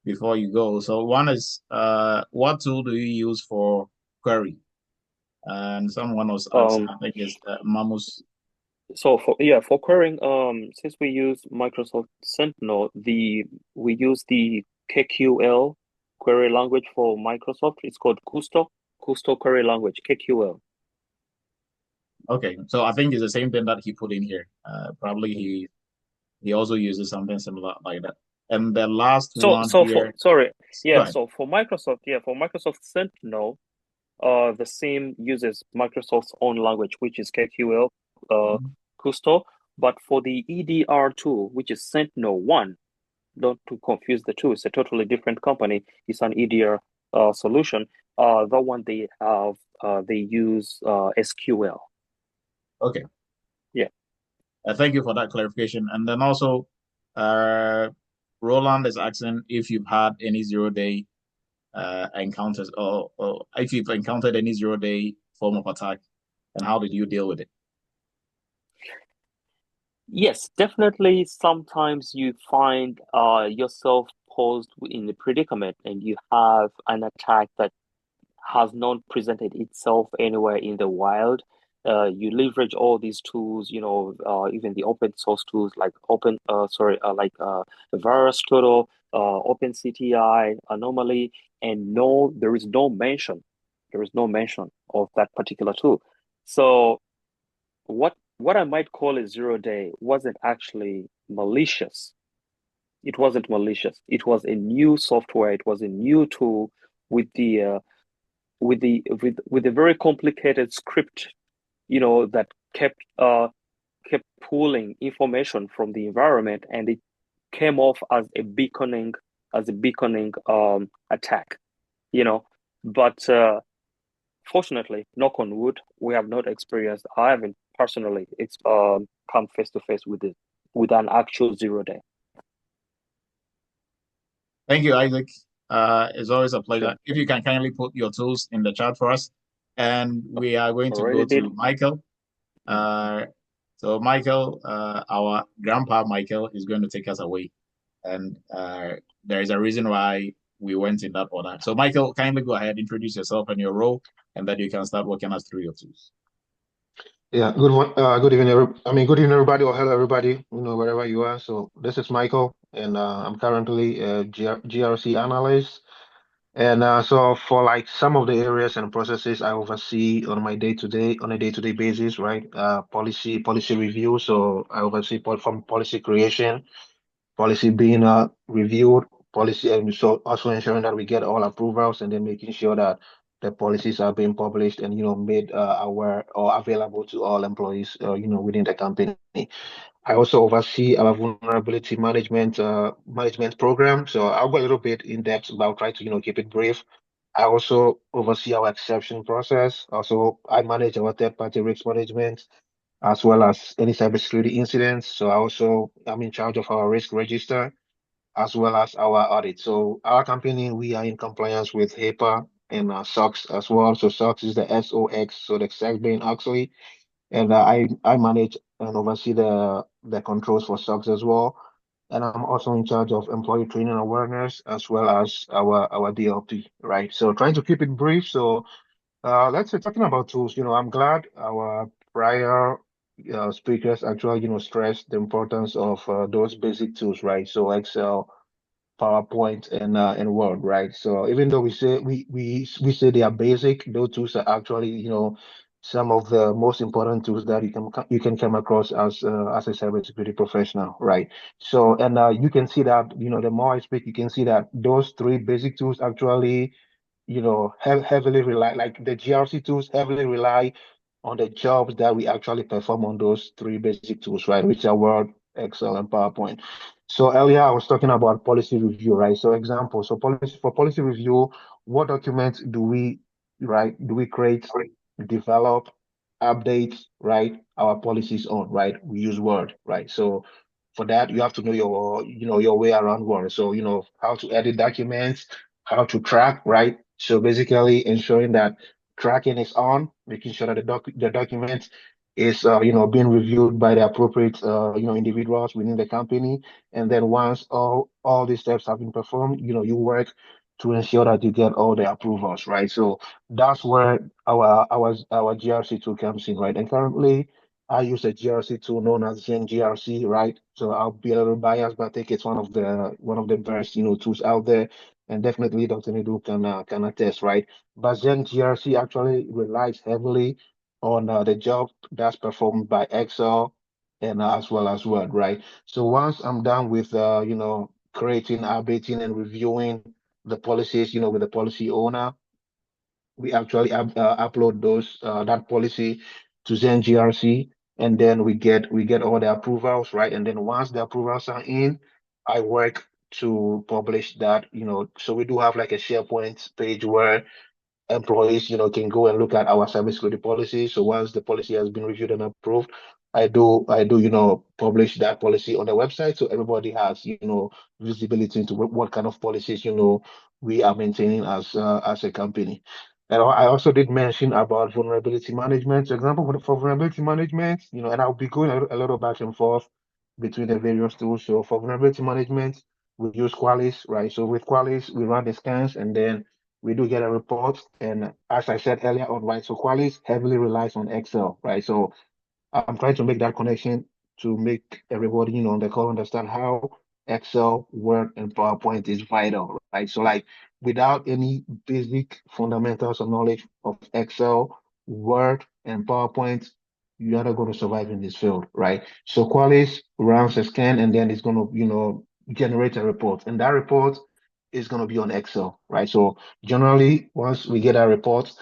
before you go. So one is, what tool do you use for query? And someone was asking, I think it's Mamus. So for querying, since we use Microsoft Sentinel, we use the KQL query language for Microsoft. It's called Kusto query language, KQL. Okay, so I think it's the same thing that he put in here. Probably he also uses something similar like that. And the last one here. For Microsoft Sentinel, the same uses Microsoft's own language, which is KQL, Kusto. But for the EDR tool, which is Sentinel-1, don't to confuse the two. It's a totally different company. It's an EDR solution. The one they have, they use SQL. Okay. Yeah. Thank you for that clarification. And then also, Roland is asking if you've had any 0-day encounters, or if you've encountered any 0-day form of attack, and how did you deal with it? Yes, definitely. Sometimes you find yourself posed in a predicament and you have an attack that has not presented itself anywhere in the wild. You leverage all these tools, even the open source tools like VirusTotal, OpenCTI, Anomaly, and no, there is no mention. There is no mention of that particular tool. So what I might call a 0-day wasn't actually malicious. It wasn't malicious. It was a new software. It was a new tool with a very complicated script, that kept pulling information from the environment, and it came off as a beaconing attack, But fortunately, knock on wood, we have not experienced. I haven't personally come face to face with an actual 0-day. Thank you, Isaac. It's always a pleasure. If you can kindly put your tools in the chat for us, and we are going to go to Michael. So Michael, our grandpa Michael, is going to take us away, and there is a reason why we went in that order. So Michael, kindly go ahead, introduce yourself and your role, and then you can start walking us through your tools. Yeah, good evening, good evening, everybody, or hello, everybody, wherever you are. So this is Michael, and I'm currently a GRC analyst. And so for like some of the areas and processes I oversee on a day-to-day basis, right? Policy review. So I oversee from policy creation, policy being reviewed, policy, and so also ensuring that we get all approvals and then making sure that the policies are being published and made aware or available to all employees within the company. I also oversee our vulnerability management program. So I'll go a little bit in depth about try to keep it brief. I also oversee our exception process. Also, I manage our third-party risk management as well as any cybersecurity incidents. So I'm in charge of our risk register as well as our audit. So our company, we are in compliance with HIPAA and SOX as well. So SOX is the SOX, so the Sarbanes-Oxley, and I manage and oversee the controls for SOX as well. And I'm also in charge of employee training awareness as well as our DLP, right? So trying to keep it brief. So let's say talking about tools, I'm glad our prior speakers actually, stressed the importance of those basic tools, right? So Excel, PowerPoint, and Word, right? So even though we say they are basic, those tools are actually, some of the most important tools that you can come across as a cybersecurity professional, right? So and you can see that, the more I speak, you can see that those three basic tools actually heavily rely, like the GRC tools heavily rely on the jobs that we actually perform on those three basic tools, right? Which are Word, Excel, and PowerPoint. So earlier I was talking about policy review, right? So example, so policy review, what documents do we create, develop, update, right? Our policies on, right? We use Word, right? So for that, you have to know your way around Word. So, how to edit documents, how to track, right? So basically ensuring that tracking is on, making sure that the document is being reviewed by the appropriate individuals within the company. And then once all these steps have been performed, you work to ensure that you get all the approvals, right? So that's where our GRC tool comes in, right? And currently I use a GRC tool known as Zen GRC, right? So I'll be a little biased, but I think it's one of the best tools out there, and definitely Dr. Nidu can attest, right? But Zen GRC actually relies heavily on the job that's performed by Excel and as well as Word, right? So once I'm done with creating, updating, and reviewing the policies, with the policy owner, we actually upload that policy to Zen GRC, and then we get all the approvals, right? And then once the approvals are in, I work to publish that, so we do have like a SharePoint page where employees, can go and look at our cybersecurity policy. So once the policy has been reviewed and approved, publish that policy on the website so everybody has, visibility into what kind of policies, we are maintaining as a company. And I also did mention about vulnerability management. For example, for vulnerability management, and I'll be going a little back and forth between the various tools. So for vulnerability management, we use Qualys, right? So with Qualys, we run the scans and then we do get a report. And as I said earlier on, right, so Qualys heavily relies on Excel, right? So I'm trying to make that connection to make everybody, on the call understand how Excel, Word, and PowerPoint is vital, right? So like without any basic fundamentals or knowledge of Excel, Word, and PowerPoint, you're not going to survive in this field, right? So Qualys runs a scan and then it's going to, generate a report. And that report is going to be on Excel, right? So generally, once we get our report,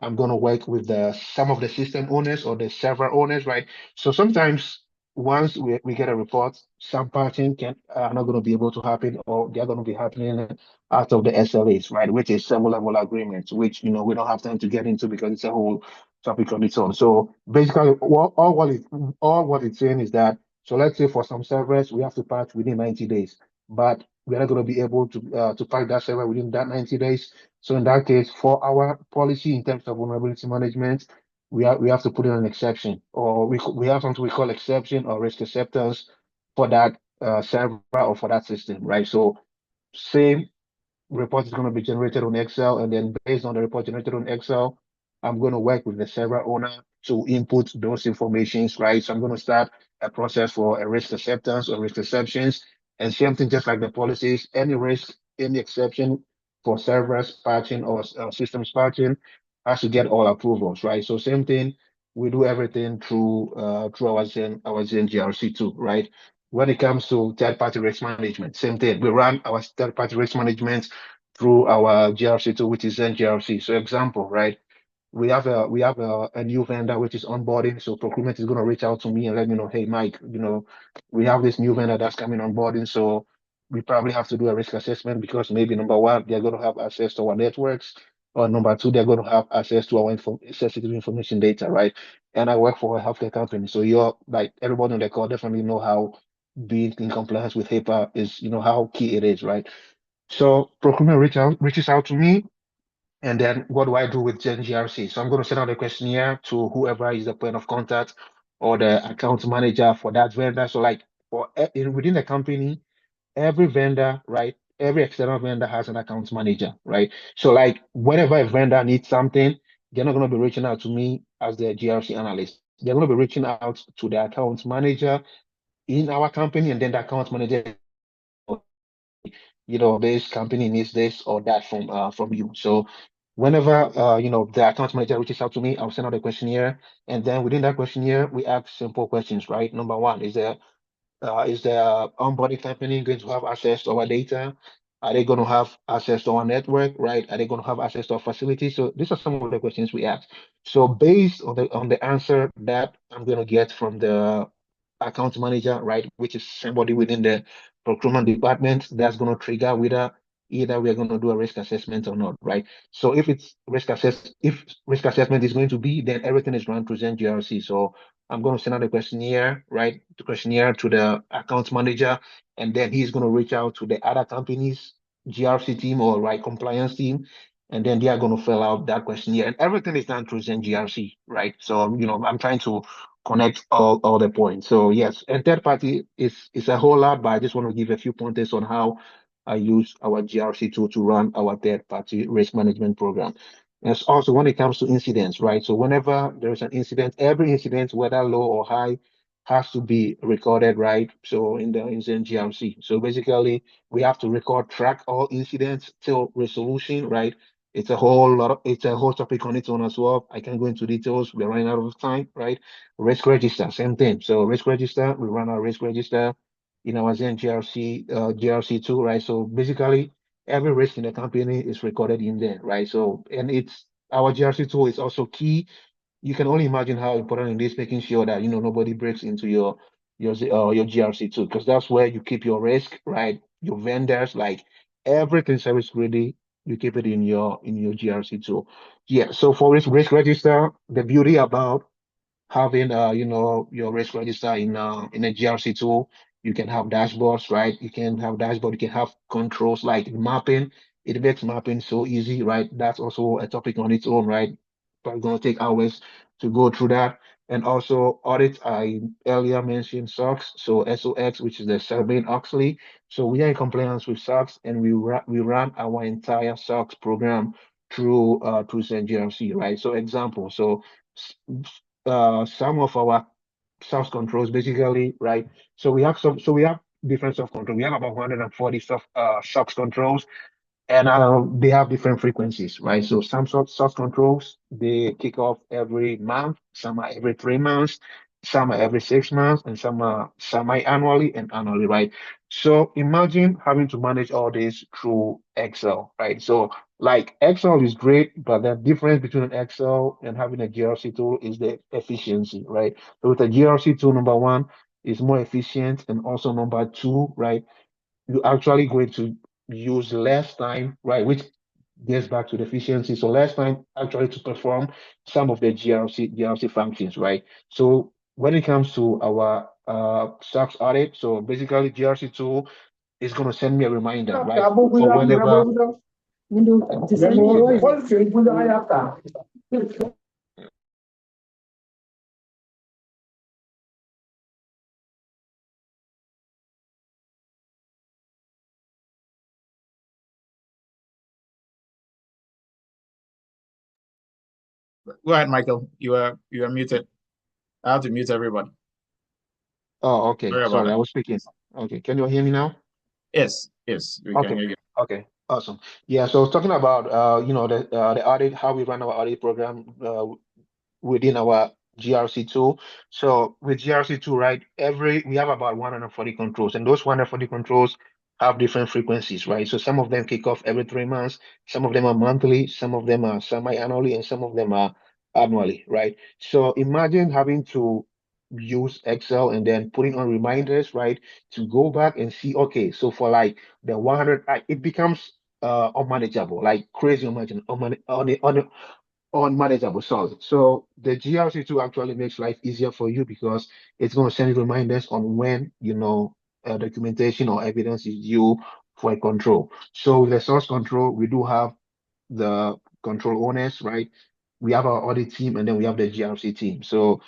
I'm going to work with some of the system owners or the server owners, right? So sometimes once we get a report, some patching are not going to be able to happen, or they're going to be happening out of the SLAs, right? Which is server level agreements, which we don't have time to get into because it's a whole topic on its own. So basically, all what it's saying is that, so let's say for some servers we have to patch within 90 days, but we're not going to be able to patch that server within that 90 days. So in that case, for our policy in terms of vulnerability management, we have to put in an exception, or we have something we call exception or risk acceptance for that server or for that system, right? So same report is going to be generated on Excel, and then based on the report generated on Excel, I'm going to work with the server owner to input those informations, right? So I'm going to start a process for a risk acceptance or risk exceptions, and same thing, just like the policies, any risk, any exception for servers patching or systems patching has to get all approvals, right? So same thing, we do everything through our Zen GRC too, right? When it comes to third-party risk management, same thing. We run our third-party risk management through our GRC tool, which is Zen GRC. So example, right? We have a new vendor which is onboarding. So procurement is going to reach out to me and let me know, hey Mike, we have this new vendor that's coming onboarding. So we probably have to do a risk assessment because maybe number one, they're going to have access to our networks, or number two, they're going to have access to our sensitive information data, right? And I work for a healthcare company. So you're like everybody on the call definitely know how being in compliance with HIPAA is, how key it is, right? So procurement reaches out to me, and then what do I do with Gen GRC? So I'm going to send out a questionnaire to whoever is the point of contact or the account manager for that vendor. So like within the company, every vendor, right? Every external vendor has an account manager, right? So like whenever a vendor needs something, they're not going to be reaching out to me as the GRC analyst. They're going to be reaching out to the account manager in our company, and then the account manager, this company needs this or that from you. So whenever the account manager reaches out to me, I'll send out a questionnaire, and then within that questionnaire, we ask simple questions, right? Number one, is the onboarding company going to have access to our data? Are they going to have access to our network, right? Are they going to have access to our facility? So these are some of the questions we ask. So based on the answer that I'm going to get from the account manager, right, which is somebody within the procurement department, that's going to trigger whether either we're going to do a risk assessment or not, right? So if risk assessment is going to be, then everything is run through Zen GRC. So I'm going to send out a questionnaire, right? The questionnaire to the account manager, and then he's going to reach out to the other companies, GRC team or right compliance team, and then they are going to fill out that questionnaire. And everything is done through Zen GRC, right? So I'm trying to connect all the points. So yes, and third party is a whole lot, but I just want to give a few pointers on how I use our GRC tool to run our third party risk management program. And it's also when it comes to incidents, right? So whenever there is an incident, every incident, whether low or high, has to be recorded, right? So in the incident GRC. So basically, we have to track all incidents till resolution, right? It's a whole topic on its own as well. I can go into details. We're running out of time, right? Risk register, same thing. So risk register, we run our risk register in our Zen GRC tool, right? So basically, every risk in the company is recorded in there, right? So, and our GRC tool is also key. You can only imagine how important it is making sure that, nobody breaks into your GRC tool, because that's where you keep your risk, right? Your vendors, like everything service ready, you keep it in your GRC tool. Yeah. So for risk register, the beauty about having your risk register in a GRC tool. You can have dashboards, right? You can have dashboard. You can have controls like mapping. It makes mapping so easy, right? That's also a topic on its own, right? Probably gonna take hours to go through that. And also audit, I earlier mentioned SOX, so SOX, which is the Sarbanes-Oxley. So we are in compliance with SOX, and we run our entire SOX program through GRC, right? So example, so some of our source controls basically, right? So we have different source control. We have about 140 source controls, and they have different frequencies, right? So some source controls, they kick off every month, some are every 3 months, some are every 6 months, and some are semi-annually and annually, right? So imagine having to manage all this through Excel, right? So like Excel is great, but the difference between Excel and having a GRC tool is the efficiency, right? So with a GRC tool, number one, is more efficient, and also number two, right? You're actually going to use less time, right? Which gets back to the efficiency. So less time actually to perform some of the GRC functions, right? So when it comes to our SOX audit, so basically GRC tool is going to send me a reminder, right? For whenever. Go ahead, Michael. You are muted. I have to mute everybody. Oh, okay. Sorry about Sorry, that. I was speaking. Okay, can you hear me now? Yes, we can Okay. hear you. Okay. Awesome. Yeah. So talking about the audit, how we run our audit program within our GRC tool. So with GRC tool, right, we have about 140 controls, and those 140 controls have different frequencies, right? So some of them kick off every 3 months, some of them are monthly, some of them are semi-annually, and some of them are annually, right? So imagine having to use Excel and then putting on reminders, right, to go back and see, okay, so for like the 100, it becomes unmanageable, like crazy unmanageable, sorry. So the GRC2 actually makes life easier for you because it's going to send you reminders on when, documentation or evidence is due for a control. So with the source control, we do have the control owners, right? We have our audit team, and then we have the GRC team. So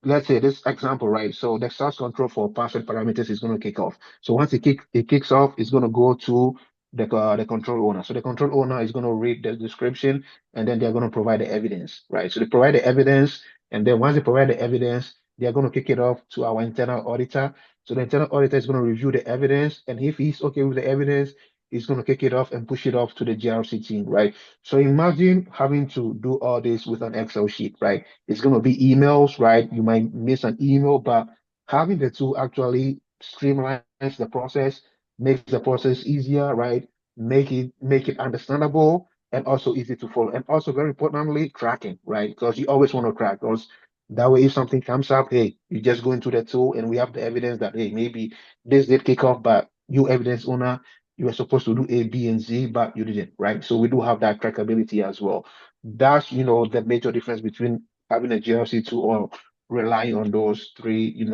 let's say this example, right? So the source control for password parameters is going to kick off. So once it kicks off, it's going to go to the control owner. So the control owner is going to read the description, and then they're going to provide the evidence, right? So they provide the evidence, and then once they provide the evidence, they're going to kick it off to our internal auditor. So the internal auditor is going to review the evidence, and if he's okay with the evidence, he's going to kick it off and push it off to the GRC team, right? So imagine having to do all this with an Excel sheet, right? It's going to be emails, right? You might miss an email, but having the tool actually streamlines the process, makes the process easier, right? Make it understandable and also easy to follow. And also very importantly, tracking, right? Because you always want to track, because that way if something comes up, hey, you just go into the tool and we have the evidence that, hey, maybe this did kick off, but you evidence owner, you were supposed to do A, B, and Z, but you didn't, right? So we do have that trackability as well. That's the major difference between having a GRC tool or relying on those three,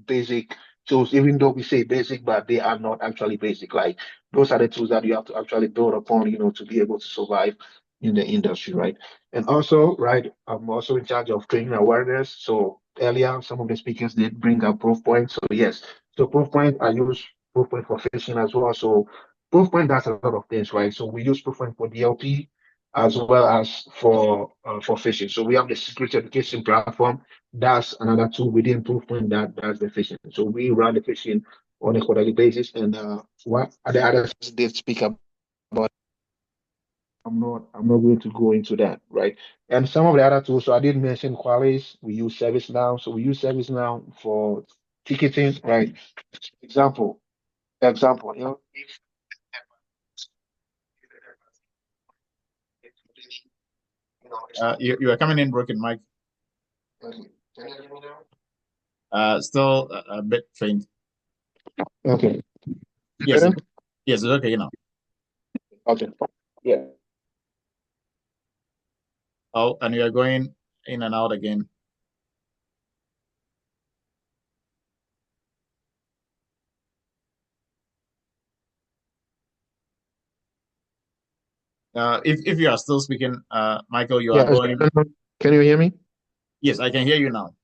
basic tools, even though we say basic, but they are not actually basic. Like those are the tools that you have to actually build upon, to be able to survive in the industry, right? And also, right, I'm also in charge of training awareness. So earlier, some of the speakers did bring up proof points. So yes, so proof point, I use proof point for phishing as well. So proof point does a lot of things, right? So we use proof point for DLP as well as for phishing. So we have the security education platform. That's another tool within Proofpoint that does the phishing. So we run the phishing on a quarterly basis. And what the others did speak about, I'm not going to go into that, right? And some of the other tools. So I did mention Qualys. We use ServiceNow. So we use ServiceNow for ticketing, right? Example, if You are coming in broken, Mike. can you hear me now? Still a bit faint. Okay. Yes, Better? yes, it's okay now. Okay. Yeah. Oh, and you are going in and out again. If you are still speaking, Michael, you are Yeah, going. can you hear me? Yes, I can hear you now.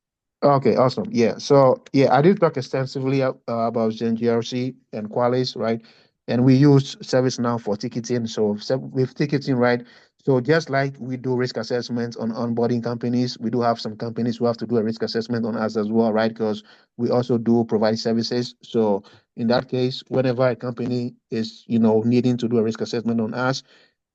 Okay, awesome. Yeah. So yeah, I did talk extensively about Zen GRC and Qualys, right? And we use ServiceNow for ticketing. So with ticketing, right? So just like we do risk assessments on onboarding companies, we do have some companies who have to do a risk assessment on us as well, right? Because we also do provide services. So in that case, whenever a company is, needing to do a risk assessment on us,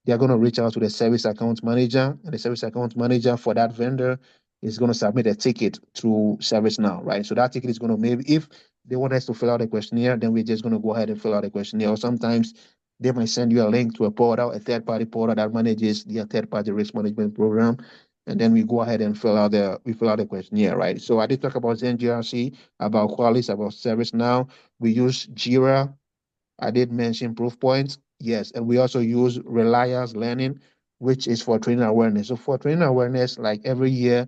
they're going to reach out to the service account manager, and the service account manager for that vendor is going to submit a ticket through ServiceNow, right? So that ticket is going to, maybe if they want us to fill out a questionnaire, then we're just going to go ahead and fill out a questionnaire. Or sometimes they might send you a link to a portal, a third-party portal that manages their third-party risk management program. And then we go ahead and fill out the questionnaire, right? So I did talk about Zen GRC, about Qualys, about ServiceNow. We use Jira. I did mention proof points. Yes, and we also use Reliance Learning, which is for training awareness. So for training awareness, like every year,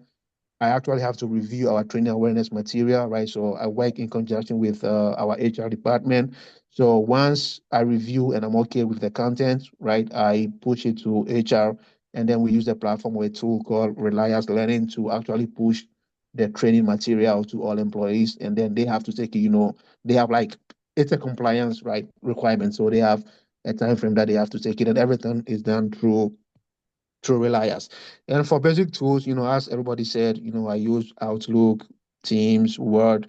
I actually have to review our training awareness material, right? So I work in conjunction with our HR department. So once I review and I'm okay with the content, right, I push it to HR, and then we use the platform or a tool called Reliance Learning to actually push the training material to all employees, and then they have to take it. They have like, it's a compliance, right, requirement. So they have a time frame that they have to take it, and everything is done through Reliance. And for basic tools, as everybody said, I use Outlook, Teams, Word,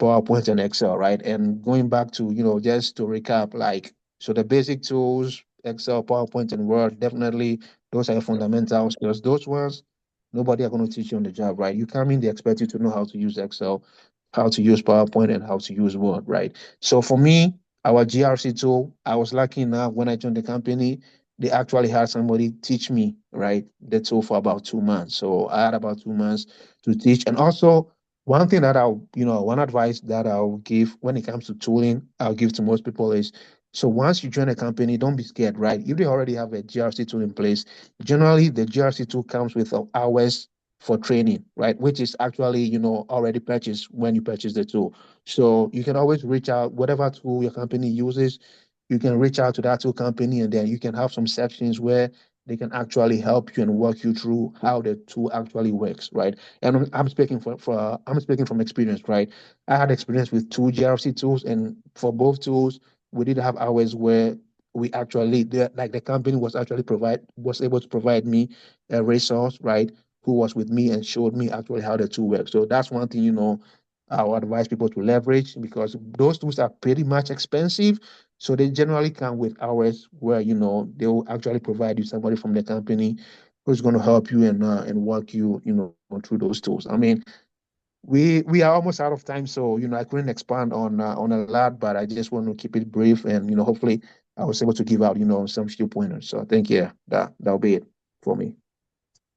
PowerPoint, and Excel, right? And going back to, just to recap, like, so the basic tools, Excel, PowerPoint, and Word, definitely those are your fundamentals, because those ones, nobody are going to teach you on the job, right? You come in, they expect you to know how to use Excel, how to use PowerPoint, and how to use Word, right? So for me, our GRC tool, I was lucky enough when I joined the company, they actually had somebody teach me, right, the tool for about 2 months. So I had about 2 months to teach. And also, one thing that one advice that I'll give when it comes to tooling, I'll give to most people is, so once you join a company, don't be scared, right? If they already have a GRC tool in place, generally the GRC tool comes with hours for training, right? Which is actually, already purchased when you purchase the tool. So you can always reach out, whatever tool your company uses, you can reach out to that tool company, and then you can have some sections where they can actually help you and walk you through how the tool actually works, right? And I'm speaking I'm speaking from experience, right? I had experience with two GRC tools, and for both tools, we did have hours where we actually, like the company was able to provide me a resource, right? Who was with me and showed me actually how the tool works. So that's one thing, I would advise people to leverage, because those tools are pretty much expensive. So they generally come with hours where, they will actually provide you somebody from the company who's going to help you and walk you, through those tools. I mean, we are almost out of time, so I couldn't expand on a lot, but I just want to keep it brief, and hopefully I was able to give out some few pointers. So I think, yeah, that'll be it for me.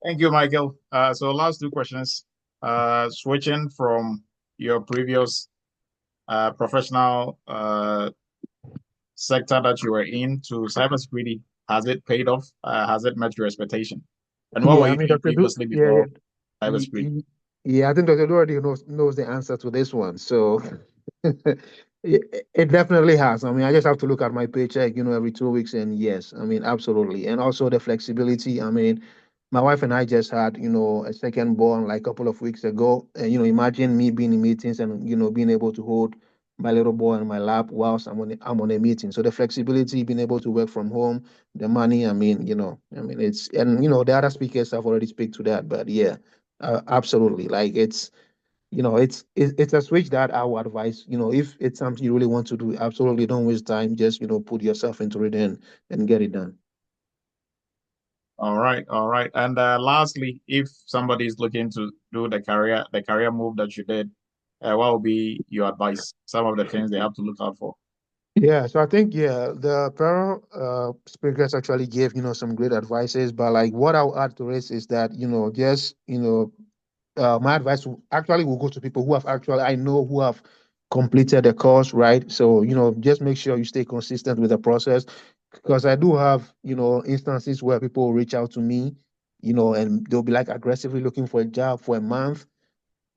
Thank you, Michael. So last two questions. Switching from your previous professional sector that you were in to cybersecurity, has it paid off? Has it met your expectation? And what were Yeah, I you mean, doing Dr. Du, previously yeah, before yeah, cybersecurity? yeah, I think Dr. Du already knows the answer to this one. So it definitely has. I mean, I just have to look at my paycheck, every 2 weeks, and yes, I mean, absolutely. And also the flexibility. I mean, my wife and I just had, a second born like a couple of weeks ago. And, imagine me being in meetings and, being able to hold my little boy on my lap whilst I'm on a meeting. So the flexibility, being able to work from home, the money, I mean, it's, and, the other speakers have already speak to that, but yeah, absolutely. Like it's a switch that I would advise, if it's something you really want to do, absolutely don't waste time. Just, put yourself into it and get it done. All right, all right. And lastly, if somebody is looking to do the career move that you did, what would be your advice? Some of the things they have to look out for. Yeah, so I think, yeah, the prior speakers actually gave, some great advices, but like what I'll add to this is that, just, my advice actually will go to people who have actually, I know, who have completed the course, right? So, just make sure you stay consistent with the process, because I do have, instances where people will reach out to me, and they'll be like aggressively looking for a job for a month.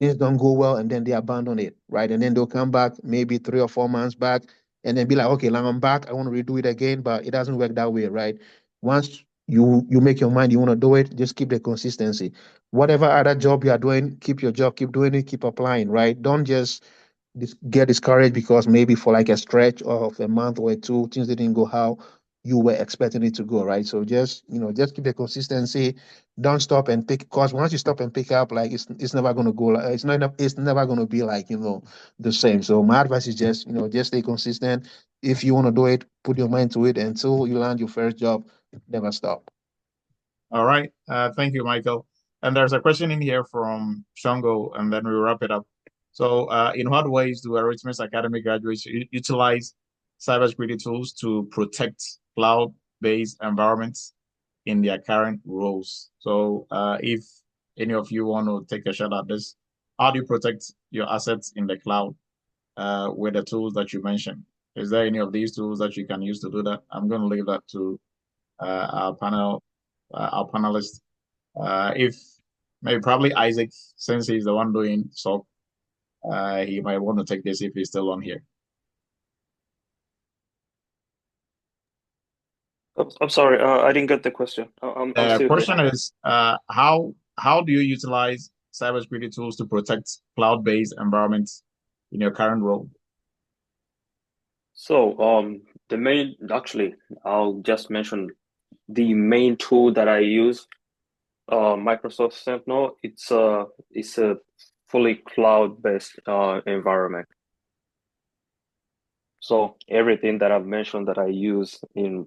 Things don't go well, and then they abandon it, right? And then they'll come back maybe 3 or 4 months back, and then be like, okay, now I'm back. I want to redo it again, but it doesn't work that way, right? Once you make your mind you want to do it, just keep the consistency. Whatever other job you are doing, keep your job, keep doing it, keep applying, right? Don't just get discouraged because maybe for like a stretch of a month or two, things didn't go how you were expecting it to go, right? So just just keep the consistency. Don't stop and pick, because once you stop and pick up, like it's never gonna go like it's never gonna be like the same. So my advice is just just stay consistent. If you want to do it, put your mind to it until you land your first job. Never stop. All right. Thank you, Michael. And there's a question in here from Shango, and then we wrap it up. So, in what ways do Eretmis Academy graduates utilize cybersecurity tools to protect cloud-based environments in their current roles? So, if any of you want to take a shot at this, how do you protect your assets in the cloud with the tools that you mentioned? Is there any of these tools that you can use to do that? I'm going to leave that to our our panelists. If maybe probably Isaac, since he's the one doing SOC, he might want to take this if he's still on here. I'm sorry, I didn't get the question. I'm The still here. question is, how do you utilize cybersecurity tools to protect cloud-based environments in your current role? So, I'll just mention the main tool that I use, Microsoft Sentinel. It's a fully cloud-based environment. So everything that I've mentioned that I use in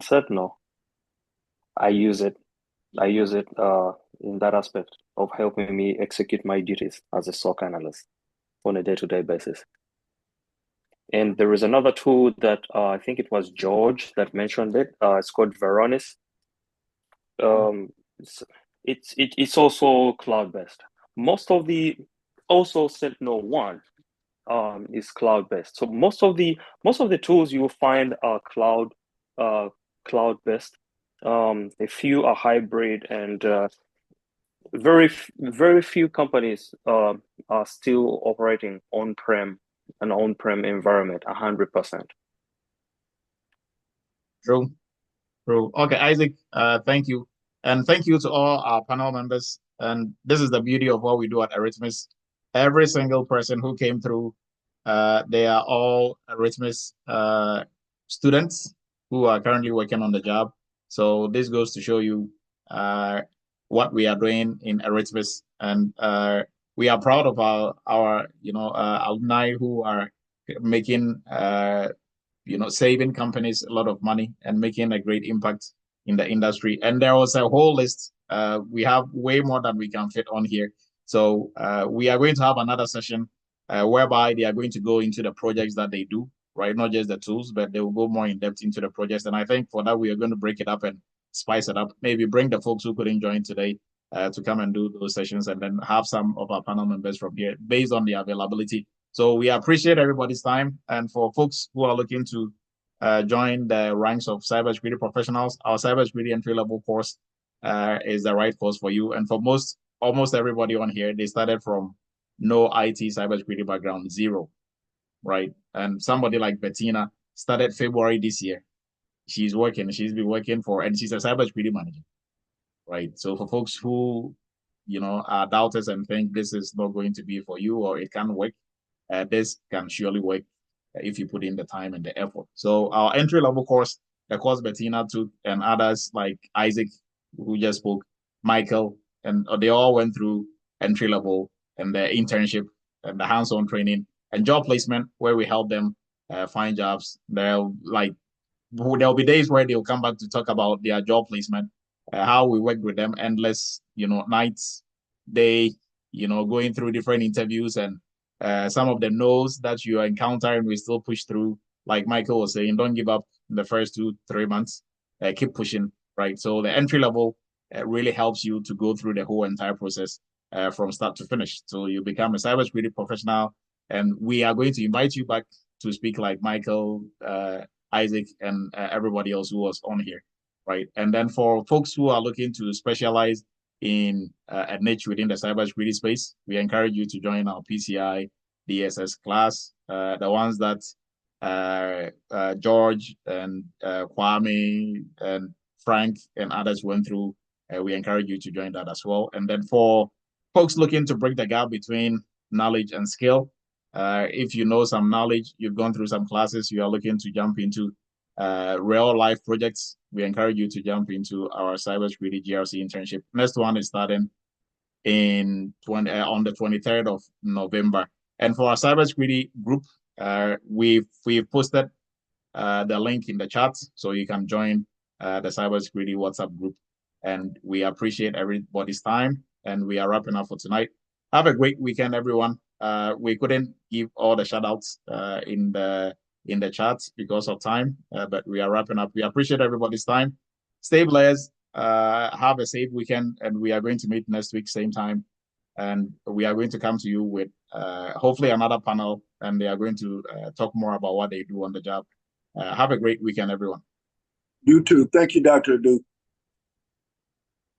Sentinel, I use it in that aspect of helping me execute my duties as a SOC analyst on a day-to-day basis. And there is another tool that I think it was George that mentioned it. It's called Varonis. It's also cloud-based. Also Sentinel-1 is cloud-based. So most of the tools you will find are cloud-based. A few are hybrid, and very few companies are still operating on-prem environment 100%. True. Okay, Isaac, thank you. And thank you to all our panel members. And this is the beauty of what we do at Eretmis. Every single person who came through, they are all Eretmis students who are currently working on the job. So this goes to show you what we are doing in Eretmis. And we are proud of our alumni who are making saving companies a lot of money and making a great impact in the industry. And there was a whole list. We have way more than we can fit on here. So we are going to have another session whereby they are going to go into the projects that they do, right? Not just the tools, but they will go more in depth into the projects. And I think for that, we are going to break it up and spice it up. Maybe bring the folks who couldn't join today to come and do those sessions, and then have some of our panel members from here based on the availability. So we appreciate everybody's time. And for folks who are looking to join the ranks of cybersecurity professionals, our cybersecurity entry-level course is the right course for you. And for almost everybody on here, they started from no IT cybersecurity background, zero, right? And somebody like Bettina started February this year. She's been working and she's a cybersecurity manager, right? So for folks who, are doubters and think this is not going to be for you or it can't work, this can surely work if you put in the time and the effort. So our entry-level course, the course Bettina took, and others like Isaac, who just spoke, Michael, and they all went through entry-level and the internship and the hands-on training and job placement, where we help them find jobs. There'll be days where they'll come back to talk about their job placement, how we worked with them, endless, nights, day, going through different interviews, and some of the no's that you are encountering, we still push through. Like Michael was saying, don't give up in the first 2-3 months. Keep pushing, right? So the entry level really helps you to go through the whole entire process from start to finish. So you become a cybersecurity professional, and we are going to invite you back to speak like Michael, Isaac, and everybody else who was on here, right? And then for folks who are looking to specialize in a niche within the cybersecurity space, we encourage you to join our PCI DSS class. The ones that George and Kwame and Frank and others went through, we encourage you to join that as well. And then for folks looking to break the gap between knowledge and skill, if you know some knowledge, you've gone through some classes, you are looking to jump into real life projects, we encourage you to jump into our cybersecurity GRC internship. Next one is starting on the 23rd of November. And for our cybersecurity group, we've posted the link in the chat, so you can join the cybersecurity WhatsApp group. And we appreciate everybody's time. And we are wrapping up for tonight. Have a great weekend, everyone. We couldn't give all the shout outs in the chat because of time, but we are wrapping up. We appreciate everybody's time. Stay blessed. Have a safe weekend, and we are going to meet next week, same time. And we are going to come to you with hopefully another panel, and they are going to talk more about what they do on the job. Have a great weekend, everyone. You too. Thank you, Dr. Adu.